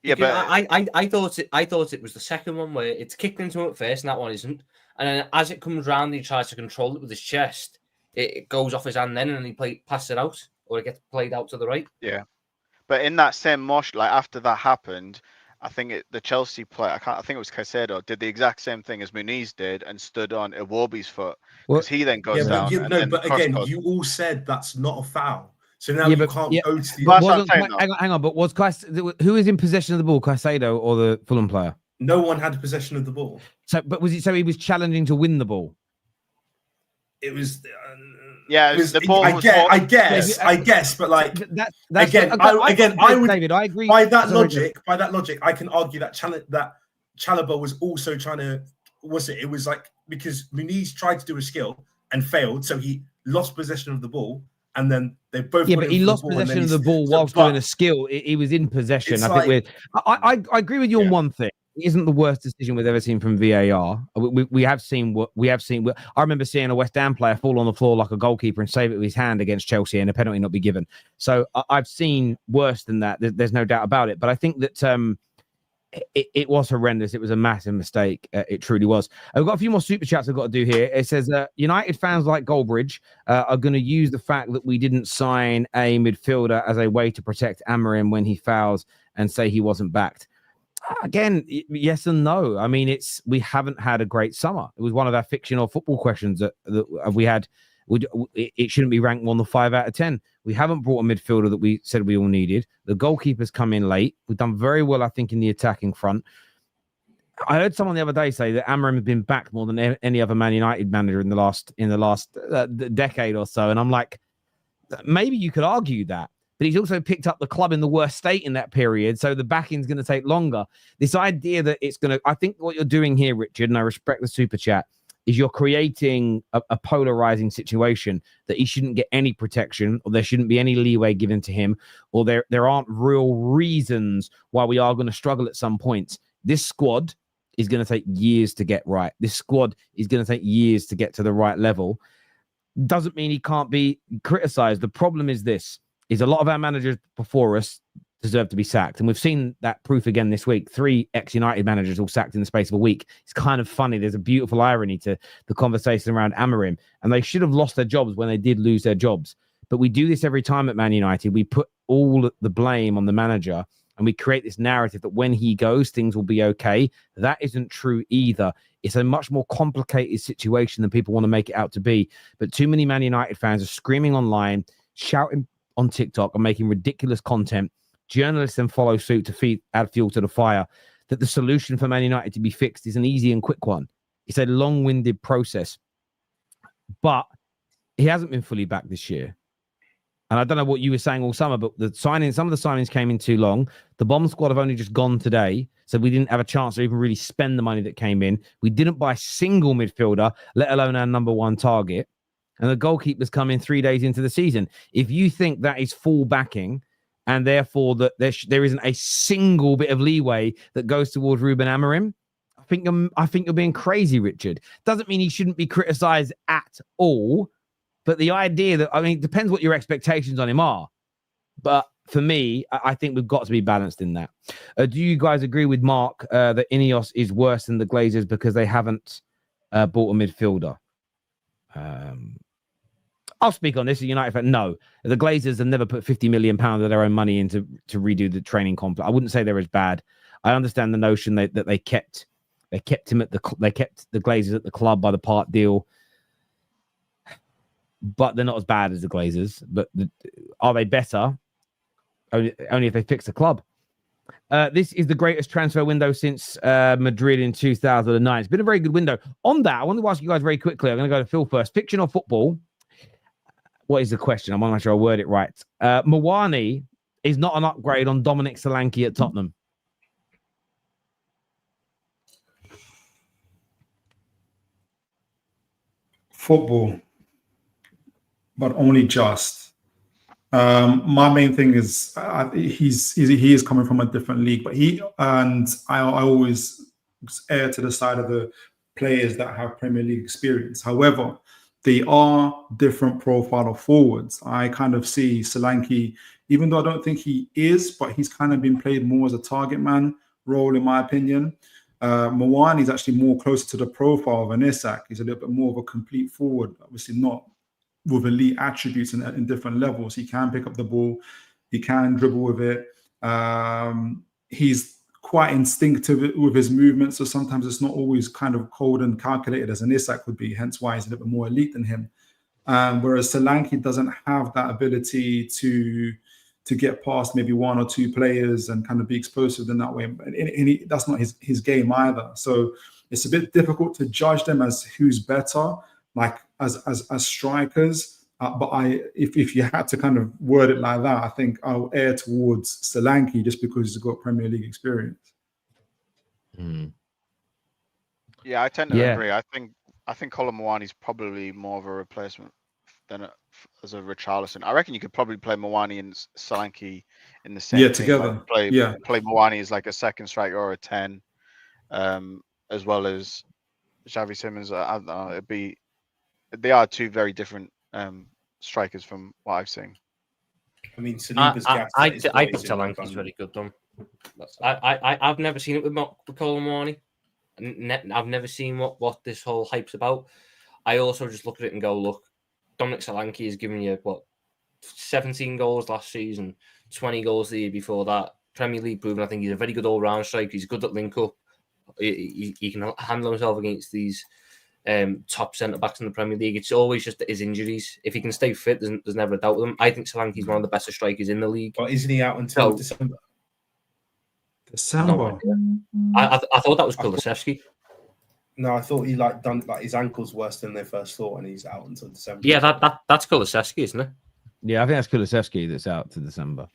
Yeah, but I thought it was the second one where it's kicked into him at first, and that one isn't. And then as it comes round, he tries to control it with his chest. It goes off his hand then, and he passes it out, or it gets played out to the right. Yeah, but in that same motion, like after that happened, I think the Chelsea player, I think it was Caicedo, did the exact same thing as Muniz did and stood on Iwobi's foot because he then goes down. But again, you all said that's not a foul. So now you can't go to the. Hang on, but who is in possession of the ball, Caicedo or the Fulham player? No one had possession of the ball. So he was challenging to win the ball? It was. The ball. I guess, but like I would. David, I agree. By that logic, I can argue that Chalobah was also trying to. It was like because Muniz tried to do a skill and failed, so he lost possession of the ball, and then they both. Yeah, but he lost possession of the ball whilst doing a skill. He was in possession. I agree with you on one thing. It isn't the worst decision we've ever seen from VAR. We have seen what we have seen. I remember seeing a West Ham player fall on the floor like a goalkeeper and save it with his hand against Chelsea and a penalty not be given. So I've seen worse than that. There's no doubt about it. But I think that it was horrendous. It was a massive mistake. It truly was. I've got a few more super chats I've got to do here. It says United fans like Goldbridge are going to use the fact that we didn't sign a midfielder as a way to protect Amorim when he fouls and say he wasn't backed. Again, yes and no. I mean, we haven't had a great summer. It was one of our fictional football questions that we had. It shouldn't be ranked more than 5 out of 10. We haven't brought a midfielder that we said we all needed. The goalkeepers come in late. We've done very well, I think, in the attacking front. I heard someone the other day say that Amorim had been backed more than any other Man United manager in the last decade or so, and I'm like, maybe you could argue that. But he's also picked up the club in the worst state in that period, so the backing's going to take longer. This idea that it's going to... I think what you're doing here, Richard, and I respect the super chat, is you're creating a polarizing situation that he shouldn't get any protection, or there shouldn't be any leeway given to him, or there aren't real reasons why we are going to struggle at some points. This squad is going to take years to get right. This squad is going to take years to get to the right level. Doesn't mean he can't be criticized. The problem is this. Is a lot of our managers before us deserve to be sacked. And we've seen that proof again this week. 3 ex-United managers all sacked in the space of a week. It's kind of funny. There's a beautiful irony to the conversation around Amorim. And they should have lost their jobs when they did lose their jobs. But we do this every time at Man United. We put all the blame on the manager and we create this narrative that when he goes, things will be okay. That isn't true either. It's a much more complicated situation than people want to make it out to be. But too many Man United fans are screaming online, shouting on TikTok and making ridiculous content. Journalists then follow suit to add fuel to the fire. That the solution for Man United to be fixed is an easy and quick one. It's a long-winded process. But he hasn't been fully back this year. And I don't know what you were saying all summer, but some of the signings came in too long. The bomb squad have only just gone today, so we didn't have a chance to even really spend the money that came in. We didn't buy a single midfielder, let alone our number one target. And the goalkeepers come in 3 days into the season. If you think that is full backing, and therefore that there isn't a single bit of leeway that goes towards Ruben Amorim, I think you're being crazy, Richard. Doesn't mean he shouldn't be criticised at all, but the idea that it depends what your expectations on him are. But for me, I think we've got to be balanced in that. Do you guys agree with Mark that Ineos is worse than the Glazers because they haven't bought a midfielder? I'll speak on this. A United fan, no. The Glazers have never put £50 million of their own money into to redo the training complex. I wouldn't say they're as bad. I understand the notion that they kept him at they kept the Glazers at the club by the part deal, but they're not as bad as the Glazers. But are they better? Only if they fix the club. This is the greatest transfer window since Madrid in 2009. It's been a very good window. On that, I want to ask you guys very quickly. I'm going to go to Phil first. Fiction or football? what is the question? I want to make sure I word it right. Muani is not an upgrade on Dominic Solanke at Tottenham. Football, but only just. My main thing is he is coming from a different league, but I always err to the side of the players that have Premier League experience. However, they are different profile of forwards. I kind of see Solanke, even though I don't think he is, but he's kind of been played more as a target man role, in my opinion. Muani is actually more closer to the profile of an Isak. He's a little bit more of a complete forward, obviously not with elite attributes in different levels. He can pick up the ball, he can dribble with it. He's quite instinctive with his movements, so sometimes it's not always kind of cold and calculated as an Isak would be, hence why he's a little bit more elite than him. Whereas Solanke doesn't have that ability to get past maybe one or two players and kind of be explosive in that way. And that's not his game either. So it's a bit difficult to judge them as who's better, like as strikers. But if you had to kind of word it like that, I think I'll err towards Solanke just because he's got Premier League experience. Yeah, I tend to agree. I think Kolo Muani is probably more of a replacement than as a Richarlison. I reckon you could probably play Muani and Solanke in the same team. Together. Like play Muani as like a second striker or a 10, as well as Xavi Simons. I don't know, they are two very different strikers from what I've seen. I mean, Saliba's I think Solanke's very good, Dom. I've never seen it with Kolo Muani. I've never seen what this whole hype's about. I also just look at it and go, look, Dominic Solanke is giving you 17 goals last season, 20 goals the year before that. Premier League proven. I think he's a very good all-round striker. He's good at link up. He can handle himself against these top centre backs in the Premier League. It's always just his injuries. If he can stay fit, there's never a doubt with him. I think Solanke's one of the best strikers in the league. But isn't he out until December? December. I thought that was Kulusevski. No, I thought he done his ankle's worse than they first thought, and he's out until December. Yeah, that's Kulusevski, isn't it? Yeah, I think that's Kulusevski that's out to December.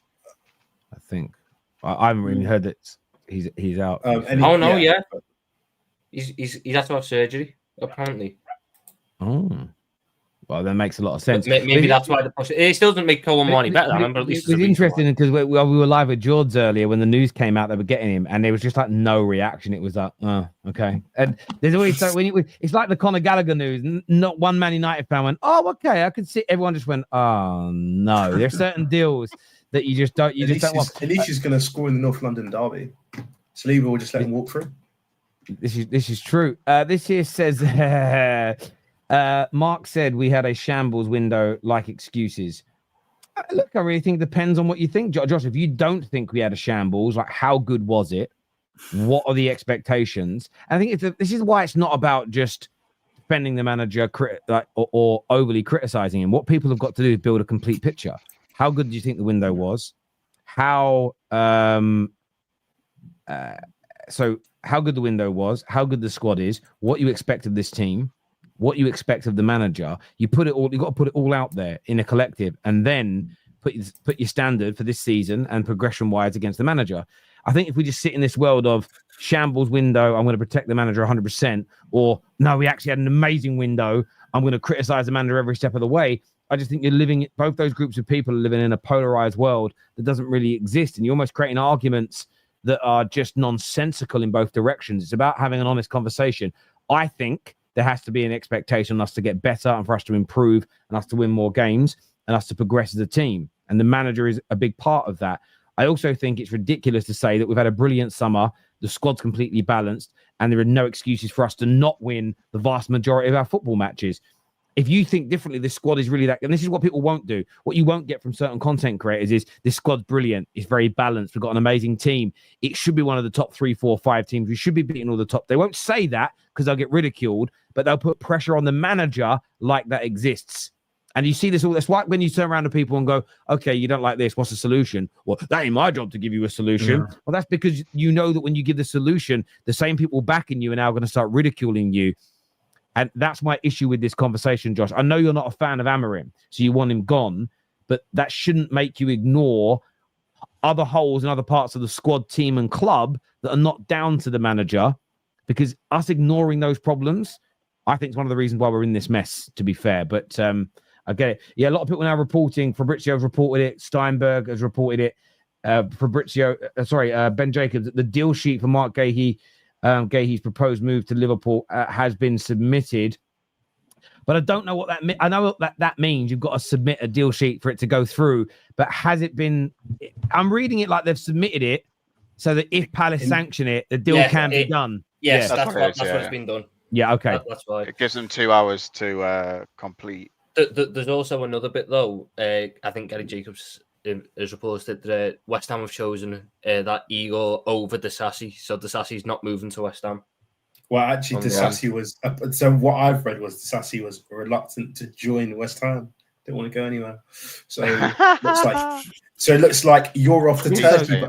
I think I haven't really heard that he's out. He's had to have surgery apparently. Oh, well, that makes a lot of sense. Maybe that's why it still doesn't make Kolo Muani better. I remember at least it's interesting because we were live at George's earlier when the news came out they were getting him, and there was just like no reaction. It was like, oh, okay. And there's always it's like the Conor Gallagher news. Not one Man United fan went, oh, okay, I can see. Everyone just went, oh no. There's certain deals that you just don't. You just don't want. At least he's going to score in the North London derby. Saliba will just let him walk through. This is true. This here says. Mark said we had a shambles window like excuses. Look, I really think it depends on what you think, Josh. If you don't think we had a shambles, like how good was it? What are the expectations? I think this is why it's not about just defending the manager or overly criticizing him. What people have got to do is build a complete picture. How good do you think the window was? How good the window was? How good the squad is? What you expect of this team? What you expect of the manager, you got to put it all out there in a collective, and then put your standard for this season and progression wise against the manager. I think if we just sit in this world of shambles window, I'm going to protect the manager 100%, or no, we actually had an amazing window, I'm going to criticize the manager every step of the way. I just think both those groups of people are living in a polarized world that doesn't really exist, and you're almost creating arguments that are just nonsensical in both directions. It's about having an honest conversation. I think there has to be an expectation on us to get better and for us to improve and us to win more games and us to progress as a team. And the manager is a big part of that. I also think it's ridiculous to say that we've had a brilliant summer, the squad's completely balanced, and there are no excuses for us to not win the vast majority of our football matches. If you think differently, this squad is really that, and this is what people won't do. What you won't get from certain content creators is this squad's brilliant. It's very balanced. We've got an amazing team. It should be one of the top 3, 4, 5 teams. We should be beating all the top. They won't say that because they'll get ridiculed, but they'll put pressure on the manager like that exists. And you see this all. That's like when you turn around to people and go, okay, you don't like this. What's the solution? Well, that ain't my job to give you a solution. Yeah. Well, that's because you know that when you give the solution, the same people backing you are now going to start ridiculing you. And that's my issue with this conversation, Josh. I know you're not a fan of Amorim, so you want him gone, but that shouldn't make you ignore other holes in other parts of the squad, team, and club that are not down to the manager, because us ignoring those problems, I think, is one of the reasons why we're in this mess, to be fair. But I get it. Yeah, a lot of people now reporting. Fabrizio's reported it. Steinberg has reported it. Ben Jacobs, the deal sheet for Mark Guehi, Guehi's proposed move to Liverpool has been submitted. But I don't know what that means. I know that means you've got to submit a deal sheet for it to go through. But has it been? I'm reading it like they've submitted it so that if Palace sanction it, the deal can be done. Yes, Yeah. that's what it's been done. Yeah, okay. That's why. It gives them 2 hours to complete. There's also another bit, though. I think Gary Jacobs has reported that West Ham have chosen that Igor over Disassi. So Disasi's not moving to West Ham. Well, actually, Disassi was. So what I've read was Disassi was reluctant to join West Ham. Didn't want to go anywhere. So it looks like you're off to Turkey.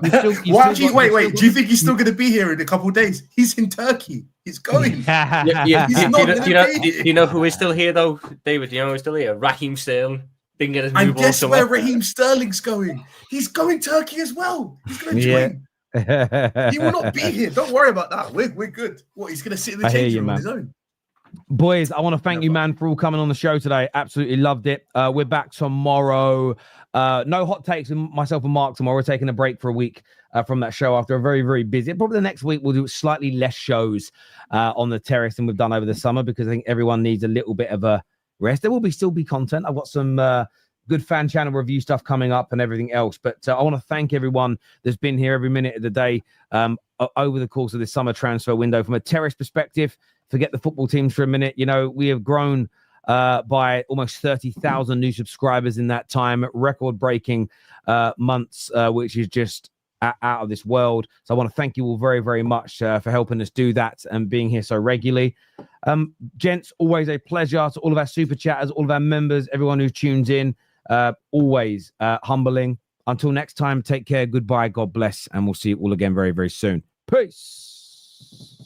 Wait. Do you think he's still going to be here in a couple of days? He's in Turkey. He's going. He's not do you know who is still here, though, David? Do you know who's still here? Raheem Sterling. Didn't get his move. And guess where Raheem Sterling's going? He's going Turkey as well. He's going to join. He will not be here. Don't worry about that. We're good. What, he's going to sit in the change room on his own? Boys, I want to thank you, man, for all coming on the show today. Absolutely loved it. We're back tomorrow. No hot takes with myself and Mark tomorrow. We're taking a break for a week from that show after a very, very busy. Probably the next week we'll do slightly less shows on the terrace than we've done over the summer, because I think everyone needs a little bit of a rest. There will still be content. I've got some good fan channel review stuff coming up and everything else. But I want to thank everyone that's been here every minute of the day over the course of this summer transfer window. From a terrace perspective, forget the football teams for a minute. You know, we have grown by almost 30,000 new subscribers in that time, record-breaking months, which is just out of this world. So I want to thank you all very, very much for helping us do that and being here so regularly. Gents, always a pleasure. To all of our super chatters, all of our members, everyone who tunes in, always humbling. Until next time, take care, goodbye, God bless, and we'll see you all again very, very soon. Peace.